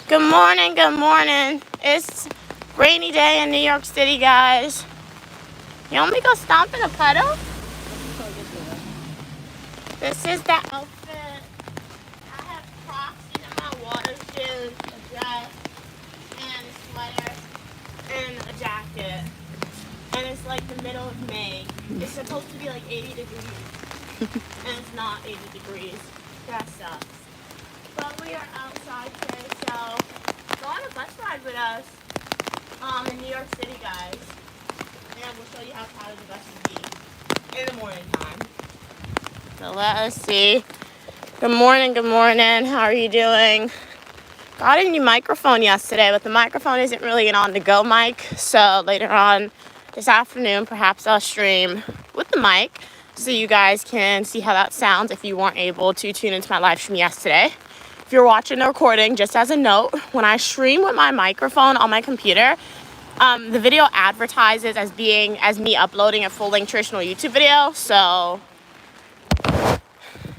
Good morning, good morning. It's rainy day in New York City, guys. You want me to go stomp in a puddle? This is the outfit. I have Crocs in my water shoes, a dress, and a sweater, and a jacket. And it's like the middle of May. It's supposed to be like 80 degrees. And it's not 80 degrees. That sucks. But we are outside today, so go on a bus ride with us in New York City, guys. And we'll show you how crowded the bus can be in the morning time. So let us see. Good morning, good morning. How are you doing? Got a new microphone yesterday, but the microphone isn't really an on-the-go mic. So later on this afternoon, perhaps I'll stream with the mic so you guys can see how that sounds if you weren't able to tune into my live stream yesterday. If you're watching the recording, just as a note, when I stream with my microphone on my computer, the video advertises as me uploading a full-length traditional YouTube video. So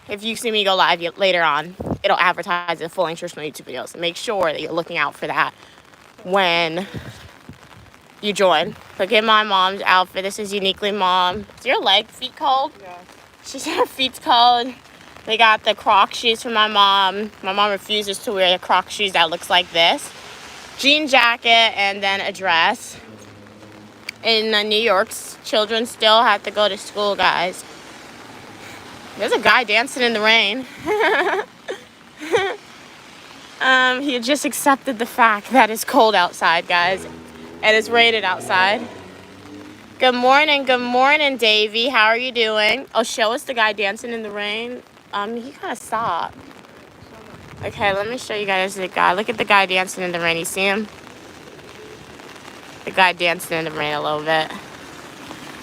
if you see me go live later on, it'll advertise a full-length traditional YouTube video. So make sure that you're looking out for that when you join. Look at my mom's outfit. This is Uniquely Mom. Is your feet cold? Yeah. She said her feet's cold. They got the Croc shoes for my mom. My mom refuses to wear the Croc shoes that looks like this. Jean jacket and then a dress. In New York, children still have to go to school, guys. There's a guy dancing in the rain. He just accepted the fact that it's cold outside, guys. And it's rated outside. Good morning, Davey. How are you doing? Oh, show us the guy dancing in the rain. He kind of stopped. Okay, let me show you guys the guy. Look at the guy dancing in the rain. You see him? The guy dancing in the rain a little bit.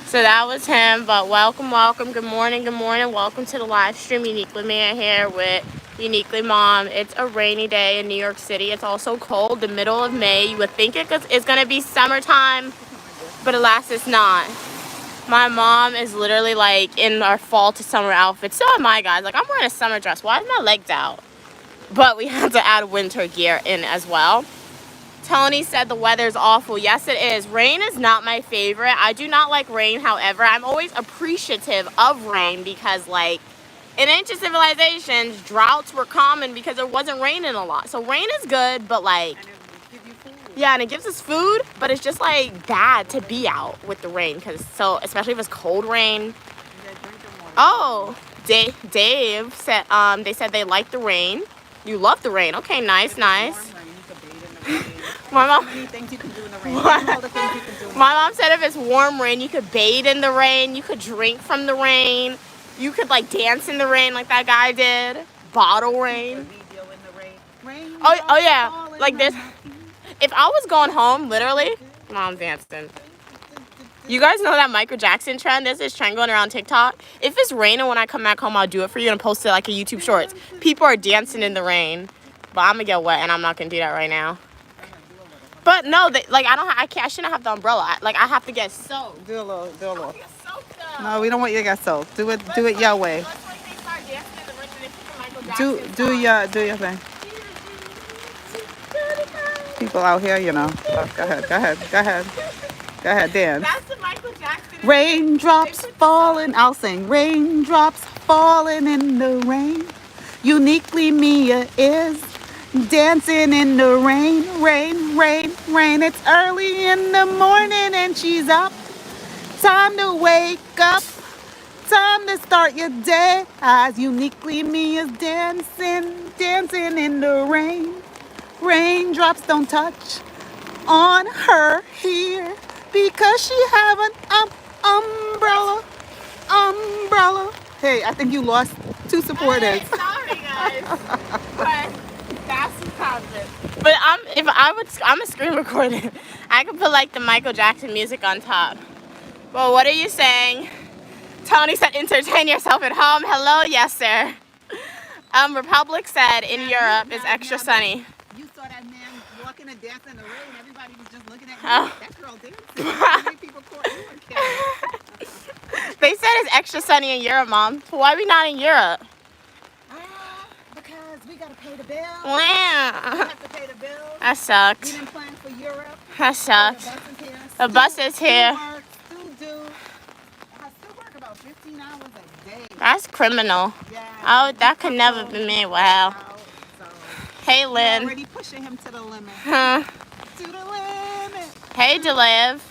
So that was him, but welcome. Good morning. Welcome to the live stream. Uniquely Man here with Uniquely Mom. It's a rainy day in New York City. It's also cold, the middle of May. You would think it's going to be summertime, but alas, it's not. My mom is literally like in our fall to summer outfit. So am I, guys. Like, I'm wearing a summer dress. Why is my legs out? But we had to add winter gear in as well. Tony said the weather's awful. Yes, it is. Rain is not my favorite. I do not like rain. However, I'm always appreciative of rain because, like, in ancient civilizations, droughts were common because there wasn't raining a lot. So rain is good, but, like, yeah, and it gives us food, but it's just, like, bad to be out with the rain because so, especially if it's cold rain. Oh, Dave said they said they like the rain. You love the rain. Okay, nice. My mom. My mom said if it's warm rain, you could bathe in the rain. You could drink from the rain. You could like dance in the rain like that guy did. Bottle rain. Oh yeah, like this. If I was going home, literally, mom's dancing. You guys know that Michael Jackson trend? There's this trend going around TikTok. If it's raining when I come back home, I'll do it for you and post it like a YouTube Shorts. People are dancing in the rain, but I'm gonna get wet and I'm not gonna do that right now. But no, I shouldn't have the umbrella. I have to get soaked. Do a little. Get soaked though. No, we don't want you to get soaked. Do it your way. Let's like they start dancing in the rain and they put Michael Jackson Do your thing. People out here, you know. Oh, go ahead, dance. That's the Michael Jackson. Raindrops falling. I'll sing. Raindrops falling in the rain. Uniquely Mia is dancing in the rain. It's early in the morning and she's up. Time to wake up. Time to start your day. As Uniquely Mia's dancing in the rain. Raindrops don't touch on her here because she have an umbrella. Hey, I think you lost 2 supporters. Hey, sorry guys, but that's what happened. But I'm a screen recording. I could put like the Michael Jackson music on top. Well, what are you saying? Tony said, entertain yourself at home. Hello, yes sir. Republic said in Europe is extra sunny. You saw that man walking and dancing in the rain. Everybody was just looking at you. That girl dancing. How many people caught you on camera? They said it's extra sunny in Europe, Mom. So why are we not in Europe? Because we gotta pay the bills. We Wow. have to pay the bills. That We sucks. didn't plan for Europe. That sucks. The bus is here. The bus is here. Still work, still do. I still work about 15 hours a day. That's criminal. Yeah. Oh, that could never be me. Wow. Hey, Lynn. Already pushing him to the limit. Huh. To the limit. Hey, Deliv.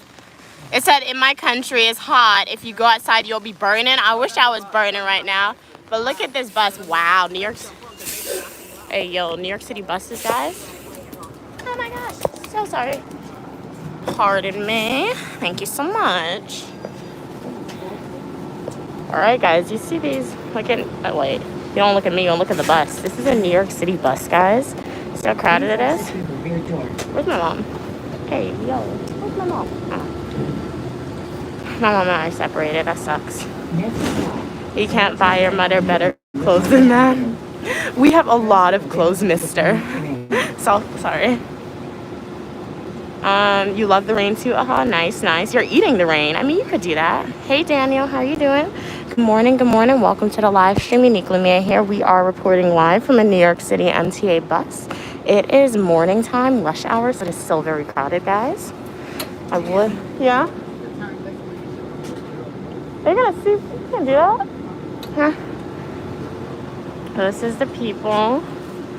It said in my country it's hot. If you go outside, you'll be burning. I wish I was burning right now. But look at this bus. Wow, New York. Hey, yo, New York City buses, guys. Oh my gosh. So sorry. Pardon me. Thank you so much. All right, guys. You see these? Look at. Oh, wait. You don't look at me. You don't look at the bus. This is a New York City bus, guys. See how crowded it is? Where's my mom? Hey, yo. Where's my mom? Oh. My mom and I separated. That sucks. You can't buy your mother better clothes than that. We have a lot of clothes, mister. So, sorry. You love the rain too? Nice, nice. You're eating the rain. I mean, you could do that. Hey, Daniel. How are you doing? Good morning. Good morning. Welcome to the live stream. Unique Lumia here. We are reporting live from a New York City MTA bus. It is morning time, rush hour, so it's still very crowded, guys. I would. Yeah? They're gonna see if you can do that. Huh? This is the people.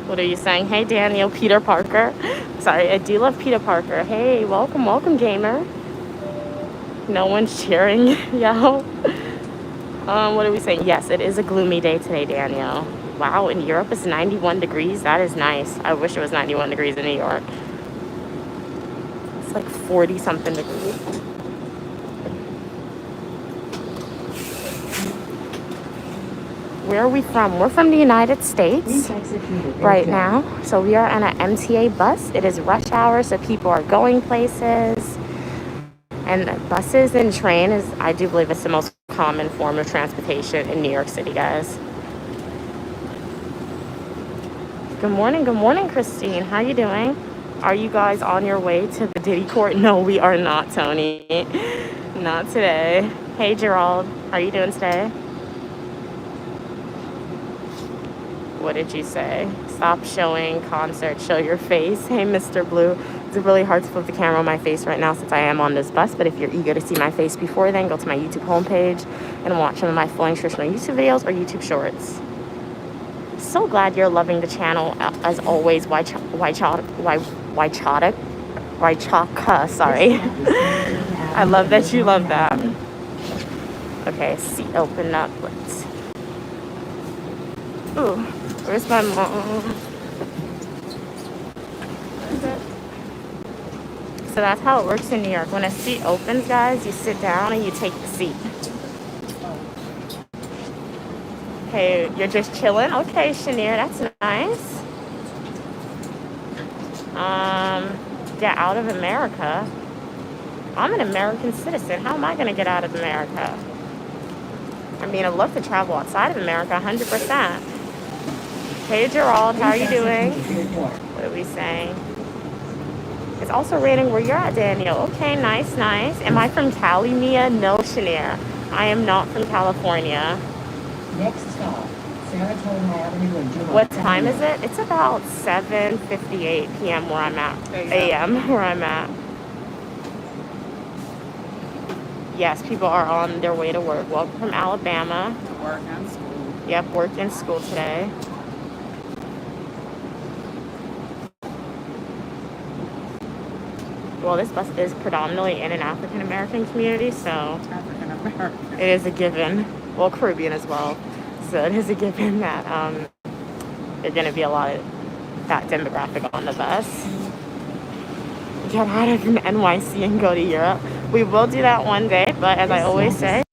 What are you saying? Hey, Daniel, Peter Parker. Sorry, I do love Peter Parker. Hey, welcome, welcome, gamer. No one's cheering. Yo. What are we saying? Yes, it is a gloomy day today, Daniel. Wow, in Europe it's 91 degrees. That is nice. I wish it was 91 degrees in New York. It's like 40 something degrees. Where are we from? We're from the United States right now. So we are on an MTA bus. It is rush hour, so people are going places. And buses and train is, I do believe it's the most common form of transportation in New York City, guys. Good morning, Christine. How you doing? Are you guys on your way to the Diddy court? No, we are not, Tony. Not today. Hey, Gerald. How you doing today? What did you say? Stop showing concert, show your face. Hey, Mr. Blue. It's really hard to flip the camera on my face right now since I am on this bus, but if you're eager to see my face before then, go to my YouTube homepage and watch some of my full nutritional YouTube videos or YouTube shorts. So glad you're loving the channel, as always. Waichaka, sorry. I love that you love that. Okay, seat open up. Let's. Ooh, where's my mom? So that's how it works in New York. When a seat opens, guys, you sit down and you take the seat. Hey, you're just chilling? Okay, Shanier, that's nice. Get out of America. I'm an American citizen. How am I going to get out of America? I mean, I'd love to travel outside of America, 100%. Hey, Gerald, how are you doing? What are we saying? It's also raining where you're at, Daniel. Okay, nice, nice. Am I from Cali, Mia? No, Shania. I am not from California. Next stop, Saratoga Avenue and Jewel. What time is it? It's about 7:58 p.m. where I'm at. A.m. where I'm at. Yes, people are on their way to work. Welcome from Alabama. Work and school. Yep, work and school today. Well, this bus is predominantly in an African American community, so African American. it is a given. Well, Caribbean as well. So it is a given that there's going to be a lot of that demographic on the bus. Get out of NYC and go to Europe. We will do that one day, but as I always say,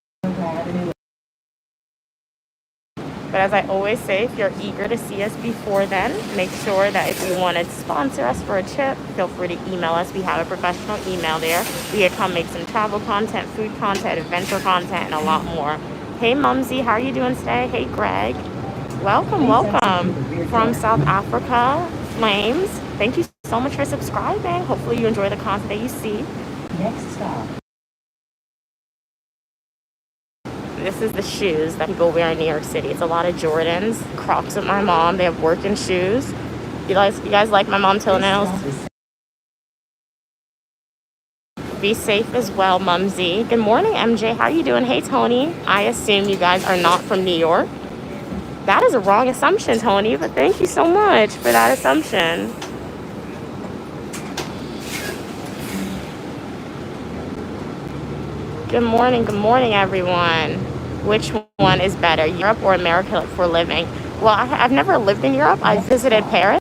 if you're eager to see us before then, make sure that if you want to sponsor us for a trip, feel free to email us. We have a professional email there. We can come make some travel content, food content, adventure content, and a lot more. Hey, Mumsy, how are you doing today? Hey, Greg. Welcome, welcome from South Africa, Flames. Thank you so much for subscribing. Hopefully you enjoy the content that you see. Next stop. This is the shoes that people wear in New York City. It's a lot of Jordans, Crocs with my mom. They have working shoes. You guys like my mom toenails? Be safe as well, Mumsy. Good morning, MJ. How you doing? Hey, Tony. I assume you guys are not from New York. That is a wrong assumption, Tony, but thank you so much for that assumption. Good morning, everyone. Which one is better, Europe or America for living? Well, I've never lived in Europe. I visited Paris.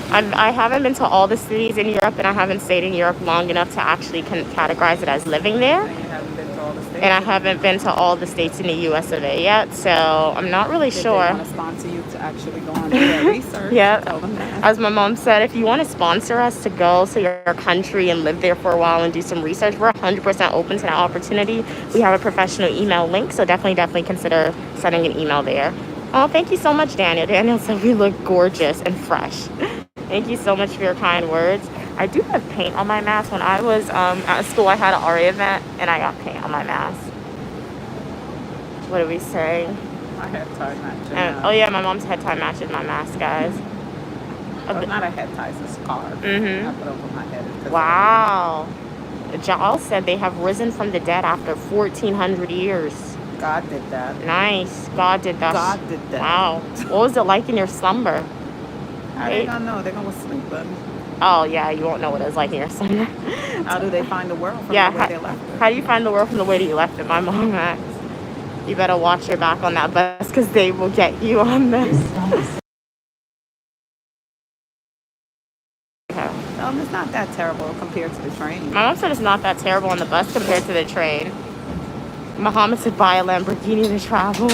I haven't been to all the cities in Europe, and I haven't stayed in Europe long enough to actually categorize it as living there. And I haven't been to all the states in the U.S. of A yet, so I'm not really sure. They want to sponsor you to actually go on their research. Yeah, tell them that. As my mom said, if you want to sponsor us to go to your country and live there for a while and do some research, we're 100% open to that opportunity. We have a professional email link, so definitely consider sending an email there. Oh, thank you so much, Daniel. Daniel said we look gorgeous and fresh. Thank you so much for your kind words. I do have paint on my mask. When I was at school, I had an RA event, and I got paint on my mask. What do we say? My head tie matches. Oh yeah, my mom's head tie matches my mask, guys. So it's not a head tie, it's a scarf. I put over my head. Wow. Giles said they have risen from the dead after 1,400 years. God did that. Nice. God did that. God did that. Wow. What was it like in your slumber? How they gonna know? They're gonna sleep. Oh yeah, you won't know what it was like in your slumber. How do they find the world from the way they left it? How do you find the world from the way that you left it? My mom asked. You better watch your back on that bus because they will get you on this. It's not that terrible compared to the train. My mom said it's not that terrible on the bus compared to the train. Muhammad said buy a Lamborghini to travel.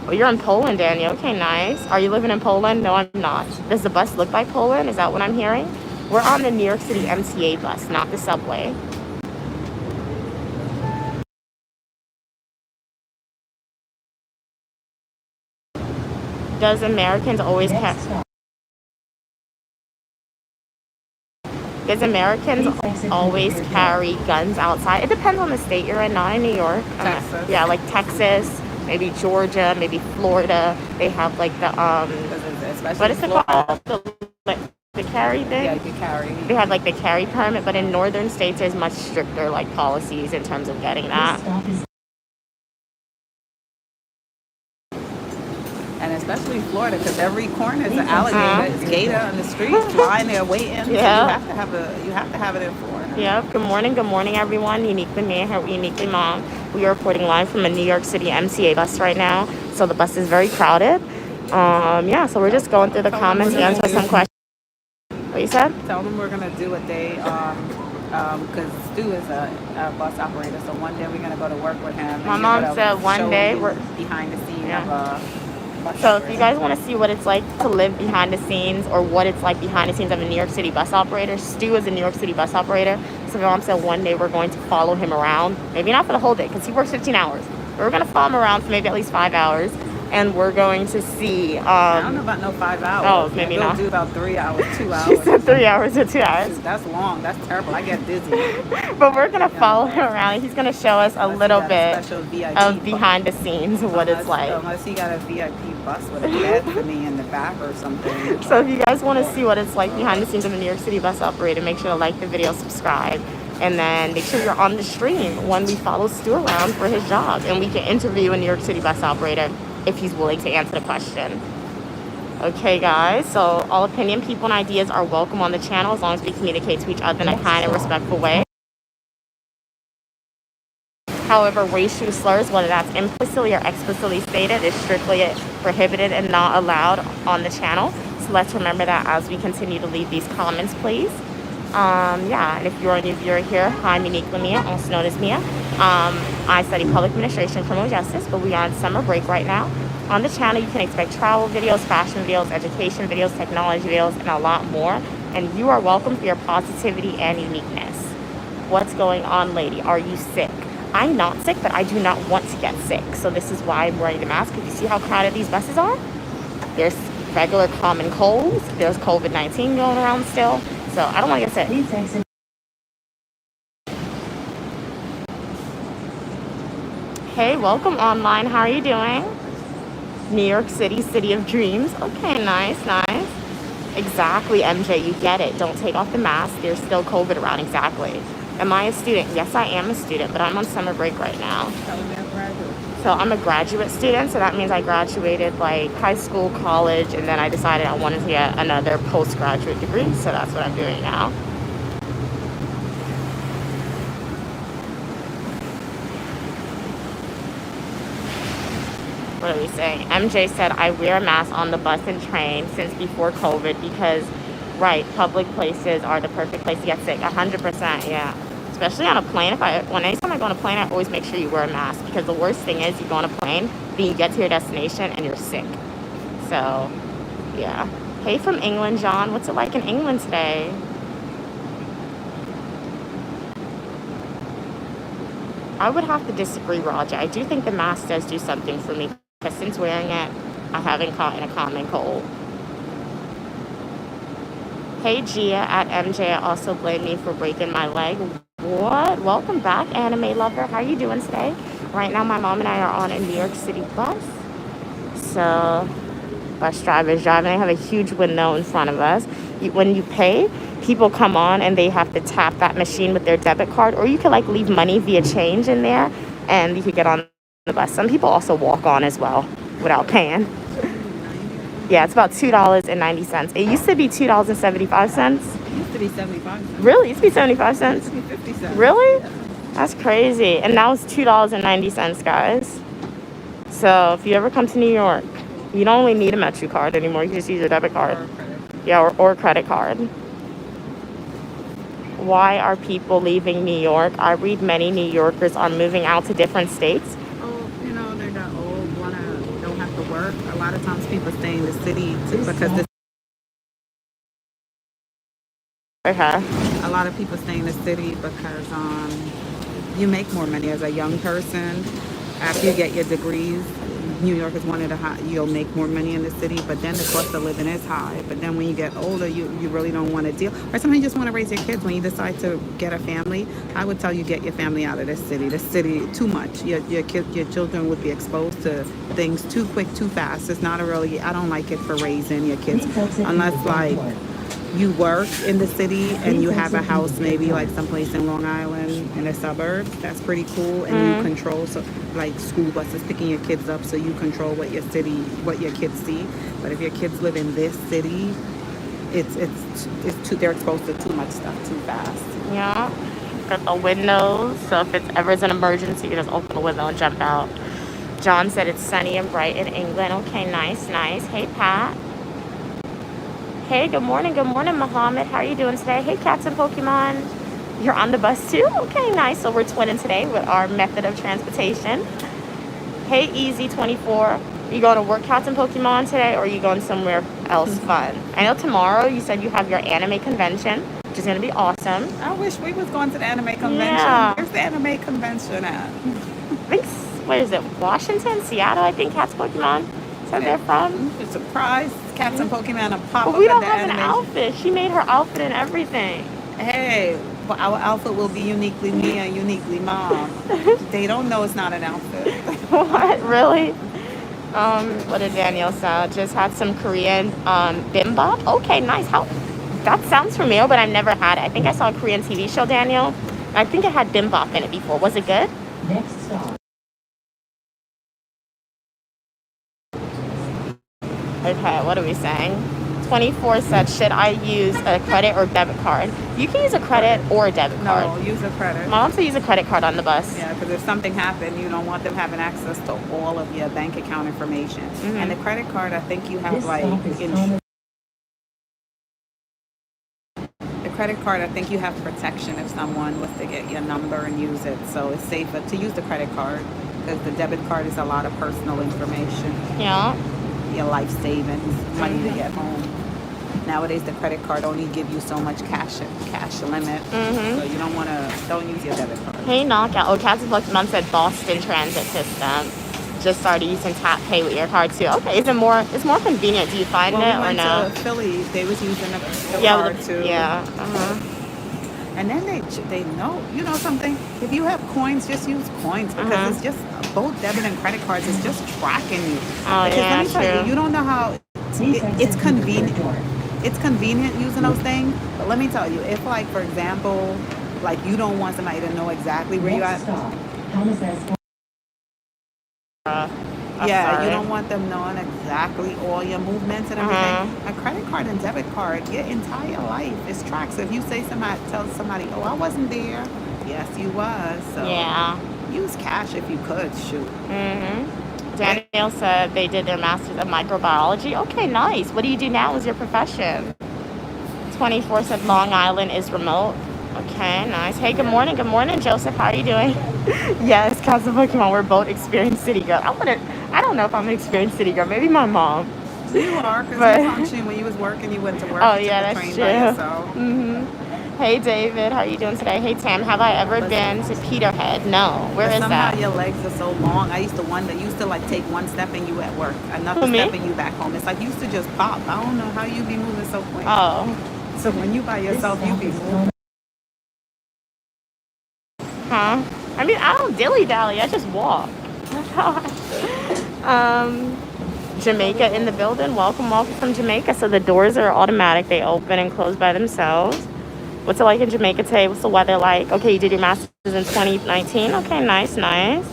Well, you're in Poland, Daniel. Okay, nice. Are you living in Poland? No, I'm not. Does the bus look like Poland? Is that what I'm hearing? We're on the New York City MTA bus, not the subway. Does Americans always carry guns outside? It depends on the state you're in, not in New York. Texas. Yeah, like Texas, maybe Georgia, maybe Florida. They have like the what is it called? The carry thing? Yeah, you carry. They have like the carry permit, but in northern states there's much stricter like policies in terms of getting that. And especially Florida, because every corner is an alligator. It's gator on the streets, lying there waiting. Yeah. So you have to have it in Florida. Yeah. Good morning, everyone. Uniquely me, Uniquely Mom. We are reporting live from a New York City MTA bus right now. So the bus is very crowded. Yeah. So we're just going through the comments to answer some questions. What you said? Tell them we're gonna do what they because Stu is a bus operator. So one day we're gonna go to work with him. My mom said one day we're behind the scenes of a. So if you guys want to see what it's like to live behind the scenes or what it's like behind the scenes of a New York City bus operator, Stu is a New York City bus operator. So my mom said one day we're going to follow him around. Maybe not for the whole day because he works 15 hours. But we're going to follow him around for maybe at least 5 hours. And we're going to see... I don't know about no 5 hours. Oh, maybe we'll not. do about 3 hours, 2 hours. She said 3 hours or 2 hours. That's long. That's terrible. I get dizzy. But we're going to follow him around. He's going to show us a little bit of behind the scenes, what it's like. Unless he got a VIP bus with a bed for me in the back or something. So if you guys want to see what it's like behind the scenes of a New York City bus operator, make sure to like the video, subscribe, and then make sure you're on the stream when we follow Stu around for his job. And we can interview a New York City bus operator if he's willing to answer the question. Okay, guys, so all opinion, people, and ideas are welcome on the channel as long as we communicate to each other in a kind and respectful way. However, racial slurs, whether that's implicitly or explicitly stated, is strictly prohibited and not allowed on the channel. So let's remember that as we continue to leave these comments, please. Yeah, and if you're a new viewer here, hi, I'm Uniquely Mia, also known as Mia. I study public administration and criminal justice, but we are on summer break right now. On the channel, you can expect travel videos, fashion videos, education videos, technology videos, and a lot more. And you are welcome for your positivity and uniqueness. What's going on, lady? Are you sick? I'm not sick, but I do not want to get sick. So this is why I'm wearing the mask. If you see how crowded these buses are, there's regular common colds. There's COVID-19 going around still. So I don't want to get sick. Hey, welcome online. How are you doing? New York City, city of dreams. Okay, nice, nice. Exactly, MJ, you get it. Don't take off the mask. There's still COVID around. Exactly. Am I a student? Yes, I am a student, but I'm on summer break right now. So I'm a graduate student, so that means I graduated like high school, college, and then I decided I wanted to get another postgraduate degree, so that's what I'm doing now. What are we saying? MJ said, I wear a mask on the bus and train since before COVID because, right, public places are the perfect place to get sick. 100%, yeah. Especially on a plane. Anytime I go on a plane, I always make sure you wear a mask because the worst thing is you go on a plane, then you get to your destination and you're sick. So, yeah. Hey from England, John. What's it like in England today? I would have to disagree, Roger. I do think the mask does do something for me because since wearing it, I haven't caught in a common cold. Hey, Gia at MJ also blamed me for breaking my leg. What? Welcome back, anime lover. How are you doing today? Right now, my mom and I are on a New York City bus. So, bus drivers driving. They have a huge window in front of us. When you pay, people come on and they have to tap that machine with their debit card, or you could like leave money via change in there, and you could get on the bus. Some people also walk on as well without paying. Yeah, it's about $2.90. It used to be $2.75. It used to be 75 cents. Really? It used to be 75 It cents? used to be 50 cents. Really? Yeah. That's crazy. And now it's $2.90, guys. So if you ever come to New York, you don't really need a Metro card anymore. You can just use your debit card. Or credit. Yeah, or credit card. Why are people leaving New York? I read many New Yorkers are moving out to different states. Oh, they're not old, don't have to work. A lot of times people stay in the city because Okay. a lot of people stay in the city because you make more money as a young person after you get your degrees. New York is one of the high, you'll make more money in the city, but then the cost of living is high. But then when you get older, you really don't want to deal, or sometimes you just want to raise your kids. When you decide to get a family, I would tell you get your family out of this city. The city too much. Your children would be exposed to things too quick, too fast. It's not a really. I don't like it for raising your kids unless like you work in the city and you have a house maybe like someplace in Long Island in the suburbs. That's pretty cool, and you control like school buses picking your kids up, so you control what your kids see. But if your kids live in this city, they're exposed to too much stuff too fast. Yeah. Got the windows, so if it's ever an emergency, you just open the window and jump out. John said it's sunny and bright in England. Okay, nice, nice. Hey, Pat. Hey, good morning, Muhammad. How are you doing today? Hey, Cats and Pokemon. You're on the bus too? Okay, nice. So we're twinning today with our method of transportation. Hey, Easy24. You going to work, Cats and Pokemon today, or are you going somewhere else fun? I know tomorrow you said you have your anime convention, which is going to be awesome. I wish we was going to the anime convention. Yeah. Where's the anime convention at? I think, where is it? Washington? Seattle, I think Cats Pokemon said they're from. It's a surprise. Cats and Pokemon are pop But up we at don't the have an anime. outfit. She made her outfit and everything. Hey, but our outfit will be uniquely me and uniquely mom. They don't know it's not an outfit. What? Really? What did Danielle say? Just had some Korean bimbap. Okay, nice. That sounds familiar, but I've never had it. I think I saw a Korean TV show, Danielle. I think it had bimbap in it before. Was it good? Next stop. Okay, what are we saying? 24 said, should I use a credit or debit card? You can use a credit or a debit card. No, use a credit. My mom said use a credit card on the bus. Yeah, because if something happened, you don't want them having access to all of your bank account information. And the credit card, I think you have This like stop is Thomas. the credit card. I think you have protection if someone was to get your number and use it. So it's safer to use the credit card because the debit card is a lot of personal information. Yeah. Your life savings, money to get home. Nowadays, the credit card only give you so much cash limit, so you don't use your debit card. Hey, Knockout. Oh, Cats and Pokemon said Boston Transit System. Just started using tap pay with your card too. Okay, it's more convenient. Do you find When it we or went no? to Philly, they was using the Yeah, card too. Yeah. And then they know, something. If you have coins, just use coins because it's just both debit and credit cards is just tracking you. Oh, Because yeah, let me tell you, true. you don't know how it's convenient. It's convenient using those things. But let me tell you, if like for example, like you don't want somebody to know exactly where you at. I'm Yeah, you sorry. don't want them knowing exactly all your movements and everything. A credit card and debit card, your entire life is tracked. So if you say somebody, tell somebody, "Oh, I wasn't there," yes, you was. So Yeah. use cash if you could. Shoot. Daniel said they did their master's of microbiology. Okay, nice. What do you do now as your profession? 24 said Long Island is remote. Okay, nice. Hey, good morning. Good morning, Joseph. How are you doing? Yes, Casa Pokemon. We're both experienced city girls. I don't know if I'm an experienced city girl. Maybe my mom. You are, because But you functioned when you was working. You went to work. oh You took yeah, the that's train true. by yourself. Hey David, how are you doing today? Hey Tam, have I ever been to Peterhead? No. Where But is somehow that? your legs are so long. I used to wonder. You used to like take one step and you at work, another Who, me? step and you back home. It's like you used to just pop. I don't know how you be moving so quick. Oh. So when you by yourself, you be moving. Huh? I mean, I don't dilly-dally. I just walk. Jamaica in the building. Welcome, welcome from Jamaica. So the doors are automatic. They open and close by themselves. What's it like in Jamaica today? What's the weather like? Okay, you did your master's in 2019. Okay, nice, nice.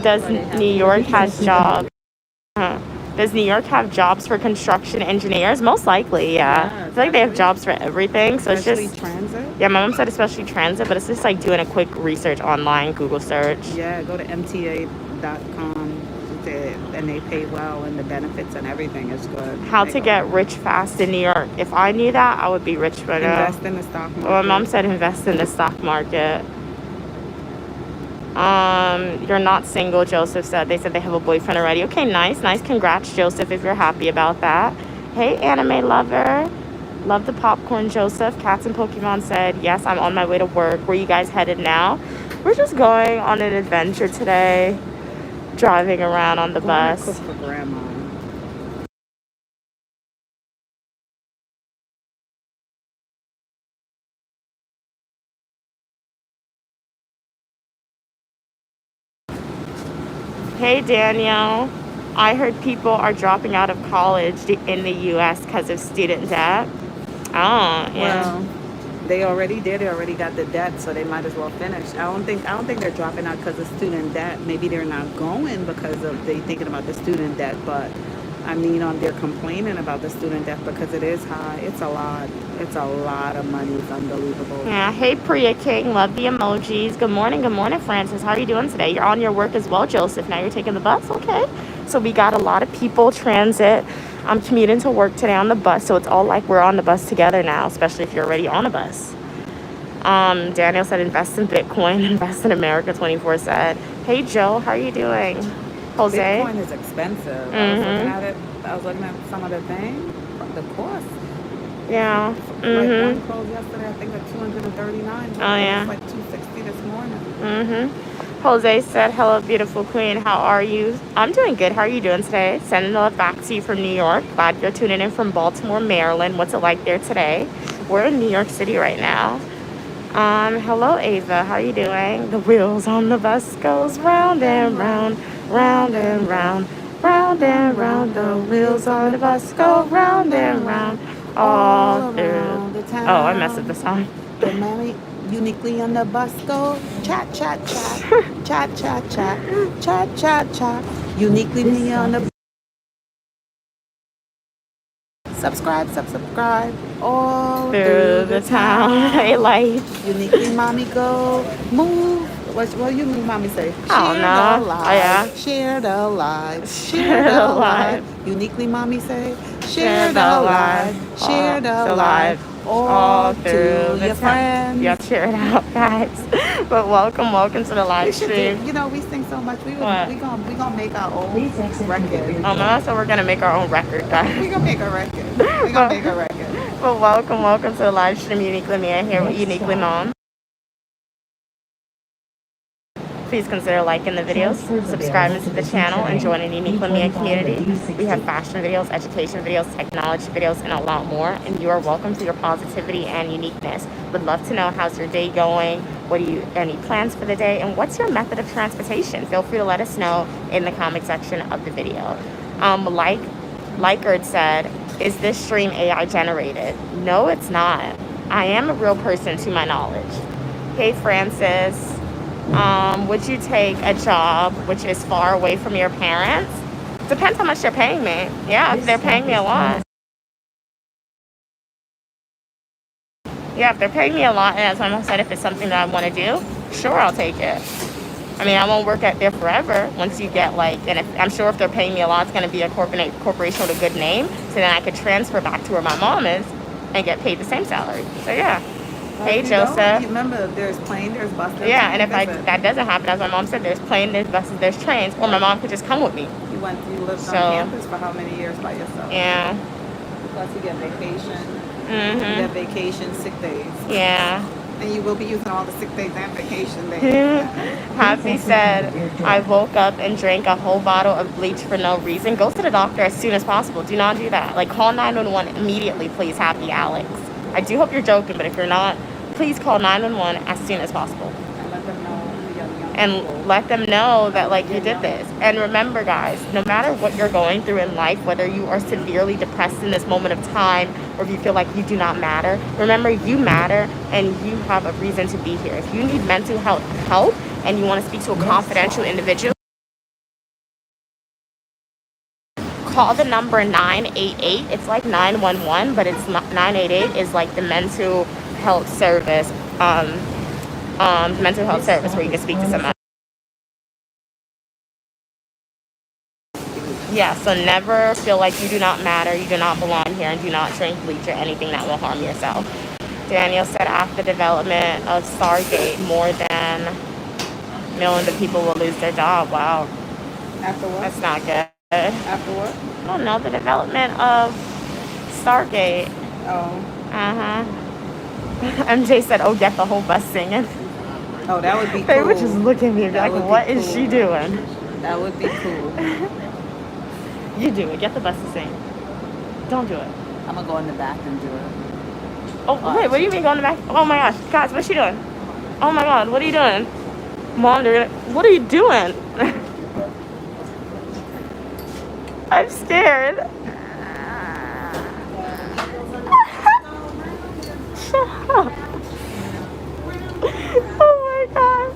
Does New York has jobs? Does New York have jobs for construction engineers? Most likely, yeah. I feel like they have jobs for everything. So it's just transit. Yeah, my mom said especially transit, but it's just like doing a quick research online, Google search. Yeah, go to mta.com and they pay well and the benefits and everything is good. How to get rich fast in New York. If I knew that, I would be rich by now. Invest in the stock market. Well, my mom said invest in the stock market. You're not single, Joseph said. They said they have a boyfriend already. Okay, nice, nice. Congrats, Joseph, if you're happy about that. Hey, anime lover. Love the popcorn, Joseph. Cats and Pokemon said, yes, I'm on my way to work. Where are you guys headed now? We're just going on an adventure today. Driving around on the bus. Cook for grandma. Hey, Danielle. I heard people are dropping out of college in the U.S. because of student debt. Oh, yeah. Well, they already did. They already got the debt, so they might as well finish. I don't think they're dropping out because of student debt. Maybe they're not going because of they thinking about the student debt. But I mean, they're complaining about the student debt because it is high. It's a lot. It's a lot of money. It's unbelievable. Yeah. Hey, Priya King. Love the emojis. Good morning. Good morning, Francis. How are you doing today? You're on your work as well, Joseph. Now you're taking the bus. Okay. So we got a lot of people transit. I'm commuting to work today on the bus, so it's all like we're on the bus together now, especially if you're already on a bus. Daniel said invest in Bitcoin, invest in America 24 said. Hey Joe, how are you doing? Jose? Bitcoin is expensive. I was looking at it. I was looking at some of the things, the cost. Yeah. Like one closed yesterday, I think at 239. Oh yeah. It's like 260 this morning. Jose said, hello, beautiful queen. How are you? I'm doing good. How are you doing today? Sending love back to you from New York. Glad you're tuning in from Baltimore, Maryland. What's it like there today? We're in New York City right now. Hello, Ava. How are you doing? The wheels on the bus goes round and round, round and round, round and round. The wheels on the bus go round and round, all through the town. Oh, I messed up the song. The mommy uniquely on the bus go chat, chat, chat, chat, chat, chat, chat, chat, chat. Uniquely me on the subscribe all through the town. Hey, life. Uniquely mommy go move. What you mommy say? Oh, no. Oh, yeah. Share the live. Share the live. Uniquely mommy say share the live. Share the live. All through your friends. Yeah, cheer it out, guys. But welcome to the live stream. We sing so much. We gonna make our own record. Oh, no, so we're gonna make our own record, guys. We gonna make a record. But welcome to the live stream, Uniquely Me. I here with Uniquely Mom. Please consider liking the videos, subscribing to the channel, and joining the Unique Lemia community. We have fashion videos, education videos, technology videos, and a lot more. And you are welcome to your positivity and uniqueness. Would love to know how's your day going. Any plans for the day, and what's your method of transportation? Feel free to let us know in the comment section of the video. Likerd said, is this stream AI generated? No, it's not. I am a real person to my knowledge. Hey, Francis. Would you take a job which is far away from your parents? Depends how much they're paying me. Yeah, if they're paying me a lot. Yeah, if they're paying me a lot, and as my mom said, if it's something that I want to do, sure, I'll take it. I mean, I won't work at there forever. Once you get I'm sure if they're paying me a lot, it's going to be a corporation with a good name. So then I could transfer back to where my mom is and get paid the same salary. So yeah. Hey, Joseph. Remember, there's plane, there's bus. Yeah, and if that doesn't happen, as my mom said, there's plane, there's buses, there's trains, or my mom could just come with me. You lived on campus for how many years by yourself? Yeah. Plus you get vacation. Mm-hmm. You get vacation, sick days. Yeah. And you will be using all the sick days and vacation days. Happy said, I woke up and drank a whole bottle of bleach for no reason. Go to the doctor as soon as possible. Do not do that. Call 911 immediately, please, Happy Alex. I do hope you're joking, but if you're not, please call 911 as soon as possible. And let them know that you did this. And remember, guys, no matter what you're going through in life, whether you are severely depressed in this moment of time or if you feel like you do not matter, remember you matter and you have a reason to be here. If you need mental health help and you want to speak to a confidential individual, call the number 988. It's like 911, but it's 988 is the mental health service. Mental health service where you can speak to someone. Yeah, so never feel like you do not matter, you do not belong here, and do not drink bleach or anything that will harm yourself. Daniel said after development of Stargate, more than millions of people will lose their job. Wow. After what? That's not good. After what? I don't know, the development of Stargate. Oh. Uh-huh. MJ said, oh, get the whole bus singing. Oh, that would be cool. They would just look at me and be like, what is she doing? That would be cool. You do it. Get the bus to sing. Don't do it. I'm going to go in the back and do it. Oh, wait, what do you mean go in the back? Oh my gosh. Guys, what's she doing? Oh my God, what are you doing? Mom, what are you doing? I'm scared. Shut up. Oh my God.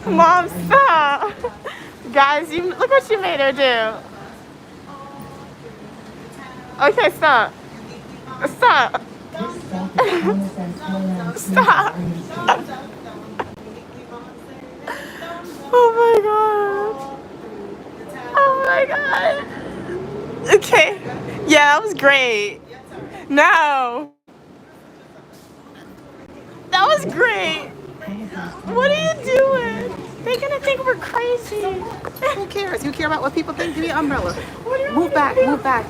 Mom, stop. Guys, look what you made her do. Okay, stop. Stop. Stop. Oh my God. Oh my God. Okay. Yeah, that was great. No. That was great. What are you doing? They're gonna think we're crazy. Who cares? You care about what people think? Give me an umbrella. Move back, move back.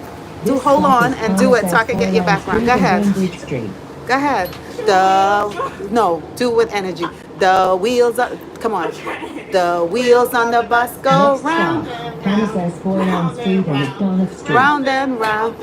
Hold on and do it so I can get your background. Go ahead. Go ahead. No, do it with energy. The wheels are, come on. The wheels on the bus go round. Round and round.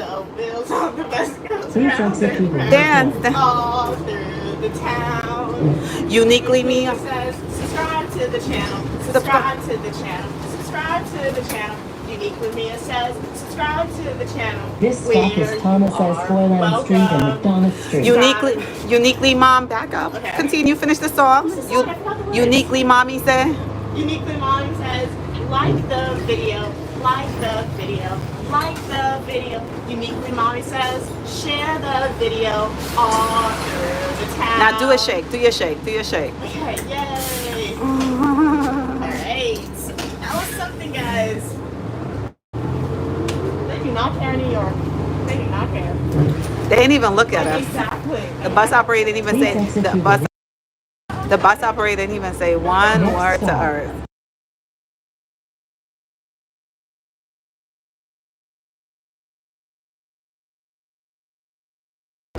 Dance. All through the town. Uniquely me. Subscribe to the channel. Subscribe to the channel. Subscribe to the channel. Uniquely Mia says, subscribe to the channel. This stop is Thomas S. Foyland Street and McDonough Street. Uniquely mom, back up. Okay. Continue, finish the song. Uniquely mommy said. Uniquely mommy says, like the video, like the video, like the video. Uniquely mommy says, share the video all through the town. Now do a shake, do your shake, do your shake. Okay, yay. Alright, that was something, guys. They do not care in New York. They do not care. They didn't even look at us. Exactly. The bus operator didn't even say, the bus operator didn't even say one word to Earth.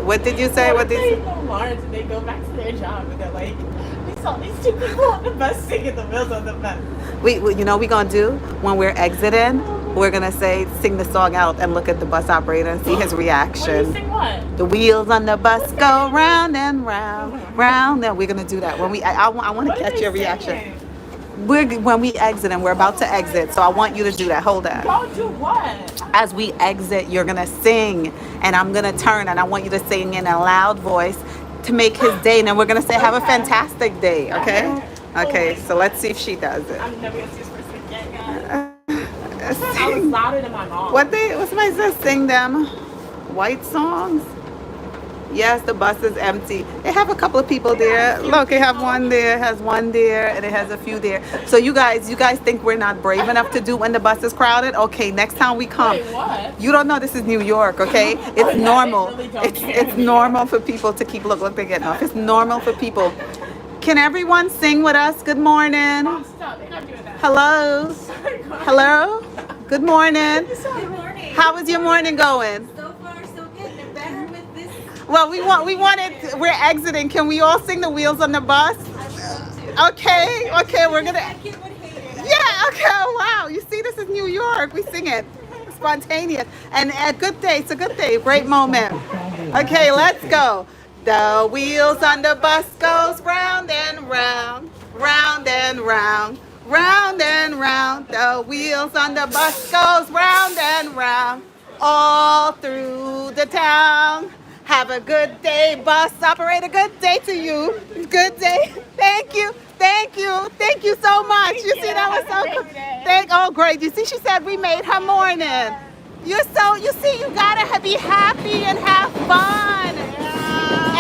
What did you say? What did you say? Alarms and they go back to their job and they're like, we saw these two people on the bus singing the wheels on the bus. We you know what we gonna do when we're exiting? We're gonna sing the song out and look at the bus operator and see his reaction. What do you sing what? The wheels on the bus go round and round, round. Then we're gonna do that when I want to catch your reaction. When we exit and we're about to exit, so I want you to do that. Hold on. Y'all do what? As we exit, you're gonna sing, and I'm gonna turn, and I want you to sing in a loud voice to make his day. And then we're gonna say, "Have a fantastic day." Okay? Okay. So let's see if she does it. I'm never gonna see this person again, guys. I was louder than my mom. What somebody says? Sing them white songs. Yes, the bus is empty. They have a couple of people there. Look, they have one there, has one there, and it has a few there. So you guys think we're not brave enough to do when the bus is crowded? Okay, next time we come. Wait, what? You don't know this is New York, okay? It's normal. Really It's normal for people to keep look they're getting off. It's normal for people. Can everyone sing with us? Good morning. Mom, stop. They're not doing that. Hello. Hello. Good morning. Good morning. How is your morning going? So far, so good. They're better with this. Well, we're exiting. Can we all sing the wheels on the bus? Okay, we're gonna. That kid would hate it. Yeah, okay, wow. You see, this is New York. We sing it. Spontaneous. And a good day. It's a good day. Great moment. Okay, let's go. The wheels on the bus goes round and round, round and round, round and round. The wheels on the bus goes round and round, all through the town. Have a good day, bus operator. Good day to you. Good day. Thank you. Thank you. Thank you so much. You see, that was so cool. Oh, great. You see, she said we made her morning. You see, you gotta be happy and have fun.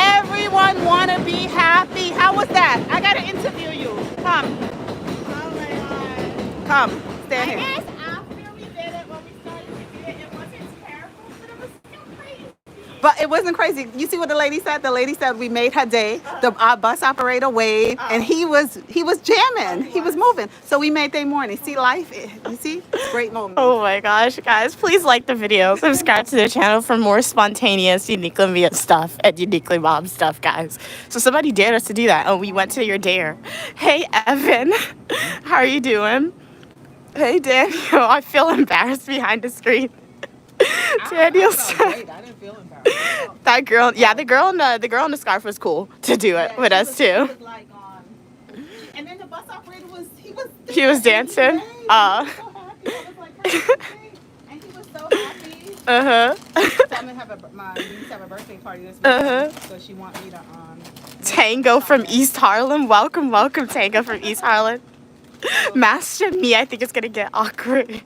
Everyone wanna be happy. How was that? I gotta interview you. Come. Oh my God. Come. Stand I here. guess after we did it, when we started to do it, it wasn't terrible, but it was still crazy. But it wasn't crazy. You see what the lady said? The lady said we made her day. Our bus operator waved, and he was jamming. He was moving. So we made their morning. See, life. You see, it's a great moment. Oh my gosh, guys, please like the video, subscribe to the channel for more spontaneous, uniquely me stuff and uniquely mom stuff, guys. So somebody dared us to do that, and we went to your dare. Hey, Evan, how are you doing? Hey, Daniel, I feel embarrassed behind the screen. Daniel said, I didn't feel embarrassed. that girl, yeah, the girl in the scarf was cool to do it with us too. And then the bus operator He was dancing. And he was so happy. Uh-huh. So I'm gonna have my niece have a birthday party this weekend. So she wants me to Tango from East Harlem. Welcome, Tango from East Harlem. Master me, I think it's gonna get awkward.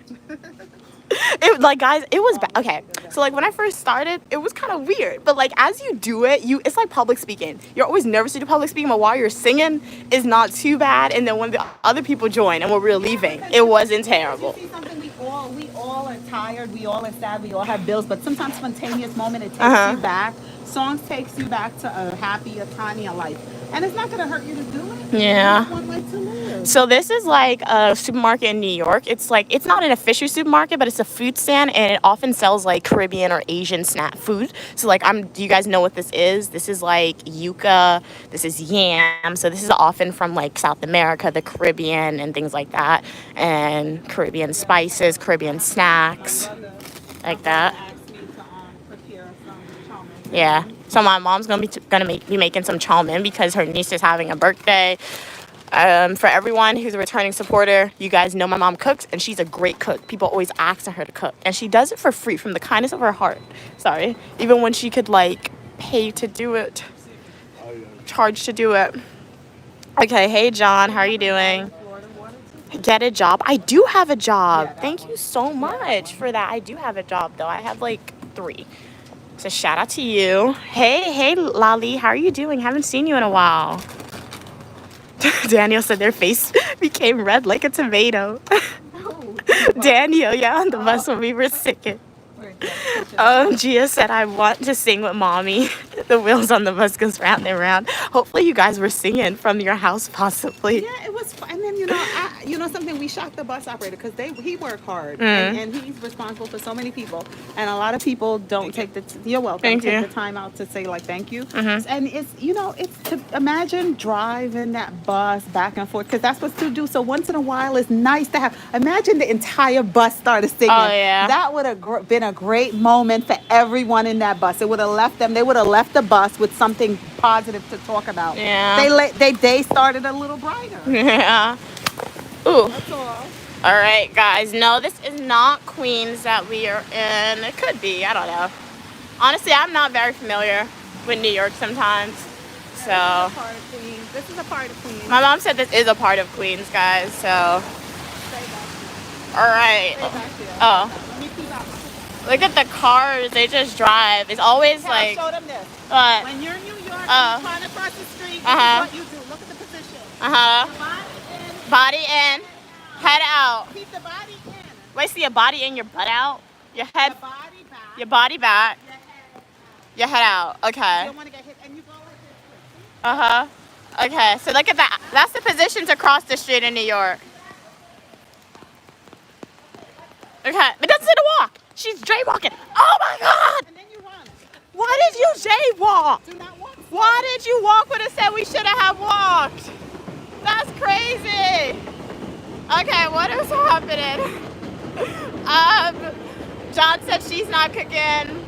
Guys, it was bad. Okay, so when I first started, it was kind of weird, but as you do it, it's like public speaking. You're always nervous to do public speaking, but while you're singing, it's not too bad. And then when the other people join and when we were leaving, it wasn't terrible. You see something, we all are tired, we all are sad, we all have bills, but sometimes spontaneous moment, it takes you back. Songs takes you back to a happier time in your life. And it's not going to hurt you to do it. Yeah. One way to live. So this is a supermarket in New York. It's it's not an official supermarket, but it's a food stand, and it often sells Caribbean or Asian snack food. So do you guys know what this is? This is yuca, this is yam. So this is often from South America, the Caribbean and things like that. And Caribbean spices, Caribbean snacks, like that. Yeah. So my mom's gonna be making some chow mein because her niece is having a birthday. For everyone who's a returning supporter, you guys know my mom cooks, and she's a great cook. People always ask her to cook, and she does it for free from the kindness of her heart. Sorry, even when she could pay to do it, charge to do it. Okay, hey John, how are you doing? Get a job. I do have a job. Thank you so much for that. I do have a job though. I have 3. So shout out to you. Hey, Lali, how are you doing? Haven't seen you in a while. Daniel said their face became red like a tomato. Daniel, yeah, on the bus when we were singing. Gia said, I want to sing with mommy. The wheels on the bus goes round and round. Hopefully you guys were singing from your house, possibly. Yeah, it was was fun. And then something, we shocked the bus operator because he worked hard and he's responsible for so many people, and a lot of people don't take the you're welcome the time out to say like thank you. And it's it's to imagine driving that bus back and forth because that's what to do. So once in a while it's nice to have. Imagine the entire bus started singing. Oh yeah, that would have been a great moment for everyone in that bus. It would have left them. They would have left the bus with something positive to talk about. Yeah. They started a little brighter. Yeah. Ooh. That's all. All right, guys. No, this is not Queens that we are in. It could be. I don't know. Honestly, I'm not very familiar with New York sometimes. So. This is a part of Queens. My mom said this is a part of Queens, guys. So. All right. Oh. Look at the cars. They just drive. It's always like. Show them this. What? When you're in New York, you're trying to cross the street. This is what you do. Look at the position. Body in. Head out. Keep the body in. Wait, see your body in, your butt out? Your head. The body back. Your body back. Your head out. Okay. You don't want to get hit, and you go like this. Okay, so look at that. That's the position to cross the street in New York. Okay, but that's in a walk. She's jaywalking. Oh my God! And then you run. Why did you jaywalk? Do not walk. Why did you walk when it said we should have walked? That's crazy. Okay, what is happening? John said she's not cooking.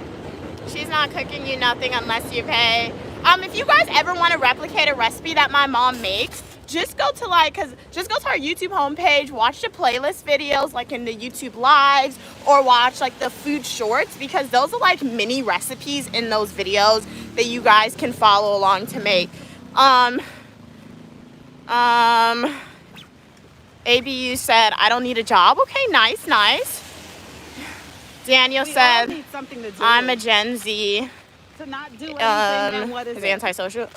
She's not cooking you nothing unless you pay. If you guys ever want to replicate a recipe that my mom makes, just go to our YouTube homepage, watch the playlist videos like in the YouTube lives, or watch like the food shorts, because those are like mini recipes in those videos that you guys can follow along to make. ABU said, I don't need a job. Okay, nice. Daniel said, need something to do. I'm a Gen Z. To not do anything, and what is Is it? antisocial?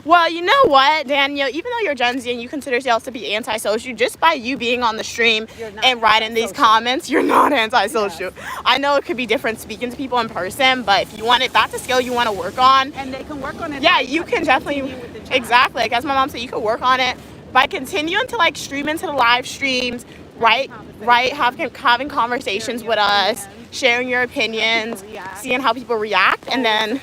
Well, you know what, Daniel? Even though you're Gen Z and you consider yourself to be antisocial, just by you being on the stream and writing these comments, you're not antisocial. Yes. I know it could be different speaking to people in person, but if you want it, that's a skill you want to work on. And they can work on it. Yeah, you can definitely. Exactly. Like as my mom said, you can work on it by continuing to like stream into the live streams, right? Having conversations with us, sharing your opinions, seeing how people react, and then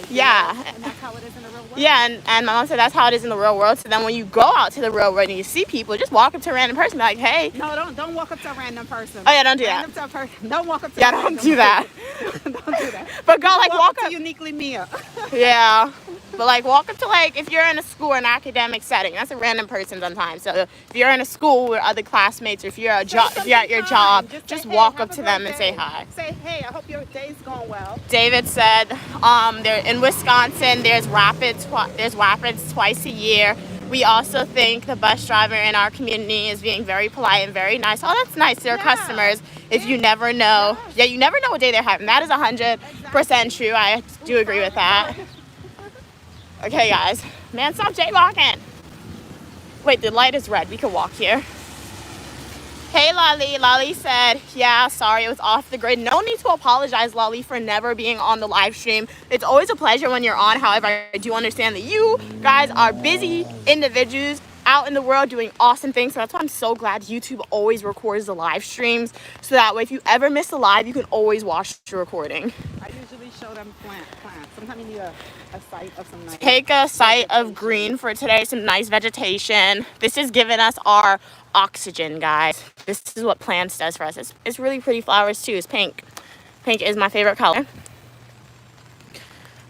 and that's how it is in the real world. Yeah, and my mom said that's how it is in the real world. So then when you go out to the real world and you see people, just walk up to a random person, be like, hey. No, don't walk up to a random person. Oh yeah, don't do that. Don't walk up to don't do that. Don't do that. But go like walk up to uniquely Mia. Yeah. But like walk up to like, if you're in a school or an academic setting, that's a random person sometimes. So if you're in a school with other classmates, or if you're at your job, just walk up to them and say hi. Say, hey, I hope your day's going well. David said, they're in Wisconsin, there's rapids twice a year. We also think the bus driver in our community is being very polite and very nice. Oh, that's nice. They're customers. If you never know. Yeah, you never know what day they're having. That is 100% true. I do agree with that. Okay, guys. Man, stop jaywalking. Wait, the light is red. We can walk here. Hey, Lali. Lali said, yeah, sorry, it was off the grid. No need to apologize, Lali, for never being on the live stream. It's always a pleasure when you're on. However, I do understand that you guys are busy individuals out in the world doing awesome things. So that's why I'm so glad YouTube always records the live streams. So that way, if you ever miss a live, you can always watch the recording. I usually show them plants. Sometimes you need a site of some nice. Take a site of green for today, some nice vegetation. This is giving us our oxygen, guys. This is what plants does for us. It's really pretty flowers too. It's pink. Pink is my favorite color.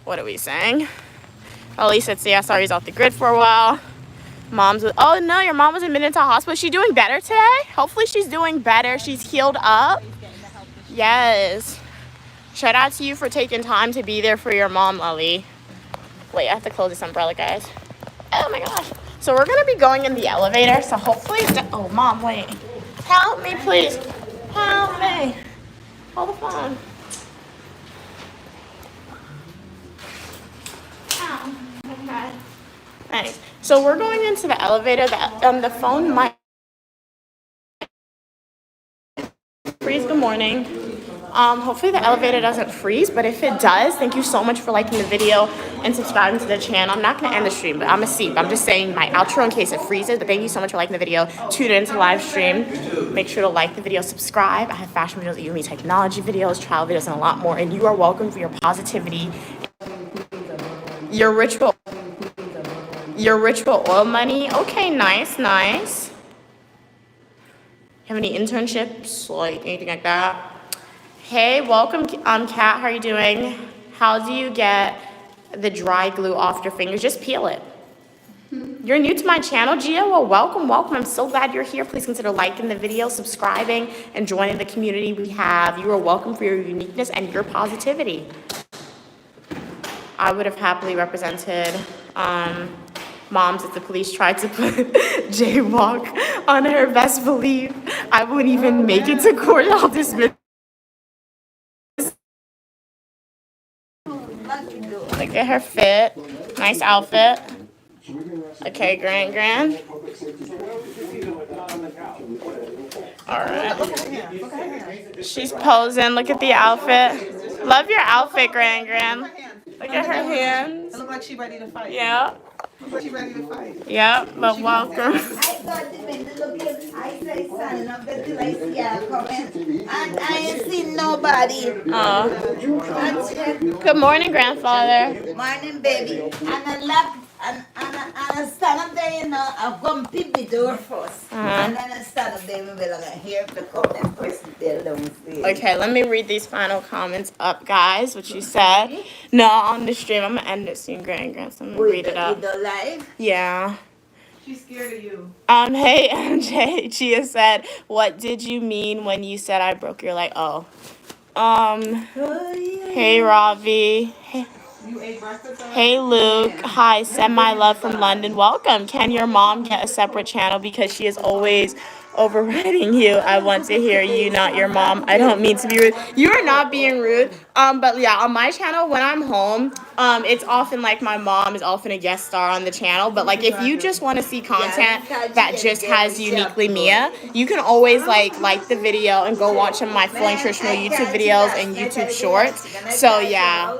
What are we saying? Elise said, yeah, sorry, he's off the grid for a while. Oh no, your mom was admitted to a hospital. Is she doing better today? Hopefully she's doing better. She's healed up. Yes. Shout out to you for taking time to be there for your mom, Lily. Wait, I have to close this umbrella, guys. Oh my gosh. So we're gonna be going in the elevator. So hopefully, oh mom, wait. Help me, please. Help me. Hold the phone. Oh, okay. Thanks. So we're going into the elevator. The phone might freeze. Good morning. Hopefully the elevator doesn't freeze, but if it does, thank you so much for liking the video and subscribing to the channel. I'm not going to end the stream, but I'm a seep. I'm just saying my outro in case it freezes, but thank you so much for liking the video. Tune into the live stream. Make sure to like the video, subscribe. I have fashion videos, Udemy technology videos, travel videos, and a lot more. And you are welcome for your positivity, your ritual oil money. Okay, nice, nice. Have any internships, like anything like that? Hey, welcome, Kat. How are you doing? How do you get the dry glue off your fingers? Just peel it. You're new to my channel, Gia? Well, welcome, welcome. I'm so glad you're here. Please consider liking the video, subscribing, and joining the community we have. You are welcome for your uniqueness and your positivity. I would have happily represented moms if the police tried to put jaywalk on her. Best believe I wouldn't even make it to court. I'll dismiss. Look at her fit. Nice outfit. Okay, grand. Alright. She's posing. Look at the outfit. Love your outfit, grand. Look at her hands. It look like she's ready to fight. Yeah. She's ready to fight. Yeah, but welcome. I got the window look I say son of the till I see her coming. And I ain't seen nobody. Good morning, grandfather. Morning, baby. And I left and I stand up there, you know, I've gone peep the door first. And then I stand up there and be like, here to come that person there downstairs. Okay, let me read these final comments up, guys. What you said. No, on the stream. I'm gonna end it soon, grand. So I'm gonna read it up. The live? Yeah. She's scared of you. Hey, MJ. Chia said, what did you mean when you said I broke your leg? Oh. Hey, Ravi. You ate breakfast already? Hey, Luke. Hi, send my love from London. Welcome. Can your mom get a separate channel because she is always overriding you? I want to hear you, not your mom. I don't mean to be rude. You are not being rude. But yeah, on my channel, when I'm home, it's often like my mom is often a guest star on the channel. But like, if you just want to see content that just has uniquely Mia, you can always like the video and go watch some of my full nutritional YouTube videos and YouTube shorts. So yeah,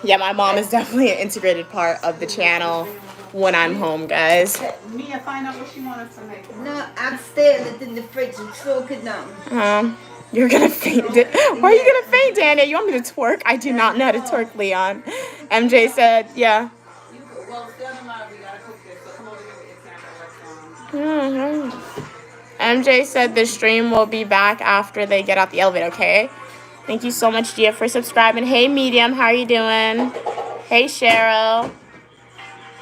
yeah, my mom is definitely an integrated part of the channel when I'm home, guys. Mia, find out what she wanted to make. No, I'm staying it in the fridge and soak it down. You're gonna faint. Why are you gonna faint, Daniel? You want me to twerk? I do not know how to twerk, Leon. MJ said, yeah. Well, stand in line. We gotta cook this. So come over here with Example. MJ said the stream will be back after they get out the elevator, okay? Thank you so much, Gia, for subscribing. Hey, Medium, how are you doing? Hey, Cheryl.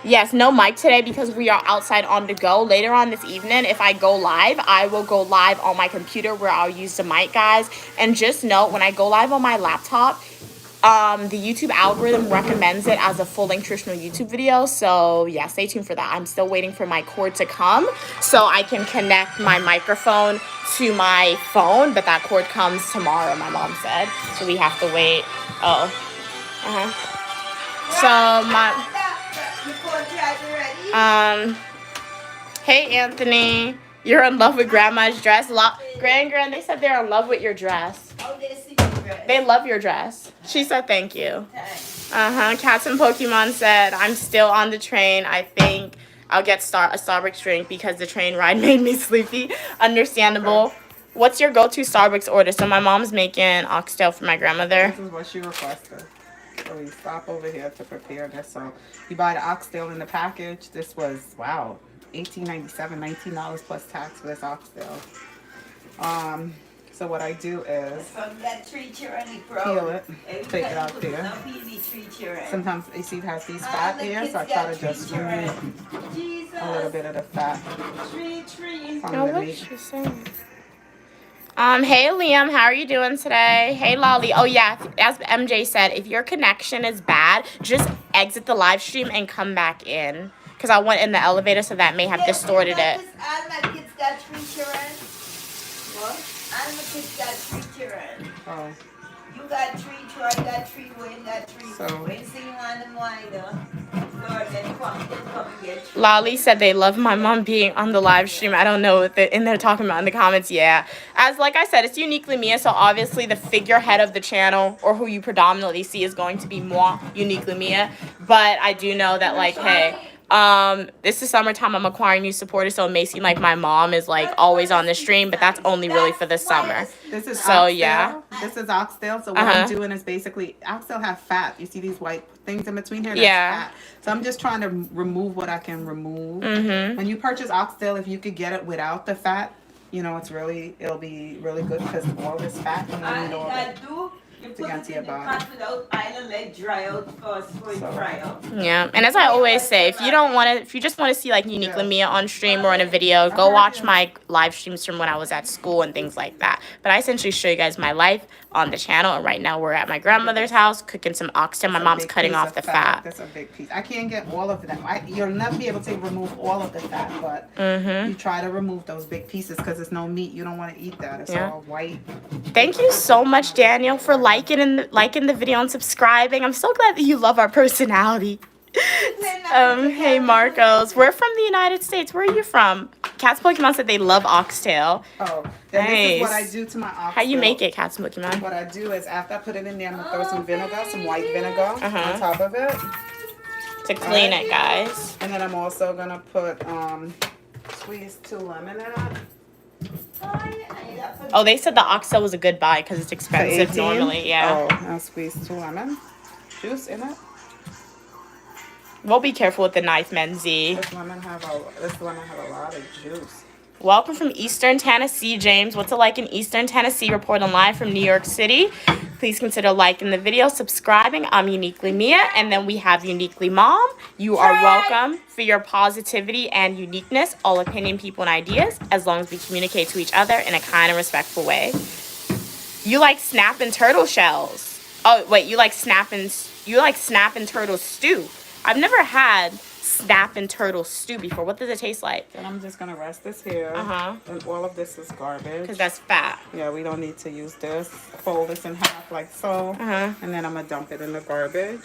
Yes, no mic today because we are outside on the go. Later on this evening, if I go live, I will go live on my computer where I'll use the mic, guys. And just note, when I go live on my laptop, the YouTube algorithm recommends it as a full-length nutritional YouTube video. So yeah, stay tuned for that. I'm still waiting for my cord to come so I can connect my microphone to my phone, but that cord comes tomorrow, my mom said. So we have to wait. Oh. So my hey Anthony, you're in love with grandma's dress. Grand, they said they're in love with your dress. Oh, they see the dress. They love your dress. She said thank you. Cats and Pokemon said, I'm still on the train. I think I'll get a Starbucks drink because the train ride made me sleepy. Understandable. What's your go-to Starbucks order? So my mom's making oxtail for my grandmother. This is what she requested. So we stop over here to prepare this. So you buy the oxtail in the package. This was, wow, $18.97, $19 plus tax for this oxtail. So what I do is peel it, take it out there. Sometimes you see it has these fat here, so I try to just remove a little bit of the fat from the meat. Hey Liam, how are you doing today? Hey Lolly. Oh yeah, as MJ said, if your connection is bad, just exit the live stream and come back in. Because I went in the elevator, so that may have distorted it. All my kids got 3 children. What? All my kids got 3 children. Oh. You got 3, Troy got 3, Wayne got 3. So. Wayne singing on them wider. Lolly said they love my mom being on the live stream. I don't know what they're in there talking about in the comments. Yeah. As like I said, it's uniquely Mia, so obviously the figurehead of the channel or who you predominantly see is going to be more uniquely Mia. But I do know that like, hey, this is summertime. I'm acquiring new supporters, so it may seem like my mom is like always on the stream, but that's only really for the summer. This is so oxtail. Yeah. This is oxtail. So what I'm doing is basically oxtail have fat. You see these white things in between here? That's fat. So I'm just trying to remove what I can remove. When you purchase oxtail, if you could get it without the fat, you know, it'll be really good because all this fat and then all Yeah, and as I always say, if you just want to see like uniquely Mia on stream or in a video, go watch my live streams from when I was at school and things like that. But I essentially show you guys my life on the channel, and right now we're at my grandmother's house cooking some oxtail. My mom's cutting off the fat. That's a big piece. I can't get all of them. You'll never be able to remove all of the fat, but you try to remove those big pieces because there's no meat. You don't want to eat that. It's all white. Thank you so much, Daniel, for liking the video and subscribing. I'm so glad that you love our personality. Hey Marcos, we're from the United States. Where are you from? Cats Pokemon said they love oxtail. Oh, nice. This is what I do to my oxtail. How you make it, Cats Pokemon? What I do is after I put it in there, I'm gonna throw some vinegar, some white vinegar on top of it to clean it, guys. And then I'm also gonna put squeeze 2 lemon in it. Oh, they said the oxtail was a good buy because it's expensive normally. Yeah. Oh, I'll squeeze 2 lemon juice in it. We'll be careful with the knife, Menzie. This lemon have a lot of juice. Welcome from Eastern Tennessee, James. What's it like in Eastern Tennessee? Reporting live from New York City. Please consider liking the video, subscribing. I'm Uniquely Mia, and then we have Uniquely Mom. You are welcome for your positivity and uniqueness, all opinion, people, and ideas, as long as we communicate to each other in a kind and respectful way. You like snap and turtle shells. Oh, wait, you like snap and turtle stew. I've never had snap and turtle stew before. What does it taste like? And I'm just gonna rest this here. And all of this is garbage. Because that's fat. Yeah, we don't need to use this. Fold this in half like so. And then I'm gonna dump it in the garbage.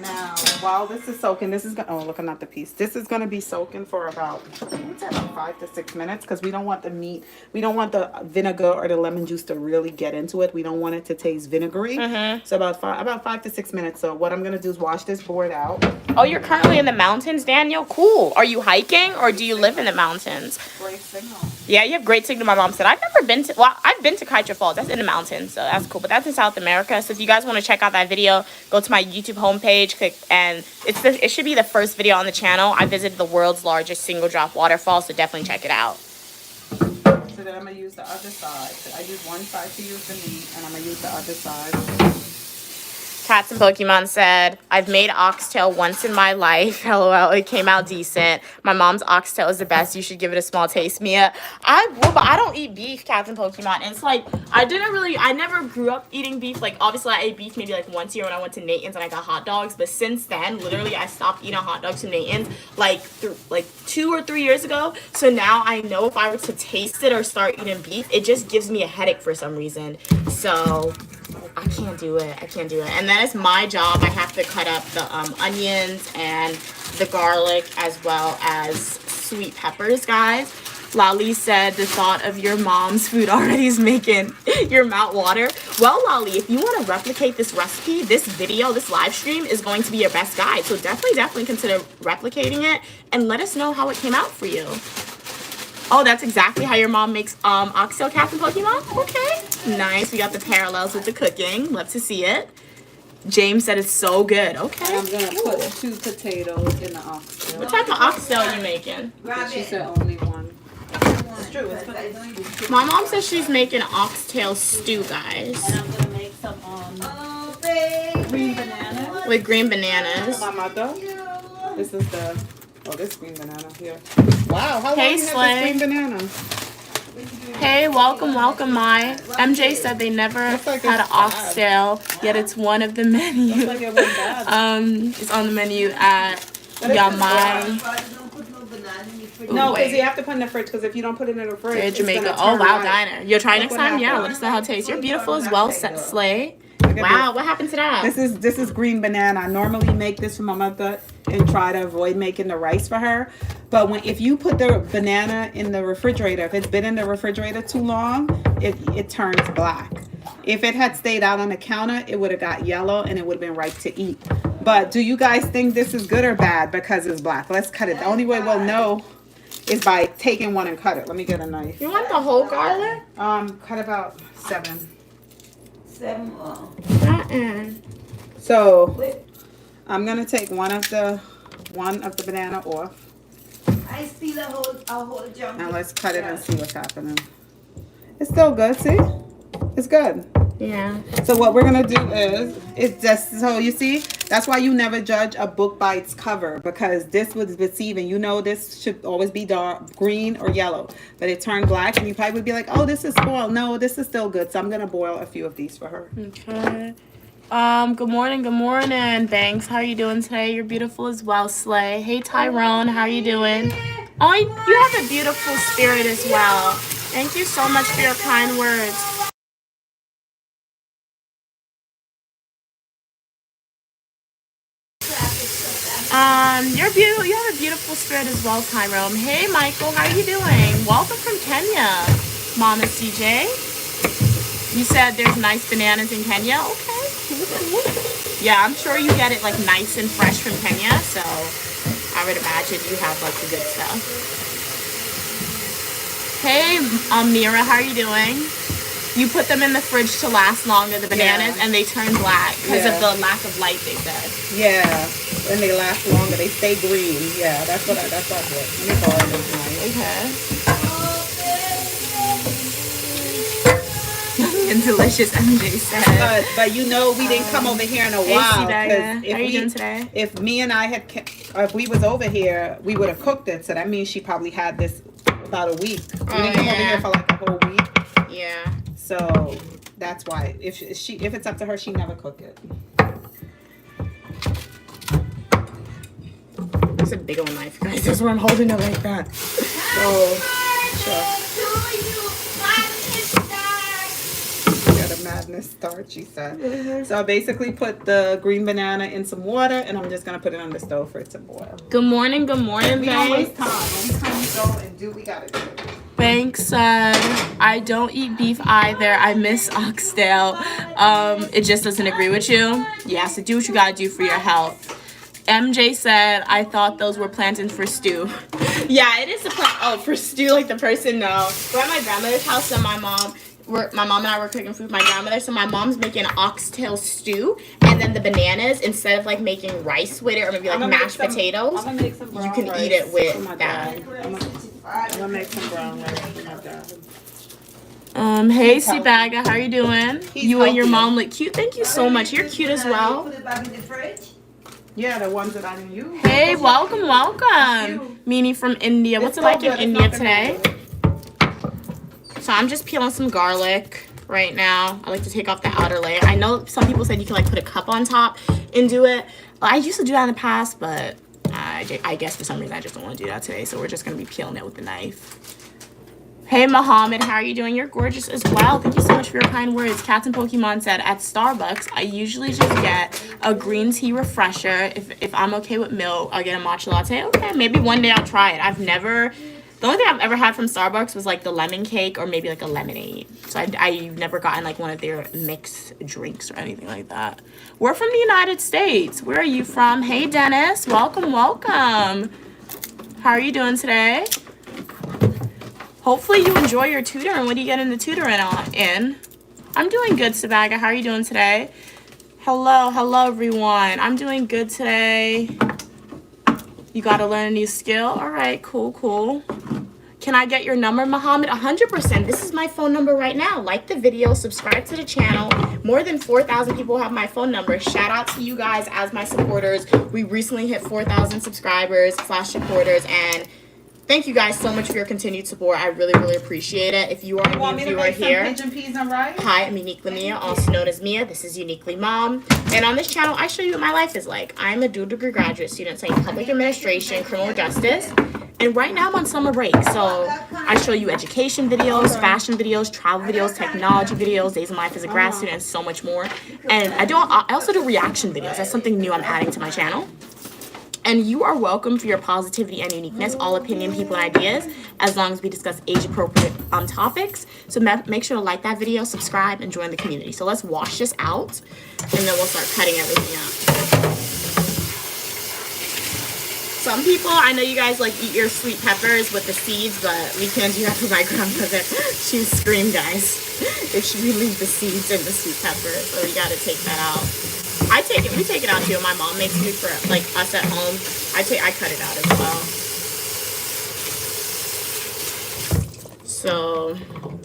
Now, while this is soaking, looking at the piece. This is gonna be soaking for about 5 to 6 minutes because we don't want the meat. We don't want the vinegar or the lemon juice to really get into it. We don't want it to taste vinegary. So about 5 to 6 minutes. So what I'm gonna do is wash this board out. Oh, you're currently in the mountains, Daniel? Cool. Are you hiking or do you live in the mountains? Great signal. Yeah, you have great signal. My mom said I've been to Kitra Falls. That's in the mountains, so that's cool. But that's in South America. So if you guys want to check out that video, go to my YouTube homepage, click, and it should be the first video on the channel. I visited the world's largest single drop waterfall, so definitely check it out. So then I'm gonna use the other side. So I use one side to use the meat, and I'm gonna use the other side. Cats and Pokemon said, I've made oxtail once in my life. LOL, it came out decent. My mom's oxtail is the best. You should give it a small taste. Mia, I will, but I don't eat beef, Cats and Pokemon. And it's like, I never grew up eating beef. Like, obviously, I ate beef maybe like once a year when I went to Nathan's and I got hot dogs. But since then, literally, I stopped eating hot dogs from Nathan's like 2 or 3 years ago. So now I know if I were to taste it or start eating beef, it just gives me a headache for some reason. So I can't do it. And then it's my job. I have to cut up the onions and the garlic as well as sweet peppers, guys. Lali said the thought of your mom's food already is making your mouth water. Well, Lali, if you want to replicate this recipe, this video, this live stream is going to be your best guide. So definitely consider replicating it and let us know how it came out for you. Oh, that's exactly how your mom makes oxtail, Cats and Pokemon? Okay. Nice. We got the parallels with the cooking. Love to see it. James said it's so good. Okay. And I'm going to put 2 potatoes in the oxtail. What type of oxtail are you making? She said only one. It's true. My mom says she's making oxtail stew, guys. And I'm going to make some green bananas. With green bananas. My mother. This is this green banana here. Wow, how long Hey, you have Slay. this green banana? Hey, welcome, my. MJ said they never had an oxtail, yet it's one of the menu. Looks like it went bad. It's on the menu at Yamai. No, because you have to put it in the fridge, because if you don't put it in the fridge, Jamaica. Oh, wow, diner. You'll try next time? Yeah, let us know how it tastes. You're beautiful as well, Slay. Look at Wow, what happened to that? This is green banana. I normally make this for my mother and try to avoid making the rice for her. But if you put the banana in the refrigerator, if it's been in the refrigerator too long, it turns black. If it had stayed out on the counter, it would have got yellow and it would have been ripe to eat. But do you guys think this is good or bad because it's black? Let's cut it. The only way we'll know is by taking one and cut it. Let me get a knife. You want the whole garlic? Cut about 7. 7 more. So I'm gonna take one of the banana off. I steal a whole junk. Now let's cut it and see what's happening. It's still good, see? It's good. Yeah. So what we're gonna do is, it's just, so you see, that's why you never judge a book by its cover, because this was deceiving. You know this should always be dark green or yellow, but it turned black and you probably would be like, oh, this is spoiled. No, this is still good. So I'm gonna boil a few of these for her. Okay. Good morning, Banks. How are you doing today? You're beautiful as well, Slay. Hey, Tyrone, how are you doing? Oh, you have a beautiful spirit as well. Thank you so much for your kind words. You're beautiful. You have a beautiful spirit as well, Tyrone. Hey, Michael, how are you doing? Welcome from Kenya, Mama CJ. You said there's nice bananas in Kenya. Okay, cool. Yeah, I'm sure you get it like nice and fresh from Kenya, so I would imagine you have like the good stuff. Hey, Mira, how are you doing? You put them in the fridge to last longer, the bananas, and they turn black because of the lack of light, they said. Yeah, when they last longer, they stay green. Yeah, that's what I did. Let me boil this nice. Okay. And delicious, MJ said. But you know, we didn't come over here in a while. How are you doing today? If me and I if we was over here, we would have cooked it. So that means she probably had this about a week. We didn't come over here for like a whole week. Yeah. So that's why. If it's up to her, she never cook it. It's a big old knife, guys. That's why I'm holding it like that. So, sure. Madness start, she said. So I basically put the green banana in some water and I'm just gonna put it on the stove for it to boil. Good morning, We don't waste Banks. time. Anytime we go and do, we gotta do it. Banks said, I don't eat beef either. I miss Oxtail. It just doesn't agree with you. Yeah, so do what you gotta do for your health. MJ said, I thought those were plantains for stew. Yeah, it is a plant. Oh, for stew, like the person, no. We're at my grandmother's house and my mom and I were cooking food with my grandmother, so my mom's making oxtail stew, and then the bananas, instead of like making rice with it or maybe like mashed potatoes, I'm gonna make some brown you can rice eat it with for my that. dad. I'm gonna make some brown rice for my dad. Hey Seabaga, how are you doing? You and your healthy. mom look cute. Thank you so much. You're cute as well. Put it back in the fridge. Yeah, the ones that I didn't use. Hey, welcome. Meanie from India. What's it like in India today? So I'm just peeling some garlic right now. I like to take off the outer layer. I know some people said you can like put a cup on top and do it. I used to do that in the past, but I guess for some reason I just don't want to do that today. So we're just going to be peeling it with the knife. Hey, Mohammed, how are you doing? You're gorgeous as well. Thank you so much for your kind words. Cats and Pokemon said, at Starbucks, I usually just get a green tea refresher. If I'm okay with milk, I'll get a matcha latte. Okay, maybe one day I'll try it. The only thing I've ever had from Starbucks was like the lemon cake or maybe like a lemonade. So I've never gotten like one of their mixed drinks or anything like that. We're from the United States. Where are you from? Hey, Dennis. Welcome. How are you doing today? Hopefully you enjoy your tutoring. What do you get in the tutoring in? I'm doing good, Sabaga. How are you doing today? Hello, everyone. I'm doing good today. You got to learn a new skill? All right, cool. Can I get your number, Mohammed? 100%. This is my phone number right now. Like the video, subscribe to the channel. More than 4,000 people have my phone number. Shout out to you guys as my supporters. We recently hit 4,000 subscribers/supporters, and thank you guys so much for your continued support. I really appreciate it. If you are a new viewer here, pigeon peas and rice? hi, I'm Uniquely Mia, also known as Mia. This is Uniquely Mom. And on this channel, I show you what my life is like. I'm a dual degree graduate student studying public administration, criminal justice. And right now I'm on summer break, so I show you education videos, fashion videos, travel videos, technology videos, days of my life as a grad student, and so much more. And I also do reaction videos. That's something new I'm adding to my channel. And you are welcome for your positivity and uniqueness, all opinion, people, and ideas, as long as we discuss age-appropriate topics. So make sure to like that video, subscribe, and join the community. So let's wash this out, and then we'll start cutting everything up. Some people, I know you guys like eat your sweet peppers with the seeds, but we can't do that for my grandmother. She would scream, guys, if we leave the seeds in the sweet pepper. So we gotta take that out. We take it out too. My mom makes food for like us at home. I cut it out as well. So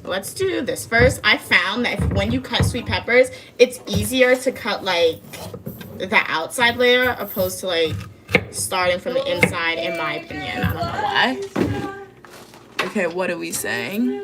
let's do this first. I found that when you cut sweet peppers, it's easier to cut like the outside layer opposed to like starting from the inside, in my opinion. I don't know why. Okay, what are we saying?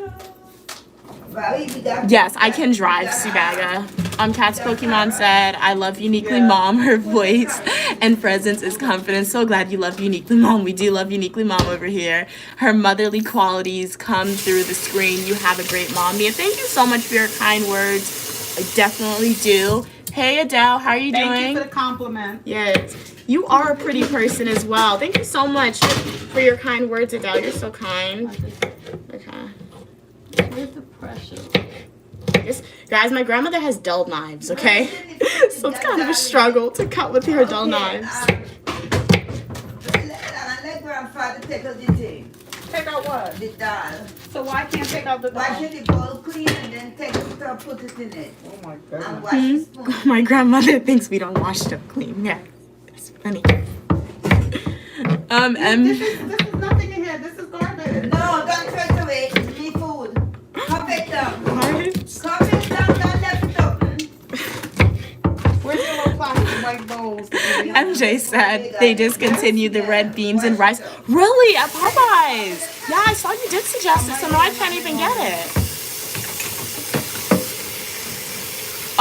Yes, I can drive, Subaga. Cat's Pokemon said, I love Uniquely Mom. Her voice and presence is confident. So glad you love Uniquely Mom. We do love Uniquely Mom over here. Her motherly qualities come through the screen. You have a great mom. Mia, thank you so much for your kind words. I definitely do. Hey, Adele, how are you doing? Thank you for the compliment. Yes. You are a pretty person as well. Thank you so much for your kind words, Adele. You're so kind. Okay. Where's the pressure? Guys, my grandmother has dull knives, okay? So it's kind of a struggle to cut with her dull knives. Let grandfather take out the thing. Take out what? The dal. So why can't take out the Wash dal? the bowl clean and then take it and put it in it. Oh my And goodness. wash the spoon. My grandmother thinks we don't wash stuff clean. Yeah, it's funny. This is nothing in here. This is garbage. No, don't throw it away. It's me food. Cup it down. What? Cup it down, don't let it open. Where's your little plastic white bowls? MJ said they discontinued the red beans and rice. Really? At Popeyes? Yeah, I saw you did suggest it, so now I can't even get it.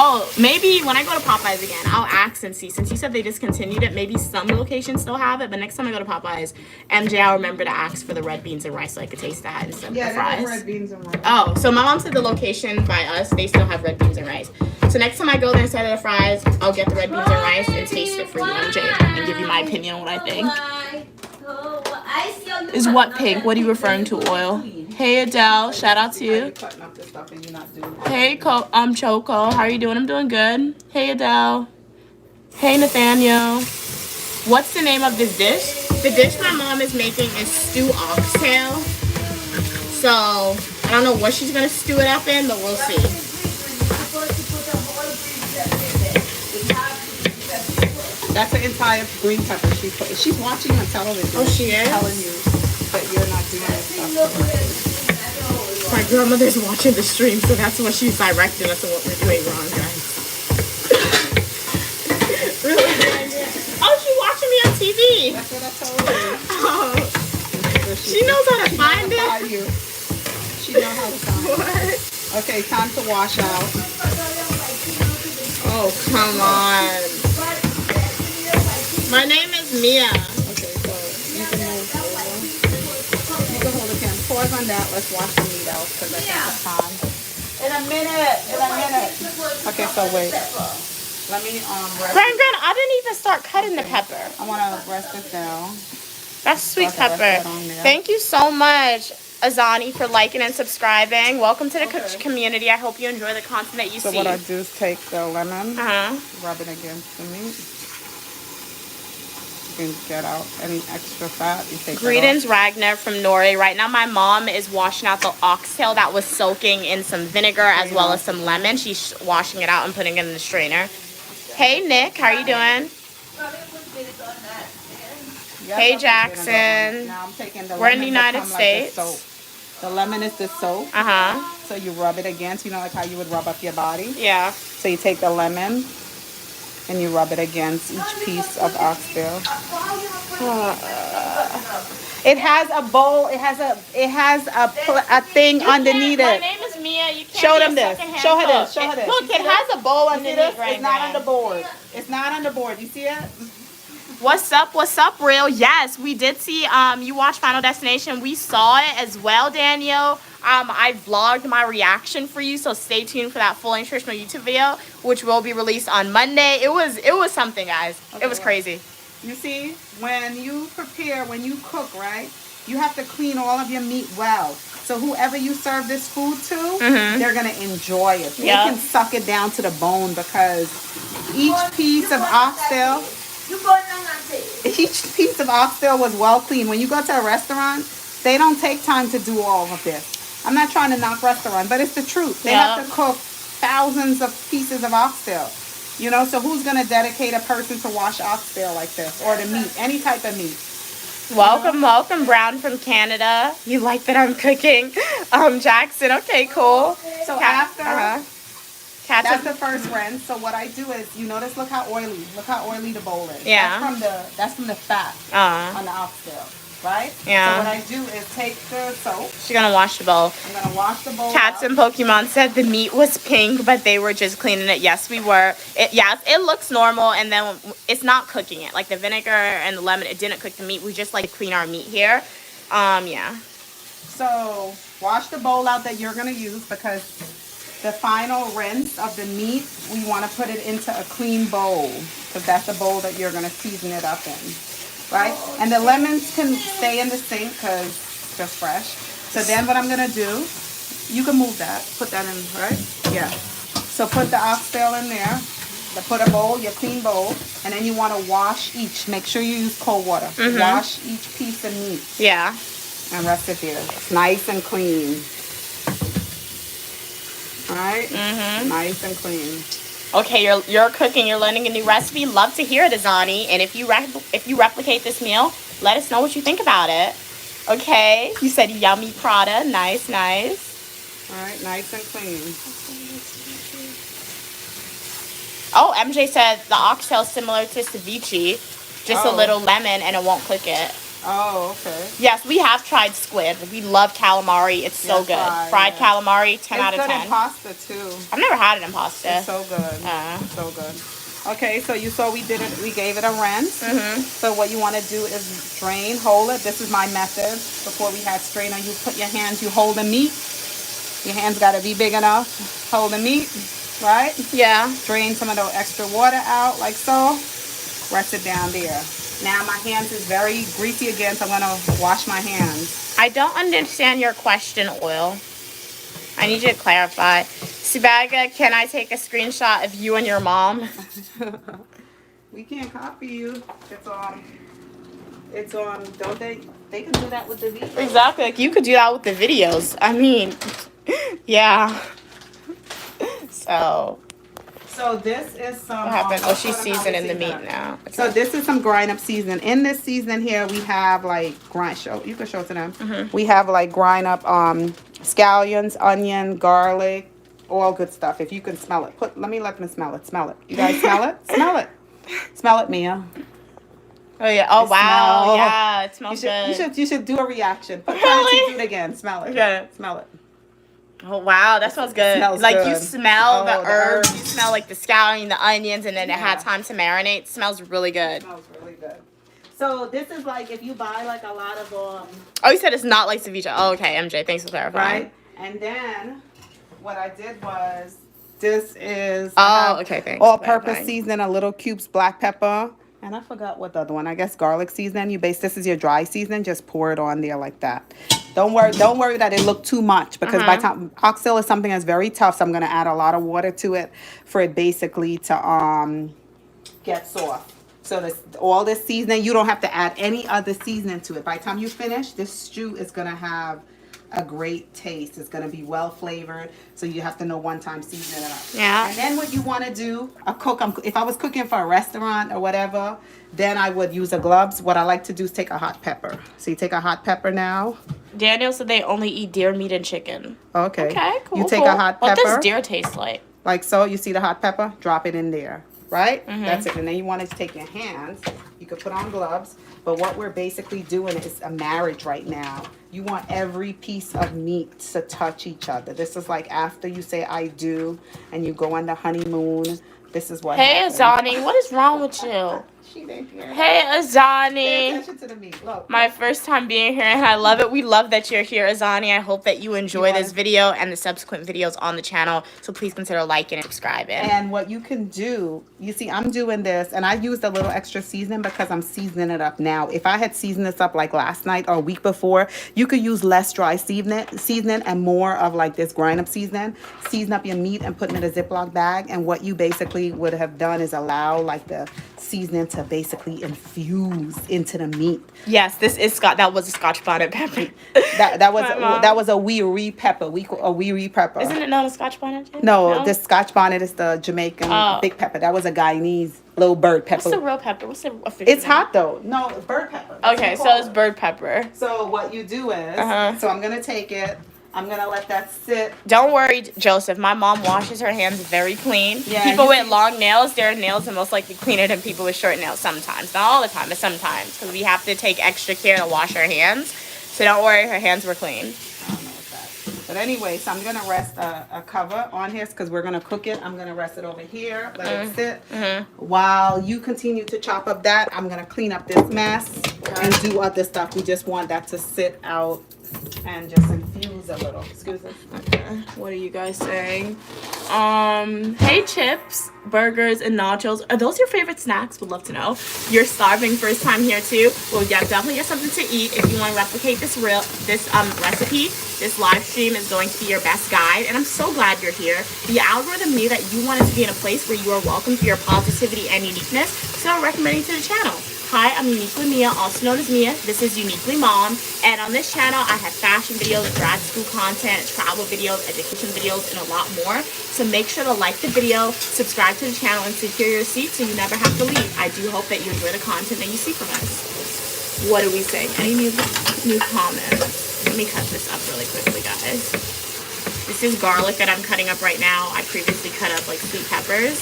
Oh, maybe when I go to Popeyes again, I'll ask and see. Since you said they discontinued it, maybe some locations still have it. But next time I go to Popeyes, MJ, I'll remember to ask for the red beans and rice so I could taste that instead of the fries. Red beans and rice. Oh, so my mom said the location by us, they still have red beans and rice. So next time I go there instead of the fries, I'll get the red beans and rice and taste it for you, MJ, and give you my opinion on what I think. Is what pink? What are you referring to, oil? Hey, Adele. Shout out to you. Cutting up this stuff and you're not doing it. Hey, Choco. How are you doing? I'm doing good. Hey, Adele. Hey, Nathaniel. What's the name of this dish? The dish my mom is making is stew oxtail. So, I don't know what she's going to stew it up in, but we'll see. That's an entire green pepper. She's watching on television. Oh, she is? Telling you that you're not doing this stuff. My grandmother's watching the stream, so that's what she's directing us on what we're doing wrong, guys. Really? Oh, she's watching me on TV. That's what I told you. Oh. So She knows how to find it. She knows how to find it. What? Okay, time to wash out. Oh, come on. My name is Mia. Okay, so you can move over. You can hold the camera. Pause on that. Let's wash the meat out because I think it's time. In a minute. Okay, so wait. Let me rest. Gran, I didn't even start cutting the pepper. I want to rest this down. That's sweet So I can rest pepper. that on there. Thank you so much, Azani, for liking and subscribing. Welcome to the community. I hope you enjoy the content that you So see. what I do is take the lemon, rub it against the meat. You can get out any extra fat. You take Greetings, Ragnar from Nori. Right now, my mom is washing out the oxtail that was soaking in some vinegar as well as some lemon. She's washing it out and putting it in the strainer. Hey, Nick. How are you doing? Hey, Jackson. Now I'm taking the We're in the lemon that United come like the States. soap. The lemon is the soap. So you rub it against, like how you would rub up your body. Yeah. So you take the lemon and you rub it against each piece of oxtail. It has a bowl. It has a thing underneath My it. name is Mia. You can't Show be them a this. secondhand Show her cook. this. Show her this. Look, it has a bowl You see underneath this? right It's not now. on the board. It's not on the board. You see it? What's up? What's up, real? Yes, we did see. You watched Final Destination. We saw it as well, Daniel. I vlogged my reaction for you, so stay tuned for that full nutritional YouTube video, which will be released on Monday. It was something, guys. Okay, It was crazy. You see, when you cook, right? You have to clean all of your meat well. So whoever you serve this food to, they're gonna enjoy it. They can suck it down to the bone because each piece of oxtail. Each piece of oxtail was well cleaned. When you go to a restaurant, they don't take time to do all of this. I'm not trying to knock restaurant, but it's the truth. They have to cook thousands of pieces of oxtail. You know, so who's gonna dedicate a person to wash oxtail like this, or the meat, any type of meat? Welcome, welcome, Brown from Canada. You like that I'm cooking? Jackson. Okay, cool. So after. That's the first rinse. So what I do is, you notice, look how oily the bowl is. Yeah. That's from the fat on the oxtail, right? Yeah. So what I do is take the soap. She's gonna wash the bowl. I'm gonna wash the bowl. Cats and Pokemon said the meat was pink, but they were just cleaning it. Yes, we were. It looks normal, and then it's not cooking it. Like the vinegar and the lemon, it didn't cook the meat. We just like clean our meat here. Yeah. So wash the bowl out that you're gonna use because the final rinse of the meat, we want to put it into a clean bowl because that's the bowl that you're going to season it up in, right? And the lemons can stay in the sink because it's just fresh. So then what I'm going to do, you can move that, put that in, right? Yeah. So put the oxtail in there, put a bowl, your clean bowl, and then you want to wash each. Make sure you use cold water. Wash each piece of meat. Yeah. And rest it there. It's nice and clean. Right? Nice and clean. Okay, you're cooking. You're learning a new recipe. Love to hear it, Azani. And if you replicate this meal, let us know what you think about it. Okay. You said yummy Prada. Nice, nice. All right, nice and clean. Oh, MJ said the oxtail is similar to ceviche, just a little lemon, and it won't cook it. Oh, okay. Yes, we have tried squid. We love calamari. It's so good. Fried calamari, 10 out of 10. It's good in pasta, too. I've never had it in pasta. It's so good. So good. Okay, so you saw we gave it a rinse. So what you want to do is drain, hold it. This is my method. Before we had strainer, you put your hands, you hold the meat. Your hands got to be big enough. Hold the meat, right? Yeah. Drain some of the extra water out, like so. Rest it down there. Now my hands is very greasy again, so I'm going to wash my hands. I don't understand your question, Oil. I need you to clarify. Subaga, can I take a screenshot of you and your mom? We can't copy you. It's on, don't they? They can do that with the videos. Exactly. Like you could do that with the videos. I mean, yeah. So this is some. What happened? Oh, she's seasoning the meat now. Okay. So this is some grind up seasoning. In this seasoning here, we have like you can show it to them. We have like grind up scallions, onion, garlic, all good stuff. If you can smell it, let them smell it. Smell it. You guys smell it? Smell it. Smell it, Mia. Oh yeah. Oh wow. Yeah, it smells good. You should do a reaction. Try to do it again. Smell it. Okay. Smell it. Oh wow, that smells good. Smells like good. You smell the herbs, you smell like the scallion, the onions, and then it had time to marinate. It smells really good. It smells really good. So this is like if you buy like a lot of Oh, you said it's not like ceviche. Oh, okay, MJ, thanks for clarifying. Right. And then what I did was this is okay, thanks. all-purpose seasoning, a little cubes black pepper, and I forgot what the other one. I guess garlic seasoning. This is your dry seasoning. Just pour it on there like that. Don't worry that it looked too much because by the time oxtail is something that's very tough, so I'm gonna add a lot of water to it for it basically to get soft. So all this seasoning, you don't have to add any other seasoning to it. By the time you finish, this stew is gonna have a great taste. It's gonna be well flavored. So you have to know one time seasoning it up. Yeah. And then what you want to do, if I was cooking for a restaurant or whatever, then I would use the gloves. What I like to do is take a hot pepper. So you take a hot pepper now. Daniel said they only eat deer meat and chicken. Okay. Okay, cool. You take a hot pepper. What does deer taste like? Like so. You see the hot pepper? Drop it in there. Right? That's it. And then you want to take your hands. You could put on gloves. But what we're basically doing is a marriage right now. You want every piece of meat to touch each other. This is like after you say I do and you go on the honeymoon. This is what Hey, happens. Azani, what is wrong with you? She didn't hear. Hey, Pay Azani. attention to the meat. Look. My first time being here, and I love it. We love that you're here, Azani. I hope that you enjoy this video and the subsequent videos on the channel. So please consider liking and subscribing. And what you can do, you see, I'm doing this, and I used a little extra seasoning because I'm seasoning it up now. If I had seasoned this up like last night or a week before, you could use less dry seasoning and more of like this grind up seasoning. Season up your meat and put it in a Ziploc bag. And what you basically would have done is allow like the seasoning to basically infuse into the meat. Yes, this is Scott. That was a Scotch bonnet pepper. That was a wee pepper. A wee pepper. Isn't it known as Scotch bonnet? No, the Scotch bonnet is the Jamaican big pepper. That was a Guyanese little bird pepper. What's the real pepper? What's the official It's name? hot though. No, bird pepper. Okay, so it's bird pepper. So what you do is, so I'm gonna take it. I'm gonna let that sit. Don't worry, Joseph. My mom washes her hands very clean. Yeah, People with long nails, their nails are most likely cleaner than people with short nails sometimes. Not all the time, but sometimes. Because we have to take extra care to wash our hands. So don't worry, her hands were clean. I don't know what that. But anyway, so I'm gonna rest a cover on here because we're gonna cook it. I'm gonna rest it over here, let it sit. While you continue to chop up that, I'm gonna clean up this mess and do other stuff. We just want that to sit out and just infuse a little. Excuse us. Okay. What are you guys saying? Hey, chips, burgers, and nachos. Are those your favorite snacks? Would love to know. You're starving first time here too. Well, yeah, definitely get something to eat. If you want to replicate this recipe, this live stream is going to be your best guide. And I'm so glad you're here. The algorithm knew that you wanted to be in a place where you are welcome for your positivity and uniqueness, so I'm recommending to the channel. Hi, I'm Uniquely Mia, also known as Mia. This is Uniquely Mom, and on this channel, I have fashion videos, grad school content, travel videos, education videos, and a lot more. So make sure to like the video, subscribe to the channel, and secure your seat so you never have to leave. I do hope that you enjoy the content that you see from us. What are we saying? Any new comments? Let me cut this up really quickly, guys. This is garlic that I'm cutting up right now. I previously cut up like sweet peppers.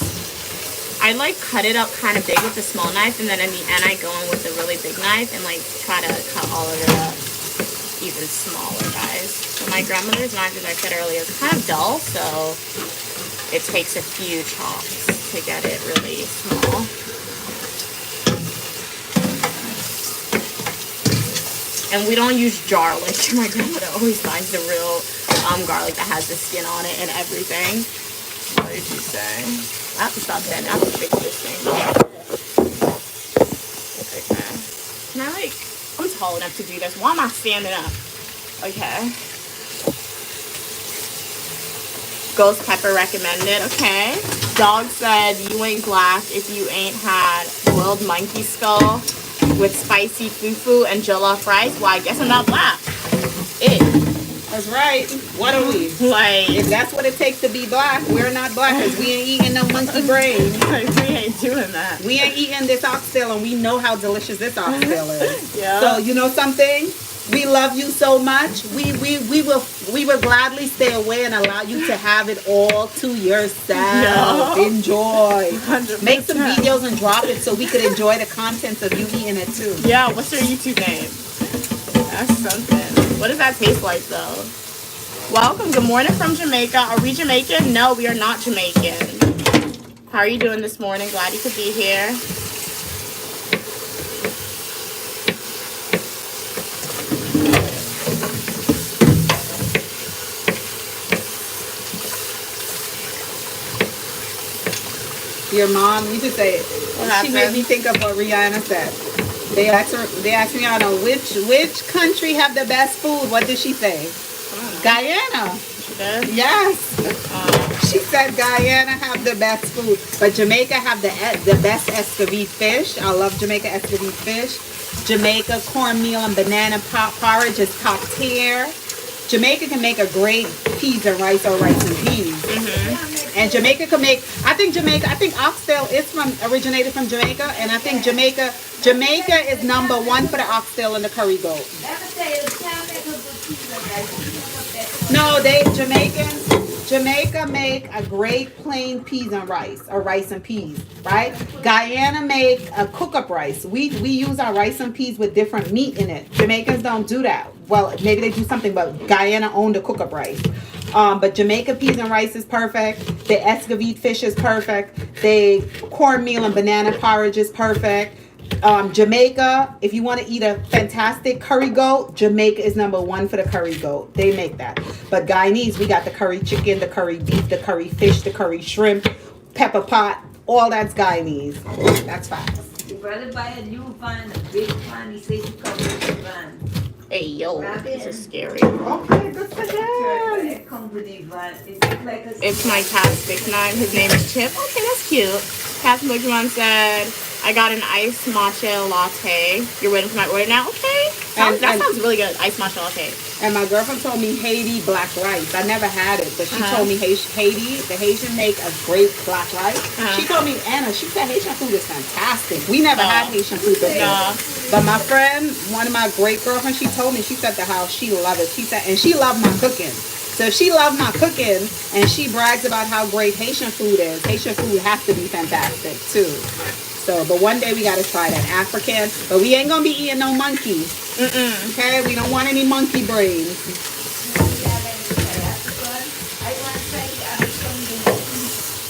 I like cut it up kind of big with the small knife, and then in the end I go in with the really big knife and like try to cut all of it up even smaller, guys. So my grandmother's knife, as I said earlier, is kind of dull, so it takes a few chops to get it really small. And we don't use garlic. My grandmother always buys the real garlic that has the skin on it and everything. What did she say? I have to stop bending. I have to fix this thing. Okay. Can I I'm tall enough to do this. Why am I standing up? Okay. Ghost pepper recommended. Okay. Dog said you ain't black if you ain't had boiled monkey skull with spicy fufu and jollof rice. Well, I guess I'm not black. That's right. What are we? Like, if that's what it takes to be black, we're not black because we ain't eating no monkey brain. Like, we ain't doing that. We ain't eating this oxtail, and we know how delicious this oxtail is. Yeah. So you know something? We love you so much. We will gladly stay away and allow you to have it all to yourself. No. Enjoy. 100%. Make some videos and drop it so we could enjoy the contents of you eating it too. Yeah. What's your YouTube name? That's something. What does that taste like, though? Welcome. Good morning from Jamaica. Are we Jamaican? No, we are not Jamaican. How are you doing this morning? Glad you could be here. Your mom, you just say it. She made me think of what Rihanna said. They asked Rihanna, which country have the best food? What did she say? Guyana. She did? Yes. She said Guyana have the best food, but Jamaica have the best escovite fish. I love Jamaica escovite fish. Jamaica cornmeal and banana porridge is top tier. Jamaica can make a great peas and rice or rice and peas. And Jamaica can make, I think oxtail originated from Jamaica, and I think Jamaica is number one for the oxtail and the curry goat. No, Jamaica make a great plain peas and rice, or rice and peas, right? Guyana make a cook-up rice. We use our rice and peas with different meat in it. Jamaicans don't do that. Well, maybe they do something, but Guyana owned the cook-up rice. But Jamaica peas and rice is perfect. The escovite fish is perfect. The cornmeal and banana porridge is perfect. Jamaica, if you want to eat a fantastic curry goat, Jamaica is number one for the curry goat. They make that. But Guyanese, we got the curry chicken, the curry beef, the curry fish, the curry shrimp, pepper pot. All that's Guyanese. That's facts. You better buy a new van, a big van. He says you come with a van. Hey, yo, this is scary. Okay, good for him. It comes with a van. Like a It's my cat's stick nine. His name is Chip. Okay, that's cute. Catherine Pokemon said, I got an iced matcha latte. You're waiting for my order now? Okay. That sounds really good. Iced matcha latte. And my girlfriend told me Haiti black rice. I never had it, but she told me Haiti, the Haitian make a great black rice. She told me, Anna, she said Haitian food is fantastic. We never had Haitian food before. No. But my friend, one of my great girlfriends, she told me, she said the house, she loved it. She said, and she loved my cooking. So if she loved my cooking and she brags about how great Haitian food is, Haitian food has to be fantastic too. So, but one day we got to try that African, but we ain't going to be eating no monkey. Okay, we don't want any monkey brains.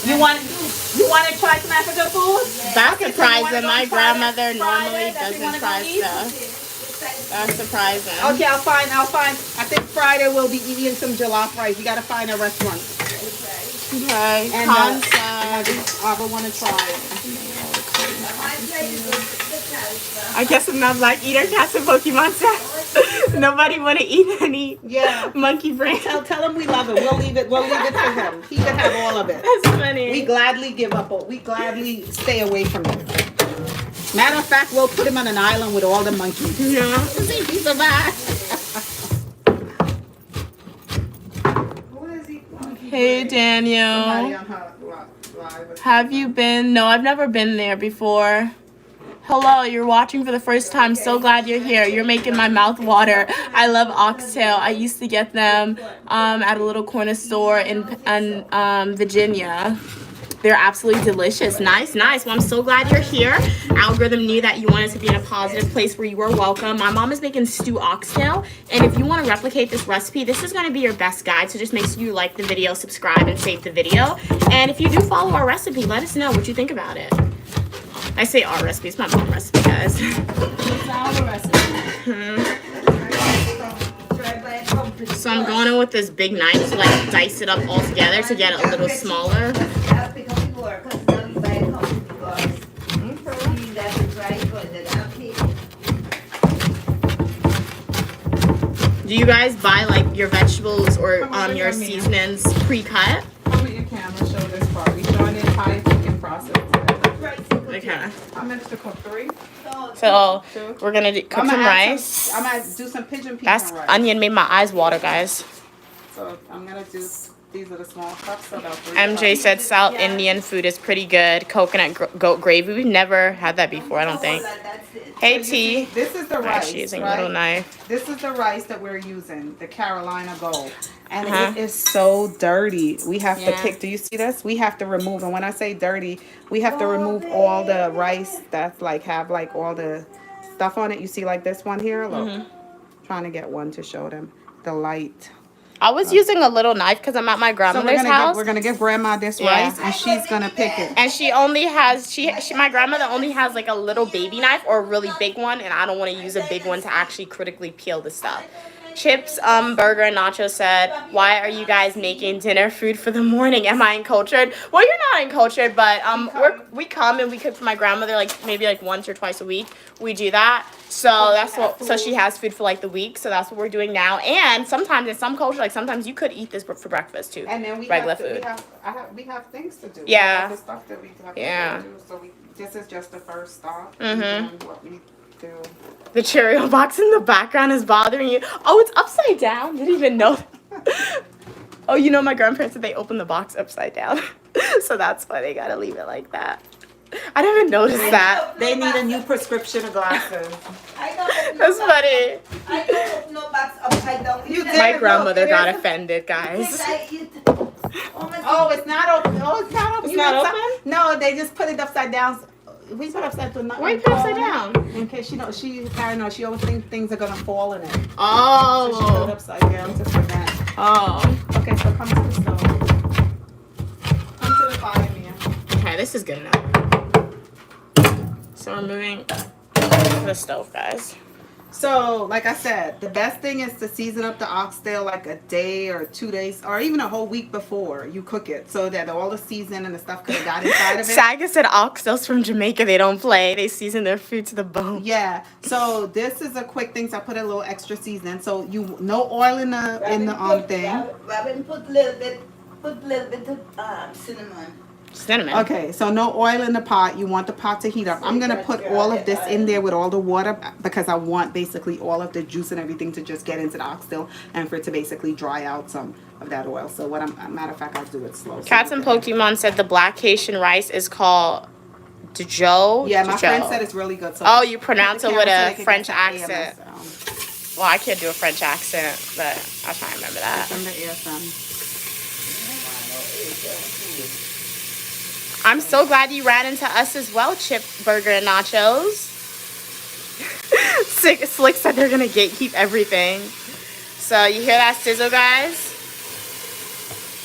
You want to try some African food? That's surprising. My grandmother normally doesn't fry stuff. That's surprising. Okay, I'll find. I think Friday we'll be eating some jollof rice. You got to find a restaurant. Okay. And I want to try it. I guess I'm not black eater. Cats and Pokemon said nobody want to eat any monkey brain. Tell him we love it. We'll leave it for him. He can have all of it. That's funny. We gladly give up. We gladly stay away from it. Matter of fact, we'll put him on an island with all the monkeys. Yeah. See if he survives. Hey, Daniel. Have you been? No, I've never been there before. Hello, you're watching for the first time. So glad you're here. You're making my mouth water. I love Oxtail. I used to get them at a little corner store in Virginia. They're absolutely delicious. Nice. Well, I'm so glad you're here. Algorithm knew that you wanted to be in a positive place where you were welcome. My mom is making stew oxtail, and if you want to replicate this recipe, this is going to be your best guide. So just make sure you like the video, subscribe, and save the video. And if you do follow our recipe, let us know what you think about it. I say our recipe. It's my mom's recipe, guys. It's our recipe. So I'm going in with this big knife to like dice it up all together to get it a little smaller. Do you guys buy like your vegetables or your seasonings pre-cut? Come with your camera, show this part. We showing it how you can process it. Okay. How much to cook? 3? So we're gonna cook some rice. I'm gonna do some pigeon peas That's and rice. onion made my eyes water, guys. So I'm gonna do these are the small cups. So MJ said South Indian food is pretty good. Coconut goat gravy. We've never had that before, I don't think. Hey T. This is the rice. She's using a little knife. This is the rice that we're using, the Carolina Gold. And it is so dirty. We have to pick. Do you see this? We have to remove. And when I say dirty, we have to remove all the rice that's like have like all the stuff on it. You see like this one here? Look. Trying to get one to show them the light. I was using a little knife because I'm at my grandmother's house. We're gonna give grandma this rice, and she's gonna pick it. And she only has my grandmother only has like a little baby knife or a really big one, and I don't want to use a big one to actually critically peel the stuff. Chips, burger, and nacho said, why are you guys making dinner food for the morning? Am I uncultured? Well, you're not uncultured, but we come and we cook for my grandmother like maybe like once or twice a week. We do that. So so she has food for like the week. So that's what we're doing now. And sometimes in some culture, like sometimes you could eat this for breakfast too. And then we have things to do. Yeah. We have stuff that we have Yeah. to do. So this is just the first stop. What we do. The Cheerio box in the background is bothering you. Oh, it's upside down. Didn't even know. Oh, you know my grandparents said they opened the box upside down. So that's why they gotta leave it like that. I didn't even notice that. They need a new prescription of glasses. That's funny. I don't open no box upside down. My grandmother got offended, guys. Oh, it's not open. Oh, it's not open. It's not open? No, they just put it upside down. We put it upside down. Why you put it upside down? In case she's paranoid. She always thinks things are gonna fall in it. Oh. So she put it upside down to prevent. Oh. Okay, so come to the stove. Come to the fire, Mia. Okay, this is good enough. So we're moving to the stove, guys. So, like I said, the best thing is to season up the oxtail like a day or 2 days or even a whole week before you cook it so that all the season and the stuff could have got inside of it. Saga said oxtails from Jamaica, they don't play. They season their food to the bone. Yeah. So this is a quick thing. So I put a little extra seasoning. So no oil in the thing. Robin, put a little bit of cinnamon. Cinnamon. Okay, so no oil in the pot. You want the pot to heat up. I'm going to put all of this in there with all the water because I want basically all of the juice and everything to just get into the oxtail and for it to basically dry out some of that oil. So matter of fact, I'll do it slow. Cats and Pokemon said the black Haitian rice is called Dijon. Yeah, my friend said it's really good. So oh, you pronounce it with a French accent. AMS, Well, I can't do a French accent, but I'll try to remember that. From the ASM. I'm so glad you ran into us as well, Chip Burger and Nachos. Slick said they're gonna gatekeep everything. So you hear that sizzle, guys?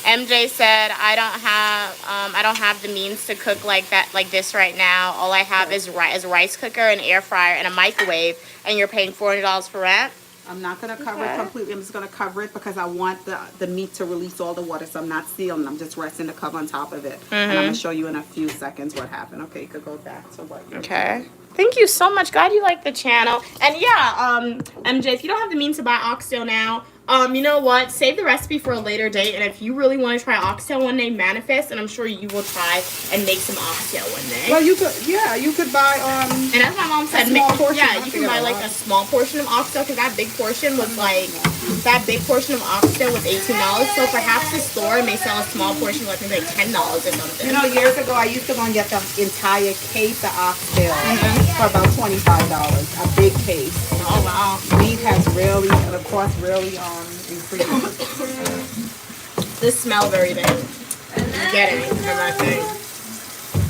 MJ said I don't have the means to cook like this right now. All I have is a rice cooker, an air fryer, and a microwave, and you're paying $400 for rent. I'm not going to cover it completely. I'm just going to cover it because I want the meat to release all the water. So I'm not sealing. I'm just resting the cover on top of it. And I'm going to show you in a few seconds what happened. Okay, you could go back to what you're doing. Thank you so much. Glad you like the channel. And yeah, MJ, if you don't have the means to buy oxtail now, you know what? Save the recipe for a later date. And if you really want to try oxtail one day, manifest, and I'm sure you will try and make some oxtail one day. Well, you could buy and as my mom said, you can buy like a small portion of oxtail because that big portion was like oxtail was $18. So perhaps the store may sell a small portion like maybe like $10 or something. You know, years ago I used to go and get the entire case of oxtail for about $25. A big case. Oh wow. Meat has really, and of course, really increased. This smell very big. I'm getting from that thing.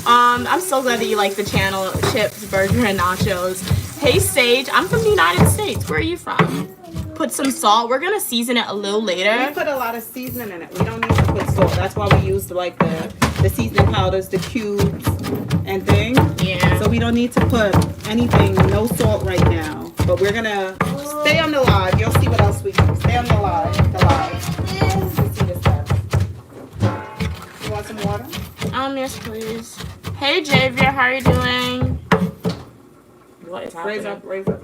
I'm so glad that you like the channel, Chips, Burger, and Nachos. Hey Sage, I'm from the United States. Where are you from? Put some salt. We're gonna season it a little later. We put a lot of seasoning in it. We don't need to put salt. That's why we use like the seasoning powders, the cubes, and things. Yeah. So we don't need to put anything, no salt right now. But we're gonna stay on the live. You'll see what else we do. Stay on the live. You'll see the stuff. You want some water? Yes, please. Hey Javier, how are you doing? What is happening? Raise up.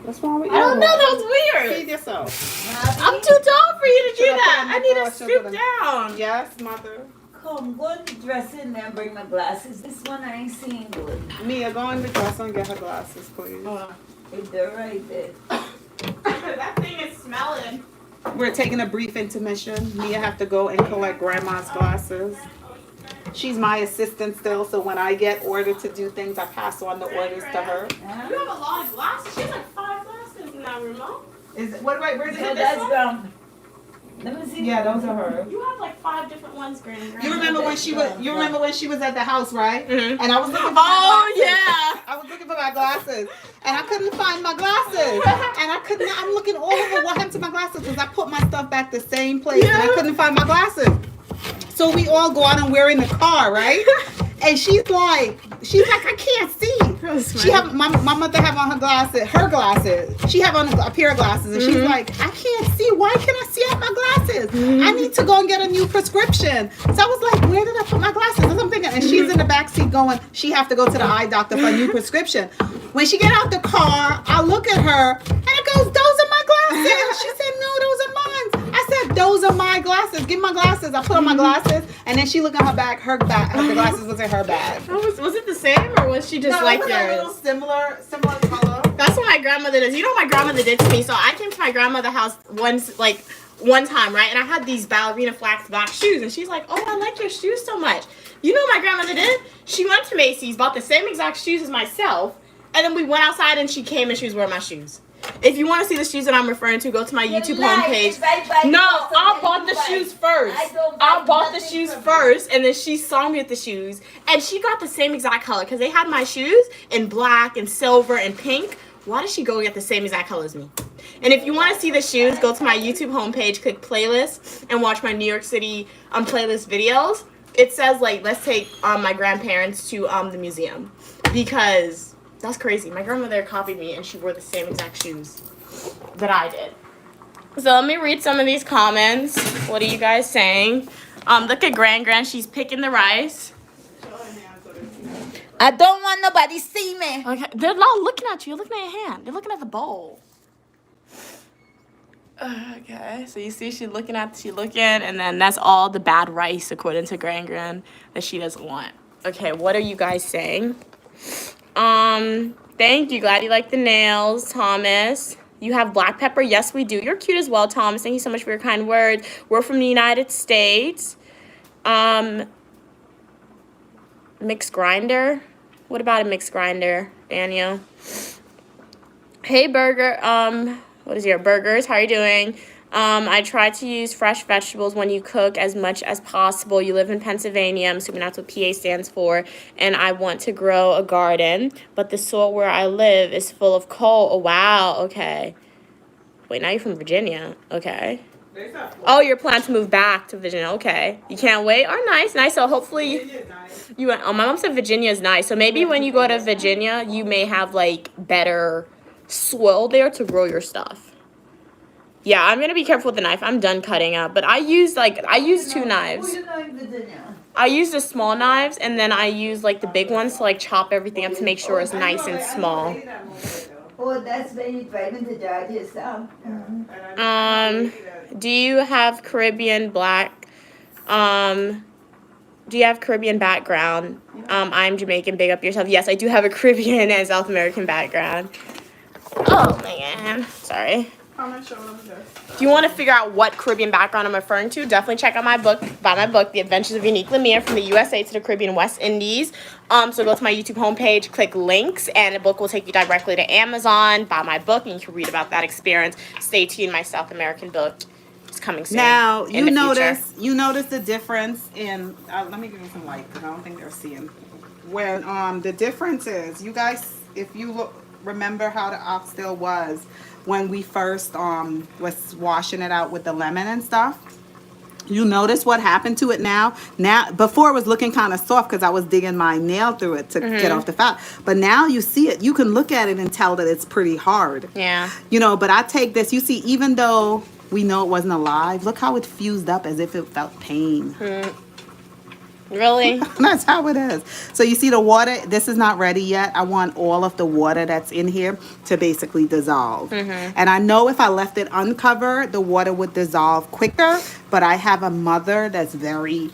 What's wrong with you? I don't know, that was weird. Feed yourself. I'm too tall for you to do Should I that. put I on need the to floor? stoop down. Yes, mother. Come, go in the dressing and then bring my glasses. This one I ain't seeing good. Mia, go in the dresser and get her glasses, please. If they're right there. That thing is smelling. We're taking a brief intermission. Mia have to go and collect grandma's glasses. She's my assistant still, so when I get ordered to do things, I pass on the orders to her. You have a lot of glasses. She has like 5 glasses in that room. Is it, where's it? So that's brown. Let me see. Yeah, those are hers. You have like 5 different ones, Granny. You remember when she was? You remember when she was at the house, right? Mhm. And I was looking for my glasses. yeah. I was looking for my glasses, and I couldn't find my glasses. And I couldn't. I'm looking all over. What happened to my glasses? Because I put my stuff back the same place, and I couldn't find my glasses. So we all go out and we're in the car, right? And she's like, I can't see. She have my mother have on her glasses. She have on a pair of glasses, and she's like, I can't see. Why can't I see out my glasses? I need to go and get a new prescription. So I was like, where did I put my glasses? That's what I'm thinking. And she's in the back seat going, she have to go to the eye doctor for a new prescription. When she get out the car, I look at her, and it goes, those are my glasses. She said, no, those are mine. I said, those are my glasses. Give me my glasses. I put on my glasses, and then she looked at her bag. The glasses was in her bag. Was it the same, or was she just like yours? yours? A little similar color. That's what my grandmother does. You know what my grandmother did to me? So I came to my grandmother's house one time, right? And I had these ballerina flax black shoes, and she's like, oh, I like your shoes so much. You know what my grandmother did? She went to Macy's, bought the same exact shoes as myself, and then we went outside, and she came, and she was wearing my shoes. If you want to see the shoes that I'm referring to, go to my YouTube homepage. No, I bought the shoes first. I bought the shoes first, and then she saw me with the shoes, and she got the same exact color because they had my shoes in black and silver and pink. Why did she go get the same exact color as me? And if you want to see the shoes, go to my YouTube homepage, click playlist, and watch my New York City playlist videos. It says like, let's take my grandparents to the museum, because that's crazy. My grandmother copied me and she wore the same exact shoes that I did. So let me read some of these comments. What are you guys saying? Look at Gran. She's picking the rice. I don't want nobody see me. Okay, they're not looking at you. You're looking at your hand. They're looking at the bowl. Okay, so you see she's looking, and then that's all the bad rice according to Gran that she doesn't want. Okay, what are you guys saying? Thank you. Glad you like the nails, Thomas. You have black pepper? Yes, we do. You're cute as well, Thomas. Thank you so much for your kind words. We're from the United States. Mixed grinder? What about a mixed grinder, Daniel? Hey, Burger. What is your burgers? How are you doing? I try to use fresh vegetables when you cook as much as possible. You live in Pennsylvania. I'm assuming that's what PA stands for. And I want to grow a garden, but the soil where I live is full of coal. Oh, wow. Okay. Wait, now you're from Virginia. Okay. Oh, you're planning to move back to Virginia. Okay. You can't wait? Oh, nice. So hopefully you went. Oh, my mom said Virginia is nice. So maybe when you go to Virginia, you may have like better soil there to grow your stuff. Yeah, I'm gonna be careful with the knife. I'm done cutting up, but I use two knives. I use the small knives, and then I use like the big ones to like chop everything up to make sure it's nice and small. Oh, that's when you drive into Georgia, so. Do you have Caribbean black? Do you have Caribbean background? I'm Jamaican. Big up yourself. Yes, I do have a Caribbean and South American background. Oh man, sorry. If you want to figure out what Caribbean background I'm referring to, definitely check out my book. Buy my book, The Adventures of Uniquely Mia, from the USA to the Caribbean West Indies. So go to my YouTube homepage, click links, and the book will take you directly to Amazon. Buy my book, and you can read about that experience. Stay tuned. My South American book is coming soon. Now you notice the difference in. Let me give you some light because I don't think they're seeing. When the difference is, you guys, if you remember how the oxtail was when we first was washing it out with the lemon and stuff. You notice what happened to it now? Now, before it was looking kind of soft because I was digging my nail through it to get off the fat. But now you see it. You can look at it and tell that it's pretty hard. Yeah. You know, but I take this. You see, even though we know it wasn't alive, look how it fused up as if it felt pain. Really? That's how it is. So you see the water, this is not ready yet. I want all of the water that's in here to basically dissolve. And I know if I left it uncovered, the water would dissolve quicker, but I have a mother that's very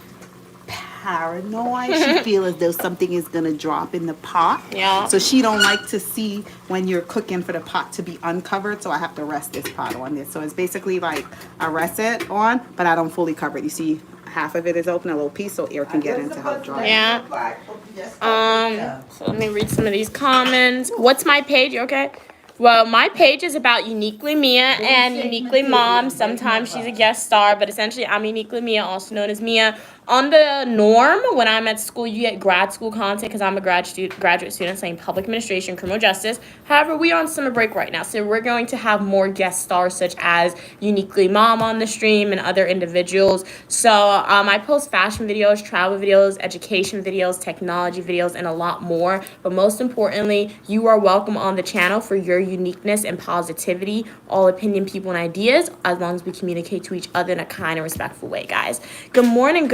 paranoid. She feels as though something is going to drop in the pot. Yeah. So she don't like to see when you're cooking for the pot to be uncovered, so I have to rest this pot on this. So it's basically like I rest it on, but I don't fully cover it. You see, half of it is open, a little piece, so air can get in to help dry. Yeah. So let me read some of these comments. What's my page? Okay. Well, my page is about Uniquely Mia and Uniquely Mom. Sometimes she's a guest star, but essentially I'm Uniquely Mia, also known as Mia. On the norm, when I'm at school, you get grad school content because I'm a graduate student studying public administration, criminal justice. However, we are on summer break right now, so we're going to have more guest stars such as Uniquely Mom on the stream and other individuals. So I post fashion videos, travel videos, education videos, technology videos, and a lot more. But most importantly, you are welcome on the channel for your uniqueness and positivity, all opinion, people, and ideas, as long as we communicate to each other in a kind and respectful way, guys. Good morning,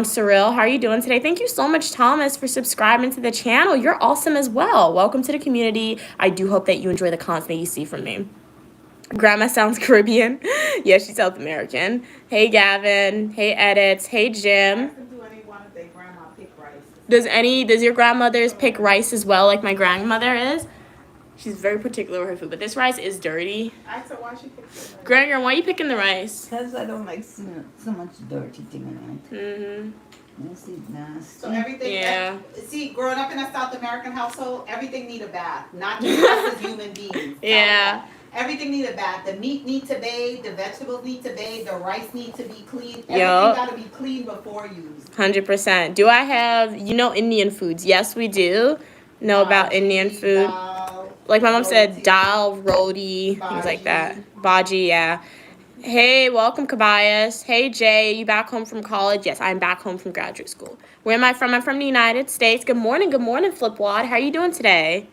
Cyril, how are you doing today? Thank you so much, Thomas, for subscribing to the channel. You're awesome as well. Welcome to the community. I do hope that you enjoy the content that you see from me. Grandma sounds Caribbean. Yeah, she's South American. Hey, Gavin. Hey, Edits. Hey, Jim. Does your grandmother's pick rice as well, like my grandmother is? She's very particular with her food, but this rice is dirty. I said, why she picking the rice? Gregor, why are you picking the rice? Because I don't like so much dirty thing in it. This is nasty. So everything, yeah. See, growing up in a South American household, everything need a bath, not just us as human beings. Yeah. Everything need a bath. The meat need to bathe, the vegetables need to bathe, the rice need to be clean. Everything got to be clean before used. 100%. Do I have, Indian foods? Yes, we do know about Indian food. Like my mom said, dal, roti, things like that. Baji, yeah. Hey, welcome, Kabayas. Hey, Jay, you back home from college? Yes, I'm back home from graduate school. Where am I from? I'm from the United States. Good morning, Flipwad. How are you doing today?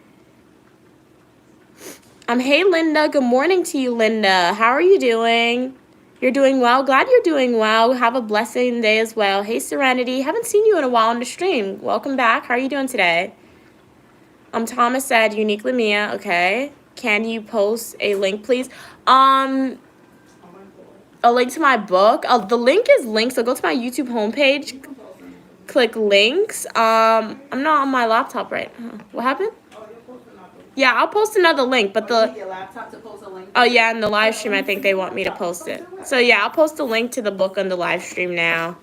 Hey, Linda. Good morning to you, Linda. How are you doing? You're doing well? Glad you're doing well. Have a blessing day as well. Hey, Serenity. Haven't seen you in a while on the stream. Welcome back. How are you doing today? Thomas said, uniquely Mia. Okay. Can you post a link, please? A link to my book. The link is linked, so go to my YouTube homepage. Click links. I'm not on my laptop right now. What happened? Yeah, I'll post another link, but Your laptop to post a link. oh yeah, in the live stream, I think they want me to post it. So yeah, I'll post a link to the book on the live stream now.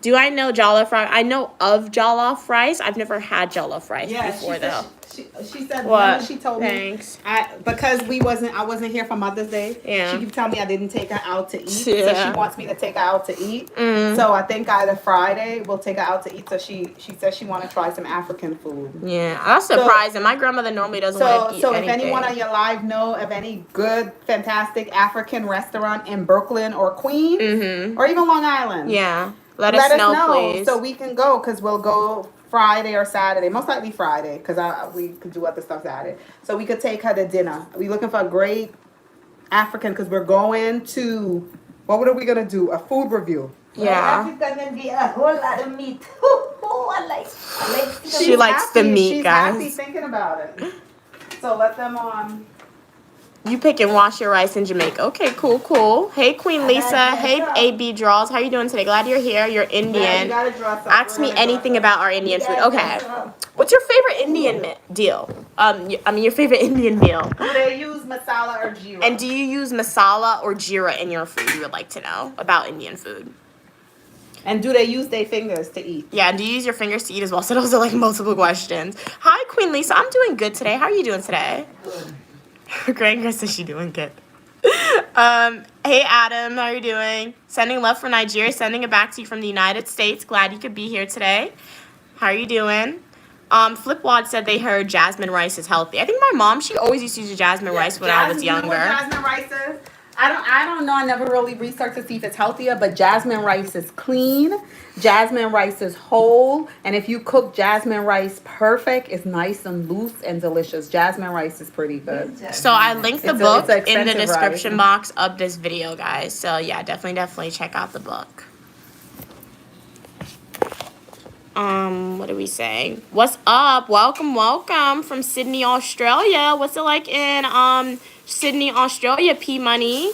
Do I know jollof rice? I know of jollof rice. I've never had jollof rice before though. She said, What? She told Thanks. me, because I wasn't here for Mother's Day. Yeah. She kept telling me I didn't take her out to eat. Yeah. So she wants me to take her out to eat. So I think either Friday we'll take her out to eat. So she said she want to try some African food. Yeah, that's surprising. My grandmother normally doesn't want to eat So if anything. anyone on your live know of any good, fantastic African restaurant in Brooklyn or Queens or even Long Island, yeah, let us know, please. so we can go, because we'll go Friday or Saturday, most likely Friday, because we could do other stuff Saturday. So we could take her to dinner. We're looking for a great African, because we're going to, what are we going to do? A food review. Yeah. African and be a whole lot of meat. I like She likes the meat, She's guys. happy thinking about it. So let them You pick and wash your rice in Jamaica. Okay, cool. Hey, Queen Lisa. Hey, AB Draws. How are you doing today? Glad you're here. You're Indian. Ask me anything about our Indian food. Okay. What's your favorite Indian deal? Your favorite Indian meal. Do they use masala or jeera? And do you use masala or jeera in your food? You would like to know about Indian food. And do they use their fingers to eat? Yeah, and do you use your fingers to eat as well? So those are like multiple questions. Hi, Queen Lisa. I'm doing good today. How are you doing today? Grandma says she's doing good. Hey, Adam. How are you doing? Sending love from Nigeria. Sending it back to you from the United States. Glad you could be here today. How are you doing? Flipwad said they heard jasmine rice is healthy. I think my mom, she always used to use jasmine rice when I was younger. You know what jasmine rice is? I don't know. I never really researched to see if it's healthier, but jasmine rice is clean. Jasmine rice is whole. And if you cook jasmine rice perfect, it's nice and loose and delicious. Jasmine rice is pretty good. So I linked the book it's in the expensive description rice. box of this video, guys. So yeah, definitely check out the book. What are we saying? What's up? Welcome from Sydney, Australia. What's it like in Sydney, Australia, P Money?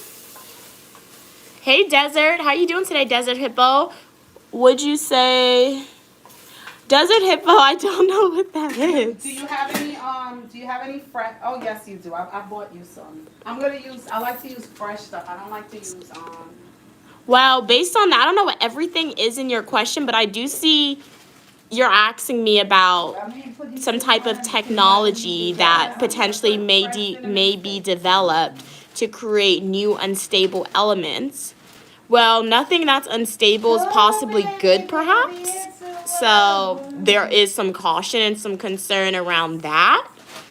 Hey, Desert. How you doing today, Desert Hippo? Would you say Desert Hippo? I don't know what that is. Do you have any fresh? Oh, yes, you do. I bought you some. I like to use fresh stuff. I don't like to use Well, based on that, I don't know what everything is in your question, but I do see you're asking me about some type of technology that potentially may be developed to create new unstable elements. Well, nothing that's unstable is possibly good, perhaps. So there is some caution and some concern around that.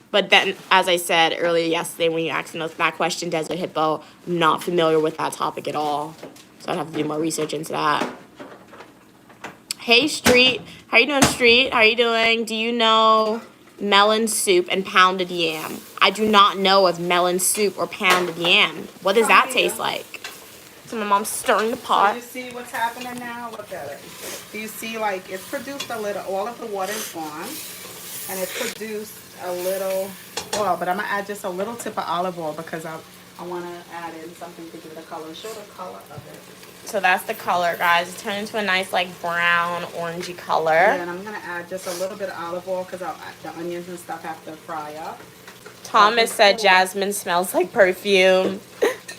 But then, as I said earlier yesterday when you asked that question, Desert Hippo, I'm not familiar with that topic at all. So I'd have to do more research into that. Hey, Street. How you doing, Street? How you doing? Do you know melon soup and pounded yam? I do not know of melon soup or pounded yam. What does that taste like? So my mom's stirring the pot. So you see what's happening now? Look at it. Do you see, like, it's produced a little, all of the water's gone, and it's produced a little oil, but I'm going to add just a little tip of olive oil because I want to add in something to give it a color. Show the color of it. So that's the color, guys. It's turned into a nice, like, brown, orangey color. Yeah, and I'm going to add just a little bit of olive oil because the onions and stuff have to fry up. Thomas said jasmine smells like perfume.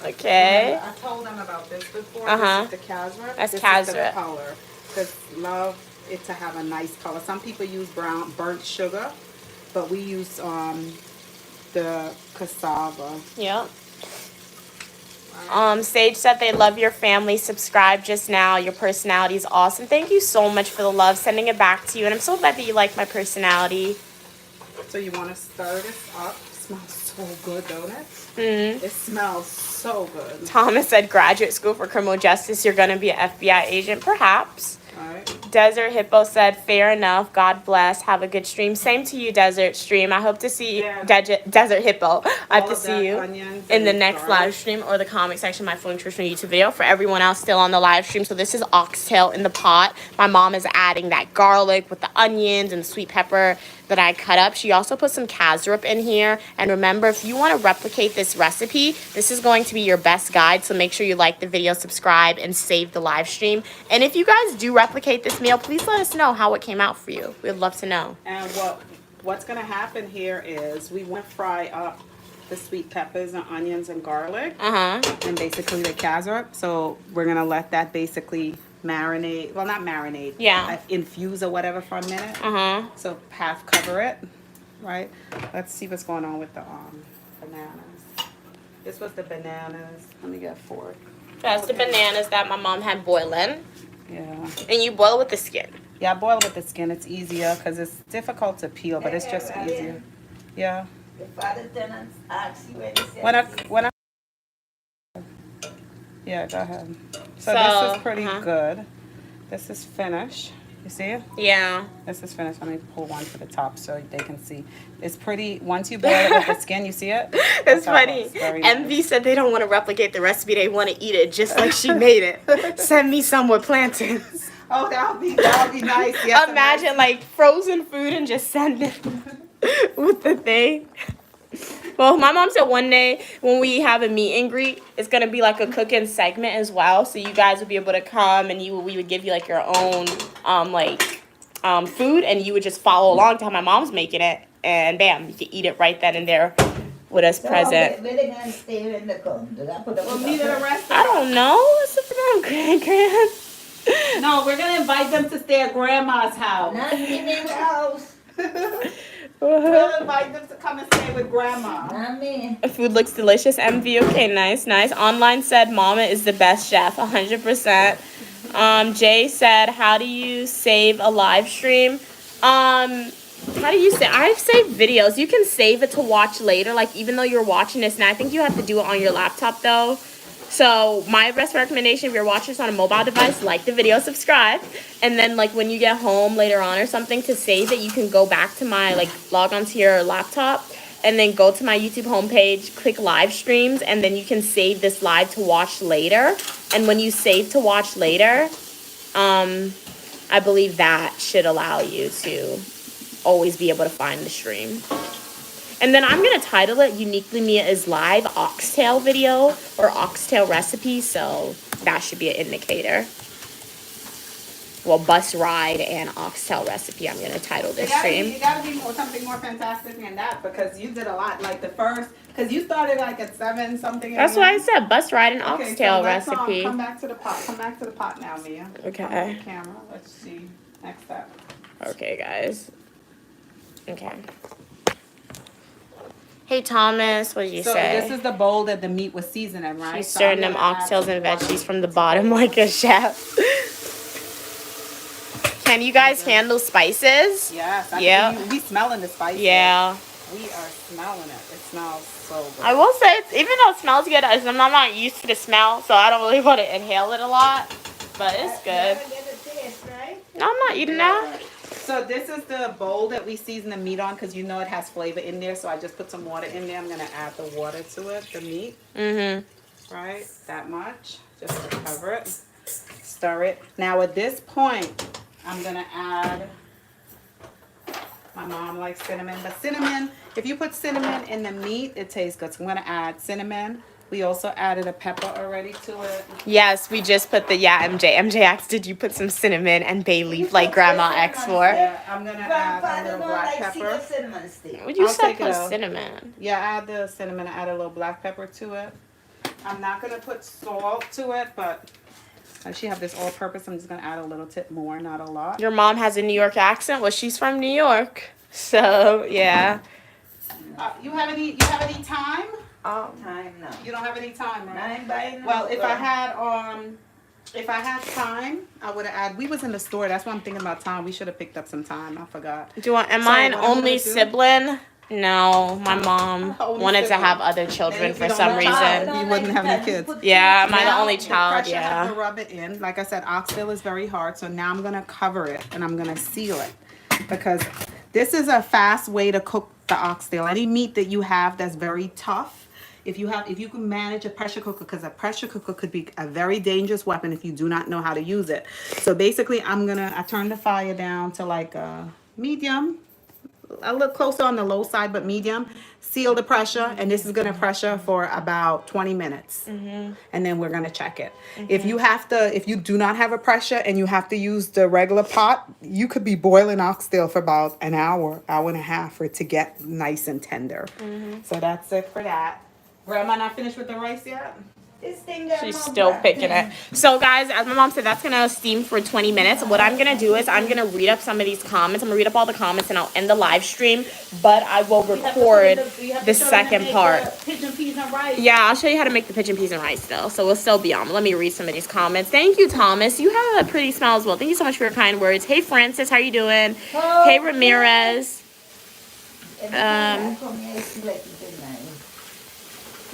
Okay. I told them about this before. Uh-huh. This is the casra. That's this casra. is the color. Because love it to have a nice color. Some people use burnt sugar, but we use the cassava. Yep. Sage said they love your family. Subscribe just now. Your personality is awesome. Thank you so much for the love. Sending it back to you. And I'm so glad that you like my personality. So you want to stir this up. smells so good, don't it? Mm-hmm. It smells so good. Thomas said, graduate school for criminal justice. You're going to be an FBI agent, perhaps. All right. Desert Hippo said, fair enough. God bless. Have a good stream. Same to you, Desert Stream. I hope to see you, Desert Hippo. I hope to see you in the next live stream or the comment section of my Full Nutrition YouTube video. For everyone else still on the live stream, so this is oxtail in the pot. My mom is adding that garlic with the onions and the sweet pepper that I cut up. She also put some cashew in here. And remember, if you want to replicate this recipe, this is going to be your best guide. So make sure you like the video, subscribe, and save the live stream. And if you guys do replicate this meal, please let us know how it came out for you. We'd love to know. And what's going to happen here is we want to fry up the sweet peppers and onions and garlic. And basically the cashew. So we're going to let that basically marinate. Well, not marinate. Yeah. Infuse or whatever for a minute. So half cover it. Right? Let's see what's going on with the bananas. This was the bananas. Let me get a fork. That's the bananas that my mom had boiling. Yeah. And you boil with the skin. Yeah, I boil it with the skin. It's easier because it's difficult to peel, but it's just easier. Yeah. The father tenants ask you when you When I yeah, go ahead. So this is pretty good. This is finished. You see it? Yeah. This is finished. Let me pull one to the top so they can see. It's pretty. Once you boil it with the skin, you see it? It's funny. Envy said they don't want to replicate the recipe. They want to eat it just like she made it. Send me some with plantains. Oh, that would be nice. Yes, imagine like frozen food and just send it with the thing. Well, my mom said one day when we have a meet and greet, it's going to be like a cooking segment as well. So you guys would be able to come and we would give you like your own food and you would just follow along to how my mom's making it. And bam, you can eat it right then and there with us present. Where they going to stay in the country? I don't know. It's up to them, grand. No, we're going to invite them to stay at Grandma's house. Not in their house. We'll invite them to come and stay with Grandma. Not me. Food looks delicious. MV, okay, nice. Online said Mama is the best chef, 100%. Jay said, how do you save a live stream? How do you say? I've saved videos. You can save it to watch later, like even though you're watching this now. I think you have to do it on your laptop though. So my best recommendation, if you're watching this on a mobile device, like the video, subscribe. And then like when you get home later on or something to save it, you can go back to my, like log onto your laptop and then go to my YouTube homepage, click live streams, and then you can save this live to watch later. And when you save to watch later, I believe that should allow you to always be able to find the stream. And then I'm going to title it Uniquely Mia is Live Oxtail Video or Oxtail Recipe. So that should be an indicator. Well, bus ride and oxtail recipe. I'm going to title this stream. You got to be something more fantastic than that because you did a lot. Like the first, because you started like at 7 something. That's what I said. Bus ride and okay, oxtail so recipe. Come back to the pot. Come back to the pot now, Mia. Okay. Come to the camera. Let's see. Next step. Okay, guys. Okay. Hey, Thomas, what did you say? So this is the bowl that the meat was seasoning, right? She's stirring them oxtails and veggies from the bottom like a chef. Can you guys handle spices? Yes. Yeah. We smelling the spices. Yeah. We are smelling it. It smells so good. I will say, even though it smells good, I'm not used to the smell, so I don't really want to inhale it a lot. But it's good. No, I'm not eating that. So this is the bowl that we season the meat on because you know it has flavor in there. So I just put some water in there. I'm going to add the water to it, the meat. Mm-hmm. Right? That much. Just to cover it. Stir it. Now at this point, I'm going to add, my mom likes cinnamon. But cinnamon, if you put cinnamon in the meat, it tastes good. So I'm going to add cinnamon. We also added a pepper already to it. Yes, we just put the, MJ. MJ asked, did you put some cinnamon and bay leaf like Grandma asked for? Yeah, I'm going to add a little black pepper. Would you say put cinnamon? Yeah, add the cinnamon. Add a little black pepper to it. I'm not going to put salt to it, but she have this all-purpose. I'm just going to add a little tip more, not a lot. Your mom has a New York accent? Well, she's from New York. So, yeah. You have any time? Time now. You don't have any time, right? Buying Well, if I had time, I would have added. We was in the store. That's why I'm thinking about time. We should have picked up some time. I forgot. Am I an only sibling? No, my mom Only wanted to sibling. have other children If you for don't some have a child, reason. you wouldn't have any kids. Yeah, am I the Now, only child? pressure have to Yeah. rub it in. Like I said, oxtail is very hard, so now I'm gonna cover it and I'm gonna seal it because this is a fast way to cook the oxtail. Any meat that you have that's very tough, if you can manage a pressure cooker, because a pressure cooker could be a very dangerous weapon if you do not know how to use it. So basically, I turn the fire down to like a medium, a little closer on the low side, but medium. Seal the pressure, and this is gonna pressure for about 20 minutes, and then we're gonna check it. If you do not have a pressure and you have to use the regular pot, you could be boiling oxtail for about an hour, hour and a half for it to get nice and tender. So that's it for that. Grandma not finished with the rice yet? This thing got She's more still black picking in it. So guys, as my mom said, that's gonna steam for 20 minutes. What I'm gonna do is I'm gonna read up some of these comments. I'm gonna read up all the comments and I'll end the live stream, but I will record the second part. Pigeon peas and rice. Yeah, I'll show you how to make the pigeon peas and rice though. So we'll still be on. Let me read some of these comments. Thank you, Thomas. You have a pretty smile as well. Thank you so much for your kind words. Hey, Francis, how you doing? Hey, Ramirez.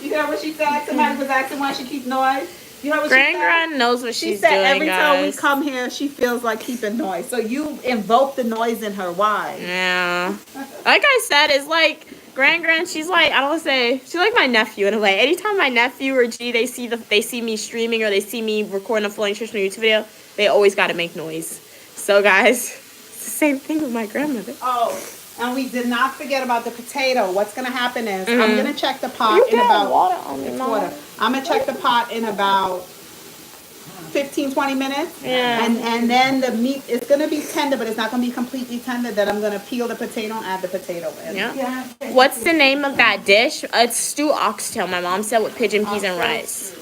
You hear what she said? Somebody was asking why she keeps noise. You heard what she said? Gran knows what She she's said doing, every time we guys. come here, she feels like keeping noise. So you invoke the noise in her. Why? Yeah. Like I said, it's like Gran, she's like, I don't want to say, she's like my nephew in a way. Anytime my nephew or G, they see me streaming or they see me recording a full nutritional YouTube video, they always got to make noise. So guys, it's the same thing with my grandmother. Oh, and we did not forget about the potato. What's going to happen is I'm going to check the pot You in got about water on me, it's Mom. water. I'm going to check the pot in about 15, 20 minutes. Yeah. And then the meat is going to be tender, but it's not going to be completely tender. Then I'm going to peel the potato and add the potato in. Yeah. What's the name of that dish? It's stew oxtail. My mom said with pigeon peas and rice.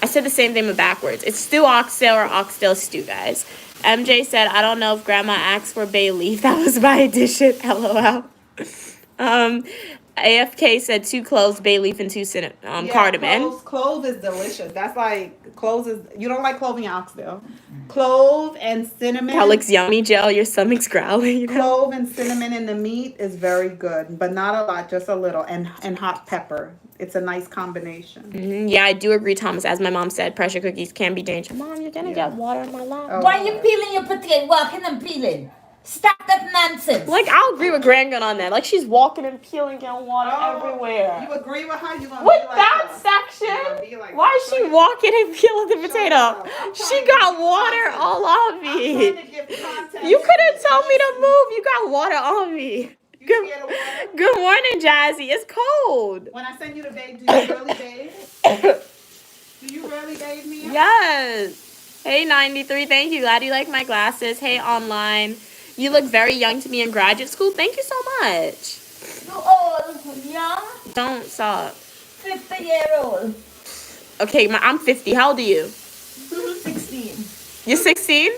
I said the same thing but backwards. It's stew oxtail or oxtail stew, guys. MJ said, I don't know if grandma asked for bay leaf. That was my addition. LOL. AFK said 2 cloves, bay leaf, and 2 cardamom. Clove is delicious. That's like, cloves is, you don't like clove in your oxtail. Clove and cinnamon. That looks yummy, Jill. Your stomach's growling. You know? Clove and cinnamon in the meat is very good, but not a lot, just a little. And hot pepper. It's a nice combination. Yeah, I do agree, Thomas. As my mom said, pressure cookies can be dangerous. Mom, you're gonna get water in my lap. Oh. Why you peeling your potato? Walking and peeling. Stop that nonsense. Like, I'll agree with Gran on that. Like, she's walking and peeling, getting water everywhere. You agree with her? You gonna With be like that her. section? Be like Why is she walking and peeling the potato? I'm She trying to got give water content. all on I'm me. trying to give content. You couldn't tell me to move. You got water on me. You scared of water? Good morning, Jazzy. It's cold. When I send you to bathe, do you really bathe? Do you really bathe, Mia? Yes. Hey, 93. Thank you. Glad you like my glasses. Hey, online. You look very young to me in graduate school. Thank you so much. You old, young, Don't stop. 50-year-old. Okay, I'm 50. How old are you? 16. You're 16?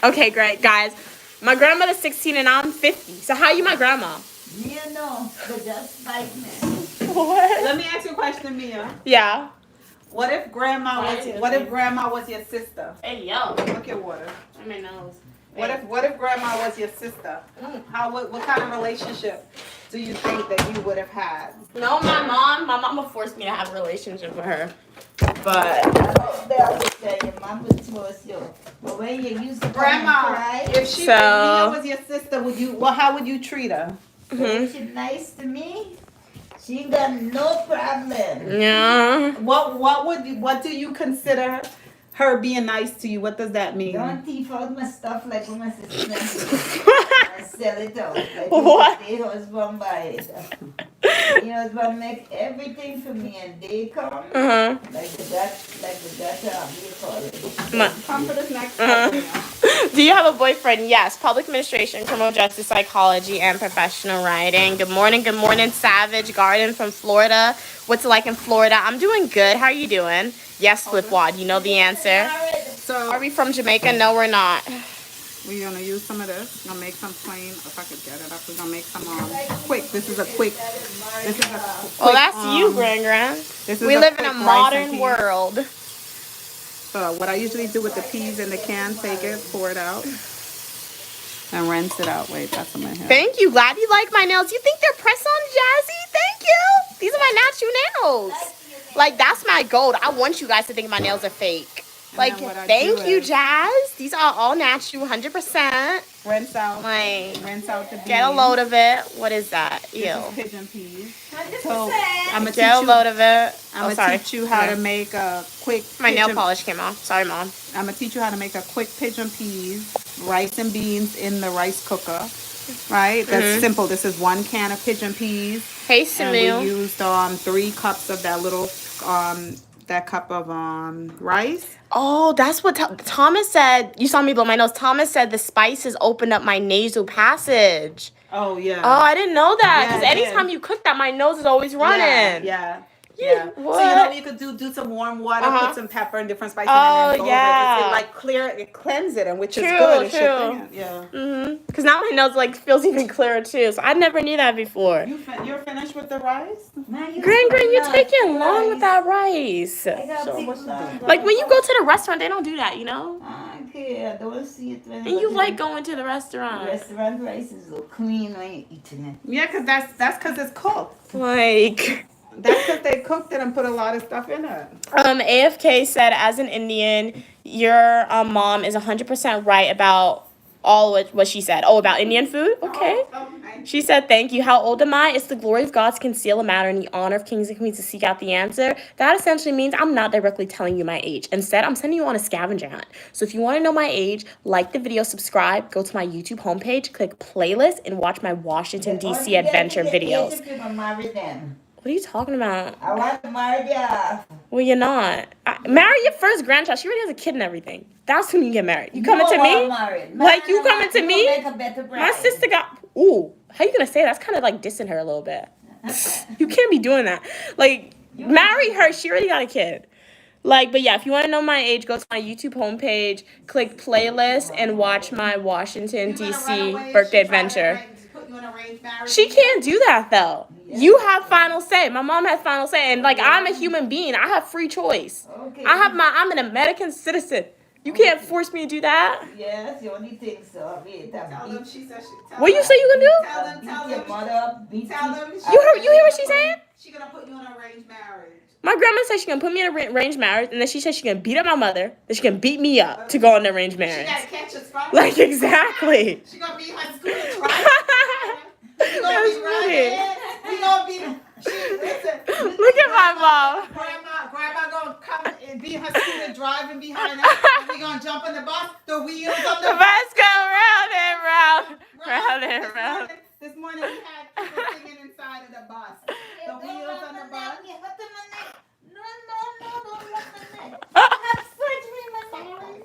Okay, great. Guys, my grandmother's 16 and I'm 50. So how are you my grandma? You know, but just like me. What? Let me ask you a question, Mia. Yeah. What if grandma was your sister? Hey, yo. Look at water. I'm my nose. What if grandma was your sister? What kind of relationship do you think that you would have had? No, my mama forced me to have a relationship with her. But They always tell you, mom was towards you. But when you used to Grandma, cry, if Mia was your sister, how would you treat her? if she's nice to me, she ain't got no problem. yeah. What do you consider her being nice to you? What does that mean? Don't thief out my stuff like my sister. I sell it out. Like What? their husband buy it. Your husband make everything for me and they come. Like the gutter, how do you call it? Come for this next Do you have a boyfriend? Yes. Public administration, criminal justice psychology, and professional writing. Good morning, Savage Garden from Florida. What's it like in Florida? I'm doing good. How are you doing? Yes, Flipwad. You know the answer. So Are we from Jamaica? No, we're not. we're gonna use some of this. We're gonna make some plain. If I could get it up, we're gonna make some quick. This is a quick. Well, that's you, Gran. This is We live in a quick rice and modern peas. world. So what I usually do with the peas in the can, take it, pour it out. And rinse it out. Wait, that's in my hair. Thank you. Glad you like my nails. You think they're press on, Jazzy? Thank you. These are my natural nails. Like, that's my goal. I want you guys to think my nails are fake. Like, thank you, Jazz. These are all natural, 100%. Rinse out. Like, Rinse out the beans. get a load of it. What is that? Ew. This is pigeon peas. So I'm gonna Get a load of it. I'm gonna teach you how to make a quick. My nail polish came off. Sorry, Mom. I'm gonna teach you how to make a quick pigeon peas, rice and beans in the rice cooker. Right? That's simple. This is 1 can of pigeon peas. Hey, And Samuel. we used 3 cups of that little that cup of rice. Oh, that's what Thomas said. You saw me blow my nose. Thomas said the spices opened up my nasal passage. Oh yeah. Oh, I didn't know that. Yeah, Because it anytime did. you cook that, my nose is always running. Yeah. What? So you know you could do some warm water, put some pepper and different spices, Oh, and then go yeah. over it. It clear it, cleanse it, and which is True, good. It true. should clean it. Yeah. Because now my nose feels even clearer too. So I never knew that before. You're finished with the rice? Green, you're taking long with that rice. Like when you go to the restaurant, they don't do that, you know? Okay, I don't see it when And you like going to the restaurant. restaurant rice is so clean when you're eating it. Yeah, because that's because it's cooked. Like... That's because they cooked it and put a lot of stuff in it. AFK said, as an Indian, your mom is 100% right about all what she said. Oh, about Indian food? Okay. She said, thank you. How old am I? It's the glory of God to conceal a matter and the honor of kings and queens to seek out the answer. That essentially means I'm not directly telling you my age. Instead, I'm sending you on a scavenger hunt. So if you want to know my age, like the video, subscribe, go to my YouTube homepage, click playlist, and watch my Washington, D.C. adventure videos. What are you talking about? I want to marry you. Well, you're not. Marry your first grandchild. She already has a kid and everything. That's when you get married. You coming to me? Like, you coming to me? My sister got... Ooh, how you going to say that? That's kind of like dissing her a little bit. You can't be doing that. Like, marry her. She already got a kid. Like, but yeah, if you want to know my age, go to my YouTube homepage, click playlist, and watch my Washington, D.C. birthday adventure. She can't do that, though. You have final say. My mom has final say. And, like, I'm a human being. I have free choice. I'm an American citizen. You can't force me to do that. Yes, you only think so. Tell them she said she... What you say you gonna do? Tell them. Tell them. You hear what she's saying? She's going to put you in a arranged marriage. My grandma said she's gonna put me in a arranged marriage, and then she said she's gonna beat up my mother, then she's gonna beat me up to go in the arranged marriage. She got to catch us from Like, exactly. She's going to be her scooter driving. We're going to be right. We're going to be... Listen. Look at my mom. Grandma going to come and be her scooter driving behind us. And we're going to jump on the bus. The wheels on the The bus go round and round. Round and round. This morning we had people singing inside of the bus. The wheels on the bus. No, don't let the neck. Have surgery, my sorry.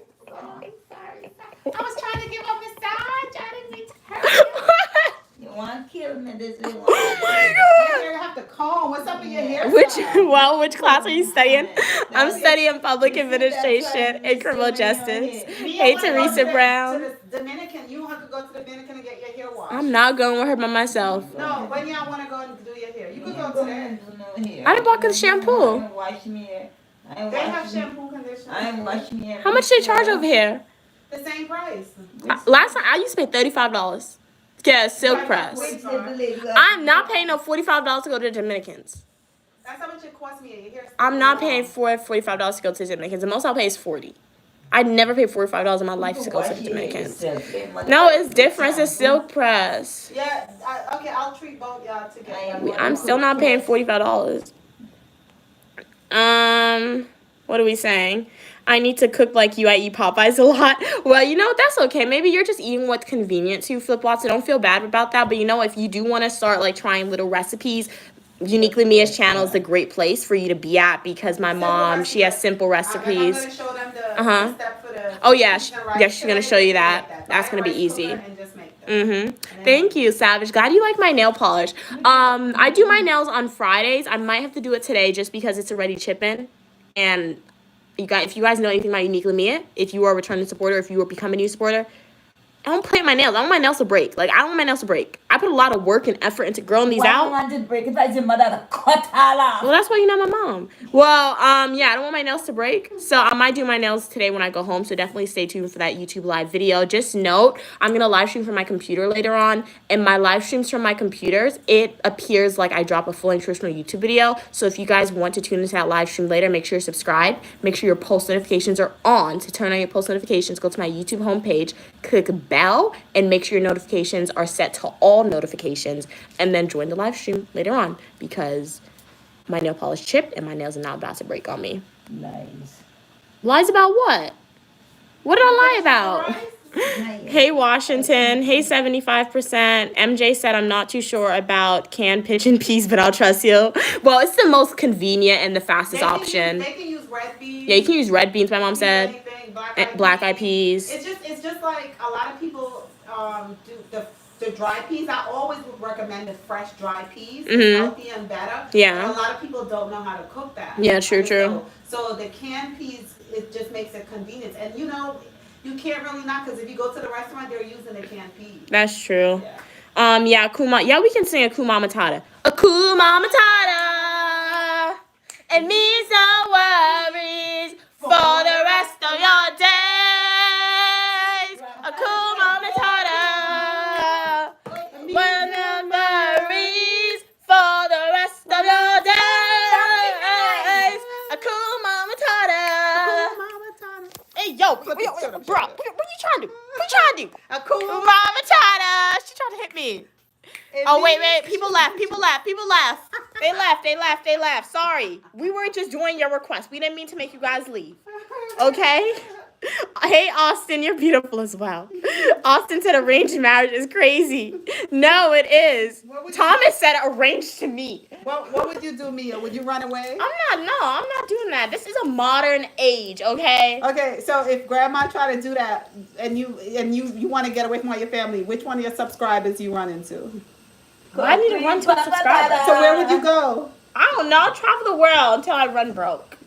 I was trying to give a massage. I didn't mean to hurt you. You want to kill me this way. Oh my God. You have to comb. What's up in your hair? Which class are you studying? I'm studying public administration and criminal justice. Hey, Teresa Brown. To the Dominican, you have to go to the Dominican and get your hair washed. I'm not going with her by myself. No, when y'all want to go and do your hair, you could go to there. I didn't buy the shampoo. Wash me hair. They have shampoo conditioner. I am washing me hair. How much they charge over here? The same price. Last time I used to pay $35. Yeah, silk press. I'm not paying no $45 to go to the Dominicans. That's how much it cost me. Your hair. I'm not paying $45 to go to the Dominicans. The most I'll pay is $40. I never paid $45 in my life to go to the Dominicans. No, it's different. It's a silk press. Yeah, okay, I'll treat both y'all together. I'm still not paying $45. What are we saying? I need to cook like you. I eat Popeyes a lot. Well, you know, that's okay. Maybe you're just eating what's convenient to you, Flipwat, so don't feel bad about that. But, you know, if you do want to start, like, trying little recipes, Uniquely Mia's channel is a great place for you to be at because my mom, she has simple recipes. I'm going to show them the step for the... Oh, yeah. She's going to show you that. That's going to be easy. Thank you, Savage. Glad you like my nail polish. I do my nails on Fridays. I might have to do it today just because it's already chipping. And... if you guys know anything about Uniquely Mia, if you are a returning supporter, if you are becoming a new supporter, I don't play with my nails. I want my nails to break. Like, I don't want my nails to break. I put a lot of work and effort into growing these Why out. you want to break it as your mother to cut all off? Well, that's why you're not my mom. Well, yeah, I don't want my nails to break, so I might do my nails today when I go home, so definitely stay tuned for that YouTube live video. Just note, I'm going to live stream from my computer later on, and my live streams from my computers, it appears like I drop a full nutritional YouTube video, so if you guys want to tune into that live stream later, make sure you're subscribed, make sure your post notifications are on. To turn on your post notifications, go to my YouTube homepage, click bell, and make sure your notifications are set to all notifications, and then join the live stream later on, because my nail polish chipped and my nails are not about to break on me. Nice. Lies about what? What did I lie about? Nice. Hey, Washington. Hey, 75%. MJ said, I'm not too sure about canned pigeon peas, but I'll trust you. Well, it's the most convenient and the fastest option. They can use red beans. Yeah, you can use red beans, my mom said. Anything, Black eyed peas. It's just like a lot of people do the dry peas. I always would recommend the fresh dry peas. It's healthier and better. Yeah. And a lot of people don't know how to cook that. Yeah, true. So the canned peas, it just makes it convenient. And you know, you can't really not, because if you go to the restaurant, they're using the canned peas. That's true. Yeah. Yeah, we can sing a Kuma Matata. A Kuma Matata. It means no worries for the rest of your days. A Kuma Matata. When no worries for the rest of your days. A Kuma Matata. Hey, yo, bro, what you trying to do? What you trying to do? A cool Mama Tata. She tried to hit me. Oh, wait. People left. They left. Sorry. We were just doing your request. We didn't mean to make you guys leave. Okay? Hey, Austin, you're beautiful as well. Austin said arranged marriage is crazy. No, it is. Thomas said arranged to meet. What would you do, Mia? Would you run away? I'm not doing that. This is a modern age, okay? Okay, so if grandma tried to do that and you want to get away from all your family, which one of your subscribers you run into? I need to run to a subscriber. So where would you go? I don't know. I'll travel the world until I run broke.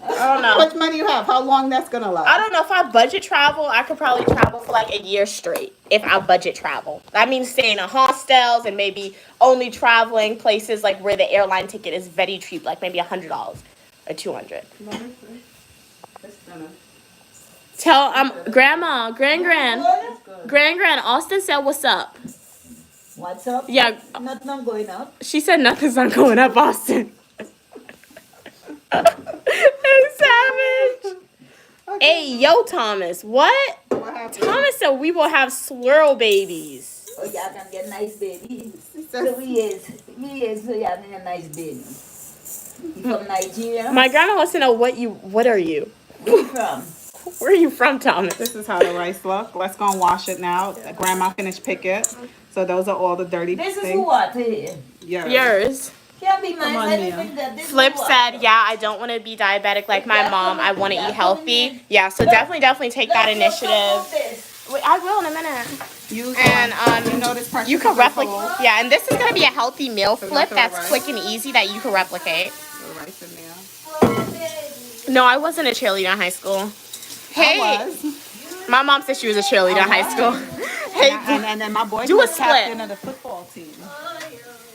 I don't know. How much money you have? How long that's gonna last? I don't know. If I budget travel, I could probably travel for like a year straight. If I budget travel, that means staying in hostels and maybe only traveling places like where the airline ticket is very cheap, like maybe $100 or $200. Tell grandma, grand. Austin said, "What's up?" What's up? Yeah. Nothing going up. She said nothing's not going up, Austin. It's savage. Okay. Hey, yo, Thomas. What? What happened? Thomas said we will have swirl babies. Oh, y'all can get nice baby. So we is, so y'all get a nice baby. You from Nigeria? My grandma wants to know what are you? Where you from? Where are you from, Thomas? This is how the rice look. Let's go and wash it now. Grandma finished pick it. So those are all the dirty This things. is who water here. Yours. Can't be on, mine. Mia. Flip said, yeah, I don't want to be diabetic like my mom. I want to eat healthy. Yeah, so definitely take that initiative. Wait, I will in a minute. You know this pressure You can cooker replicate. full. Yeah, and this is going to be a healthy meal flip throw that's rice. quick and easy that you can replicate. Put rice in there. No, I wasn't a cheerleader in high school. Hey, I was. my mom said she was a cheerleader in high school. Hey, And then my boyfriend Do a was split. captain of the football team.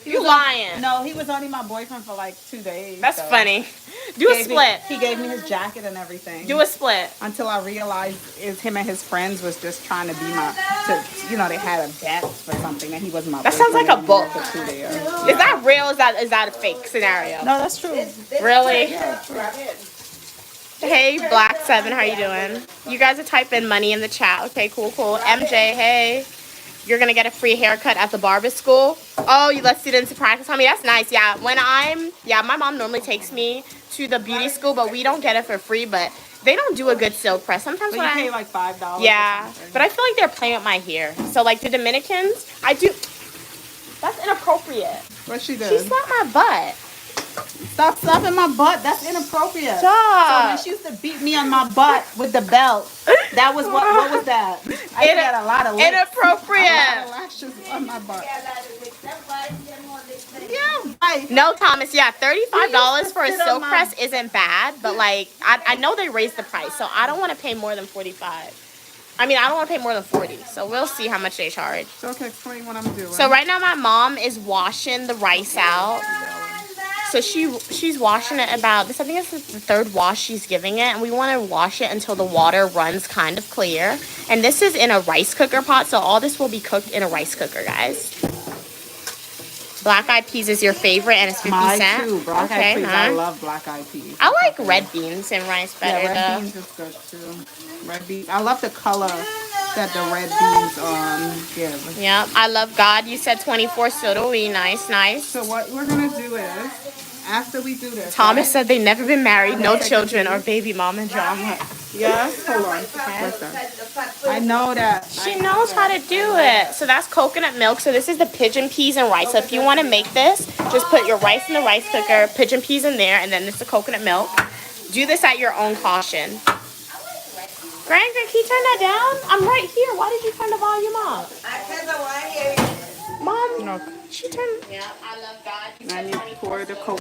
you lying. No, he was only my boyfriend for like 2 days. That's so funny. Do a split. He gave me his jacket and everything. Do a split. Until I realized him and his friends was just trying to be they had a bet for something and he was my That sounds like a boyfriend book. for 2 days. Is that real? Is that a fake scenario? No, that's true. Really? Hey, Black 7, how you doing? You guys are typing money in the chat. Okay, cool. MJ, hey. You're going to get a free haircut at the barber school. Oh, you let students practice on me. That's nice. Yeah, my mom normally takes me to the beauty school, but we don't get it for free, but they don't do a good silk press. Sometimes But when you I pay like $5. Yeah, or something. but I feel like they're playing with my hair. So like the Dominicans, I do. That's inappropriate. What she She did? slapped my butt. Stop slapping my butt. That's inappropriate. Stop. So when she used to beat me on my butt with the belt, that was what was that? I had a lot of lips. A lot Inappropriate. of lashes on my butt. Yeah, right. No, Thomas. Yeah, $35 for a sit on silk my- press isn't bad, but like I know they raised the price, so I don't want to pay more than $45. I mean, I don't want to pay more than 40, so we'll see how much they charge. So, okay, explain what I'm doing. So right now my mom is washing the rice out. So she's washing it about this. I think it's the third wash she's giving it, and we want to wash it until the water runs kind of clear. And this is in a rice cooker pot, so all this will be cooked in a rice cooker, guys. Black eyed peas is your favorite, and it's 50 Mine cents. too. Black eyed peas. I love black eyed peas. I like red beans and rice better. Yeah, red beans is good too. Red beans. I love the color that the red beans give. Yeah, I love God. You said 24, so do we. Nice, nice. So what we're gonna do is, after we do this, Thomas said they've never been married, no children, or baby mama drama. Yes, hold on. Listen. I know that. She knows how to do it. So that's coconut milk. So this is the pigeon peas and rice. So if you want to make this, just put your rice in the rice cooker, pigeon peas in there, and then this is the coconut milk. Do this at your own caution. Grandma, can you turn that down? I'm right here. Why did you turn the volume up? Because I want to hear you. Mom, No. she turned. Yeah, I love God. You I said need to 24. pour the coconut.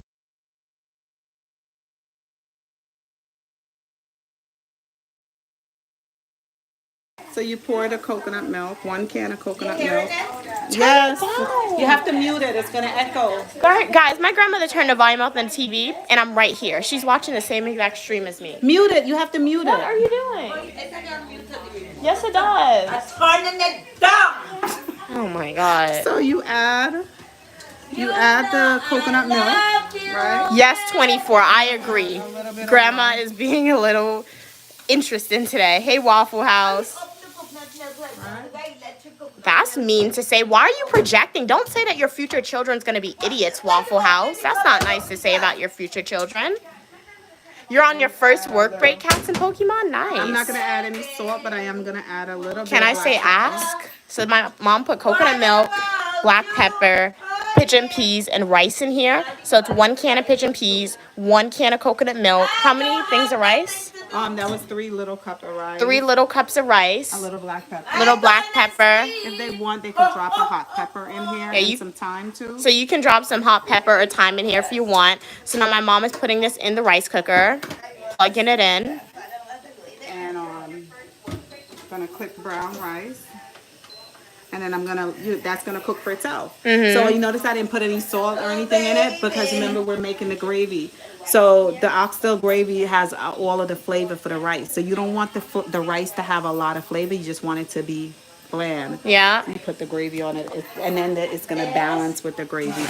So you pour the coconut milk, 1 can of coconut milk. Yes. You have to mute it. It's gonna echo. Guys, my grandmother turned the volume up on the TV, and I'm right here. She's watching the same exact stream as me. Mute it. You have to mute What it. are you doing? Yes, it does. It's turning it down. Oh my God. So you add the coconut milk, right? Yes, 24. I agree. Grandma is being a little interesting today. Hey, Waffle House. That's mean to say. Why are you projecting? Don't say that your future children's going to be idiots, Waffle House. That's not nice to say about your future children. You're on your first work break, Cats and Pokemon? Nice. I'm not gonna add any salt, but I am gonna add a little bit. Can I of say black pepper. ask? So my mom put coconut milk, black pepper, pigeon peas, and rice in here. So it's 1 can of pigeon peas, 1 can of coconut milk. How many things of rice? That was 3 little cups of rice. 3 little cups of rice. A little black pepper. Little black pepper. If they want, they could drop a hot pepper in here and some thyme too. So you can drop some hot pepper or thyme in here if you want. So now my mom is putting this in the rice cooker, plugging it in. And gonna cook brown rice. And then that's gonna cook for itself. So you notice I didn't put any salt or anything in it because remember we're making the gravy. So the oxtail gravy has all of the flavor for the rice. So you don't want the rice to have a lot of flavor. You just want it to be bland. Yeah. You put the gravy on it, and then it's gonna balance with the gravy.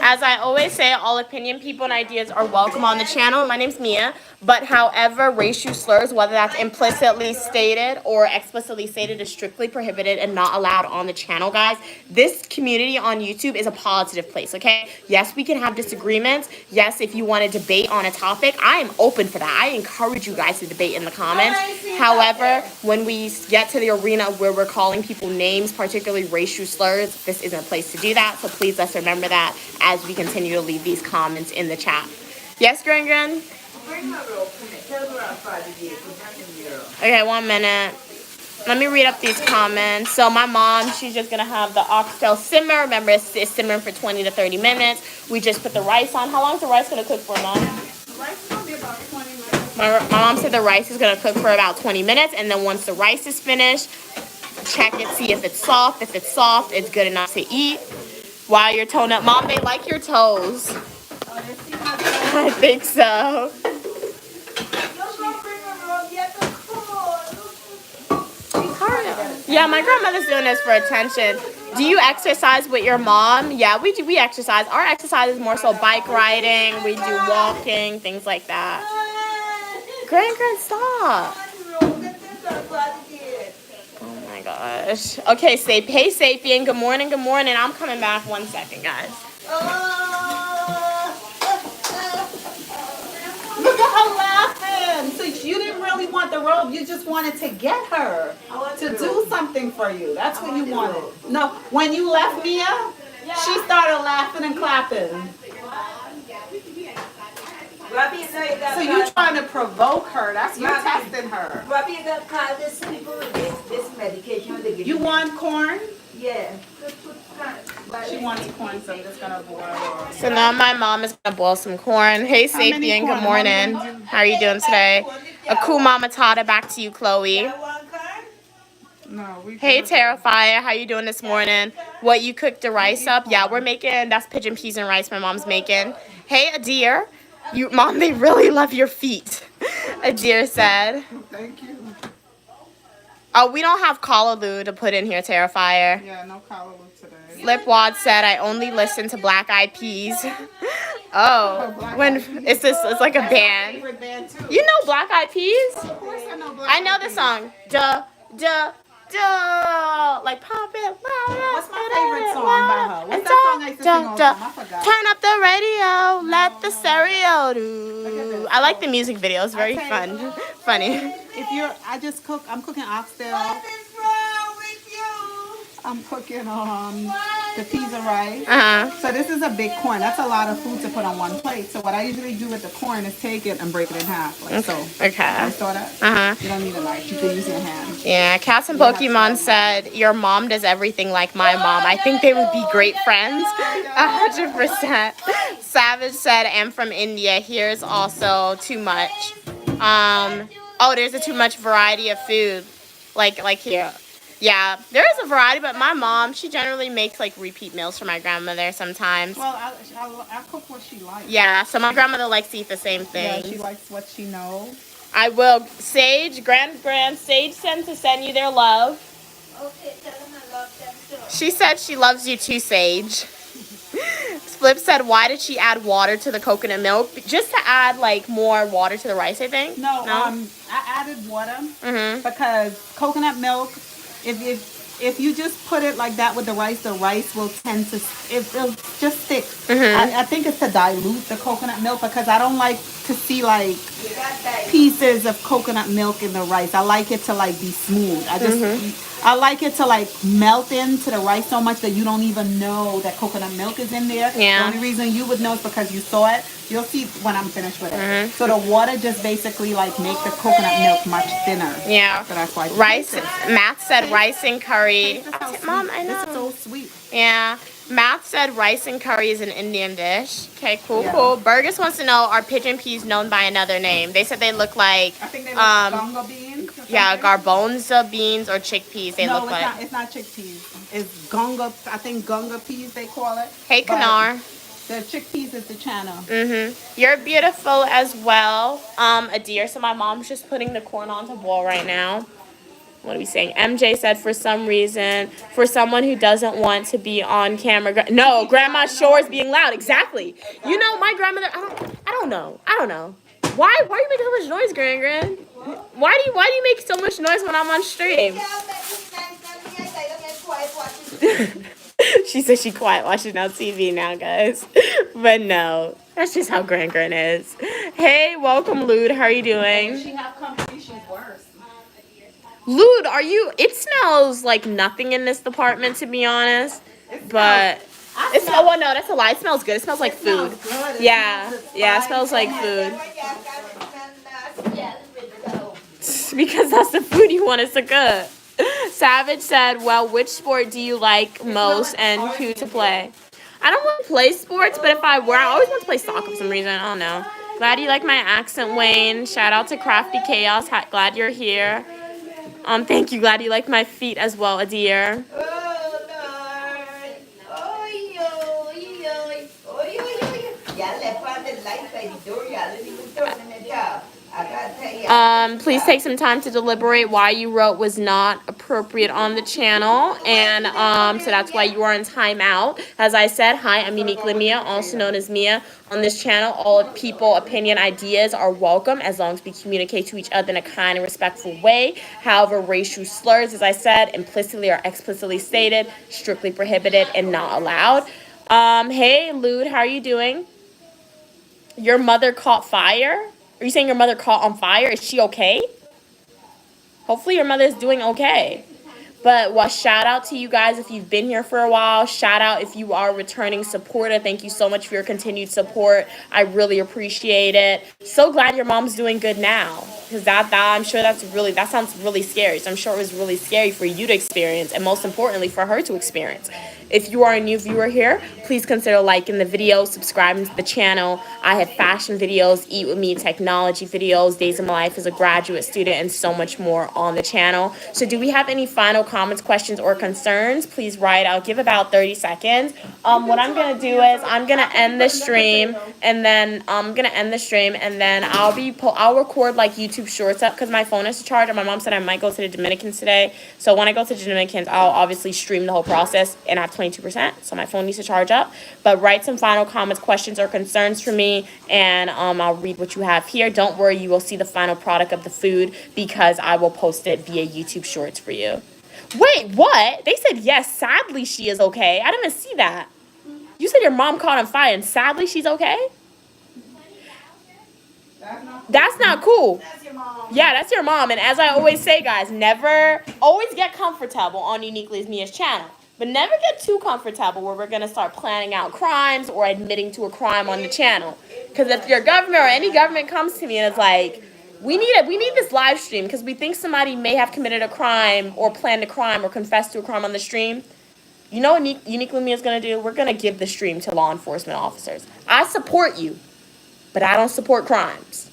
As I always say, all opinion, people, and ideas are welcome on the channel. My name's Mia. But however, racial slurs, whether that's implicitly stated or explicitly stated, is strictly prohibited and not allowed on the channel, guys. This community on YouTube is a positive place, okay? Yes, we can have disagreements. Yes, if you want to debate on a topic, I am open for that. I encourage you guys to debate in the comments. However, when we get to the arena where we're calling people names, particularly racial slurs, this isn't a place to do that. So please let's remember that as we continue to leave these comments in the chat. Yes, Gran? Okay, 1 minute. Let me read up these comments. So my mom, she's just going to have the oxtail simmer. Remember, it's simmering for 20 to 30 minutes. We just put the rice on. How long is the rice going to cook for, Mom? The rice is gonna be about 20 minutes. My mom said the rice is going to cook for about 20 minutes. And then once the rice is finished, check it, see if it's soft. If it's soft, it's good enough to eat. While you're toeing up. Mom, they like your toes. I think so. Yeah, my grandmother's doing this for attention. Do you exercise with your mom? Yeah, we do. We exercise. Our exercise is more so bike riding. We do walking, things like that. Gran, stop. Oh my gosh. Okay, hey Sapien. Good morning. Good morning. I'm coming back 1 second, guys. Look at her laughing. So you didn't really want the robe. You just wanted to get her to do something for you. That's what you wanted. No, when you left Mia, she started laughing and clapping. So you trying to provoke her. That's you testing her. Robbie got called this people with this medication they give You want corn? Yeah. She wants corn, so I'm just gonna boil. So now my mom is gonna boil some corn. Hey Sapien, good morning. How are you doing today? A cool mama Tata, back to you, Chloe. No, we. Hey, Terrifier, how you doing this morning? What, you cooked the rice up? Yeah, we're making, that's pigeon peas and rice my mom's making. Hey, Adir. Mom, they really love your feet. Adir said. Thank you. Oh, we don't have callaloo to put in here, Terrifier. Yeah, no callaloo today. Slipwad said, I only listen to Black Eyed Peas. Oh, it's like a band. Favorite band too. You know Black Eyed Peas? Of course I know Black I know Eyed the Peas. song. Duh, duh, duh. Like pop it. What's my favorite song by her? What's that song I used to sing all the time? I forgot. Turn up the radio, let the stereo do. I like the music video. It's very fun, funny. If you're, I'm cooking oxtail. What is wrong with you? I'm cooking the peas and rice. Uh-huh. So this is a big corn. That's a lot of food to put on one plate. So what I usually do with the corn is take it and break it in half, like so. Okay. You saw that? Uh-huh. You don't need a knife. You can use your hand. Yeah, Cats and Pokemon said, your mom does everything like my mom. I think they would be great friends. 100%. Savage said, I'm from India. Here's also too much. Oh, there's a too much variety of food. Like here. Yeah, there is a variety, but my mom, she generally makes like repeat meals for my grandmother sometimes. Well, I cook what she likes. Yeah, so my grandmother likes to eat the same Yeah, thing. she likes what she knows. I will. Sage, Grand Sage sent to send you their love. Okay, tell them I love them too. She said she loves you too, Sage. Flip said, why did she add water to the coconut milk? Just to add like more water to the rice, I think. No, I added water Mm-hmm. because coconut milk, if you just put it like that with the rice will tend to, it'll just stick. Mm-hmm. I think it's to dilute the coconut milk because I don't like to see like pieces of coconut milk in the rice. I like it to like be smooth. I like it to like melt into the rice so much that you don't even know that coconut milk is in there. Yeah. The only reason you would know is because you saw it. You'll see when I'm finished with it. So the water just basically like make the coconut milk much thinner. Yeah. So that's why. Rice. Matt said rice and curry. Mom, I know. It's so sweet. Yeah. Matt said rice and curry is an Indian dish. Okay, cool, Yeah. cool. Burgess wants to know, are pigeon peas known by another name? They said they look like, I think they look gonga beans. Or yeah, something. garbanzo beans or chickpeas. They No, look like. it's not chickpeas. It's gonga. I think gonga peas they call it. Hey, But Kanar. The chickpeas is the channel. Mm-hmm. You're beautiful as well. Adir, so my mom's just putting the corn onto boil right now. What are we saying? MJ said, for some reason, for someone who doesn't want to be on camera. No, Grandma Shore is being loud. Exactly. You know, my grandmother. I don't know. Why are you making so much noise, Gran? Why do you make so much noise when I'm on stream? She said she quiet watching now TV now, guys. But no, that's just how Gran is. Hey, welcome, Lude. How are you doing? She have company, she's worse. Lude, it smells like nothing in this department, to be honest. But no, that's a lie. It smells good. It smells like food. Yeah, it smells like food. Because that's the food you want us to cook. Savage said, well, which sport do you like most and who to play? I don't want to play sports, but if I were, I always want to play soccer for some reason. I don't know. Glad you like my accent, Wayne. Shout out to Crafty Chaos. Glad you're here. Thank you. Glad you like my feet as well, Adir. Please take some time to deliberate why you wrote was not appropriate on the channel, and so that's why you are in timeout. As I said, hi, I'm Uniquely Mia, also known as Mia. On this channel, all people, opinion, ideas are welcome as long as we communicate to each other in a kind and respectful way. However, racial slurs, as I said, implicitly or explicitly stated, strictly prohibited and not allowed. Hey, Lude, how are you doing? Your mother caught fire? Are you saying your mother caught on fire? Is she okay? Hopefully your mother is doing okay. But shout out to you guys if you've been here for a while. Shout out if you are a returning supporter. Thank you so much for your continued support. I really appreciate it. So glad your mom's doing good now. Because I'm sure that sounds really scary. So I'm sure it was really scary for you to experience, and most importantly for her to experience. If you are a new viewer here, please consider liking the video, subscribing to the channel. I have fashion videos, eat with me, technology videos, days of my life as a graduate student, and so much more on the channel. So do we have any final comments, questions, or concerns? Please write. I'll give about 30 seconds. What I'm gonna do is I'm gonna end the stream, and then I'll record like YouTube Shorts up because my phone is to charge, and my mom said I might go to the Dominicans today. So when I go to the Dominicans, I'll obviously stream the whole process, and I have 22%, so my phone needs to charge up. But write some final comments, questions, or concerns for me, and I'll read what you have here. Don't worry, you will see the final product of the food because I will post it via YouTube Shorts for you. Wait, what? They said yes, sadly she is okay. I didn't even see that. You said your mom caught on fire and sadly she's okay? That's not cool. Yeah, that's your mom. And as I always say, guys, always get comfortable on Uniquely as Mia's channel. But never get too comfortable where we're going to start planning out crimes or admitting to a crime on the channel. Because if your government or any government comes to me and it's like, we need this live stream because we think somebody may have committed a crime or planned a crime or confessed to a crime on the stream, you know what Uniquely Me is going to do? We're going to give the stream to law enforcement officers. I support you, but I don't support crimes.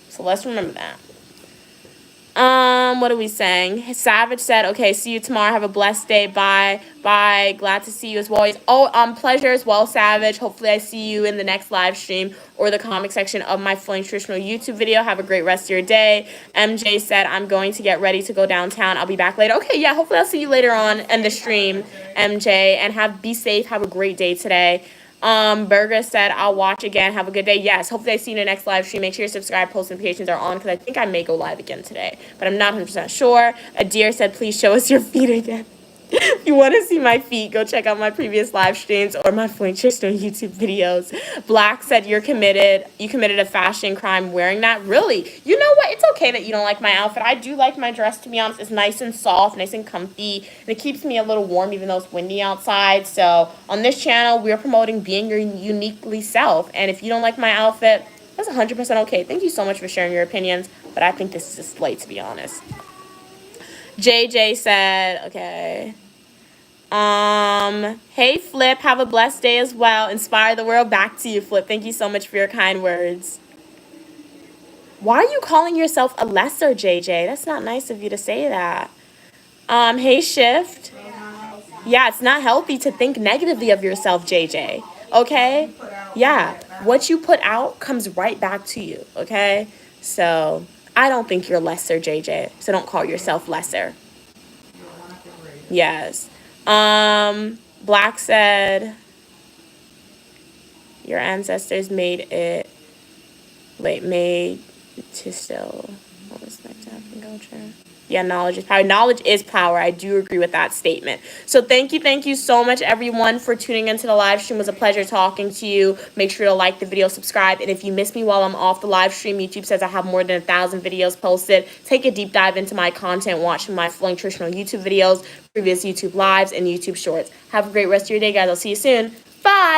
So let's remember that. What are we saying? Savage said, okay, see you tomorrow. Have a blessed day. Bye. Bye. Glad to see you as always. Oh, pleasure as well, Savage. Hopefully I see you in the next live stream or the comic section of my Finalizing YouTube video. Have a great rest of your day. MJ said, I'm going to get ready to go downtown. I'll be back later. Okay, yeah, hopefully I'll see you later on in the stream, MJ. And be safe. Have a great day today. Burger said, I'll watch again. Have a good day. Yes, hopefully I see you in the next live stream. Make sure your subscribe, post notifications are on because I think I may go live again today, but I'm not 100% sure. Adir said, please show us your feet again. If you want to see my feet, go check out my previous live streams or my Finalizing YouTube videos. Black said, you committed a fashion crime wearing that. Really? You know what? It's okay that you don't like my outfit. I do like my dress, to be honest. It's nice and soft, nice and comfy, and it keeps me a little warm even though it's windy outside. So on this channel, we're promoting being your uniquely self. And if you don't like my outfit, that's 100% okay. Thank you so much for sharing your opinions, but I think this is a slate, to be honest. JJ said, okay. Hey, Flip, have a blessed day as well. Inspire the world. Back to you, Flip. Thank you so much for your kind words. Why are you calling yourself a lesser, JJ? That's not nice of you to say that. Hey, Shift. Yeah, it's not healthy to think negatively of yourself, JJ. Okay? Yeah, what you put out comes right back to you, okay? So I don't think you're lesser, JJ. So don't call yourself lesser. Yes. Black said, your ancestors made to still, what was next to happen, culture? Yeah, knowledge is power. Knowledge is power. I do agree with that statement. So thank you so much, everyone, for tuning into the live stream. It was a pleasure talking to you. Make sure to like the video, subscribe, and if you miss me while I'm off the live stream, YouTube says I have more than 1,000 videos posted. Take a deep dive into my content, watch my Finalizing YouTube videos, previous YouTube lives, and YouTube shorts. Have a great rest of your day, guys. I'll see you soon. Bye.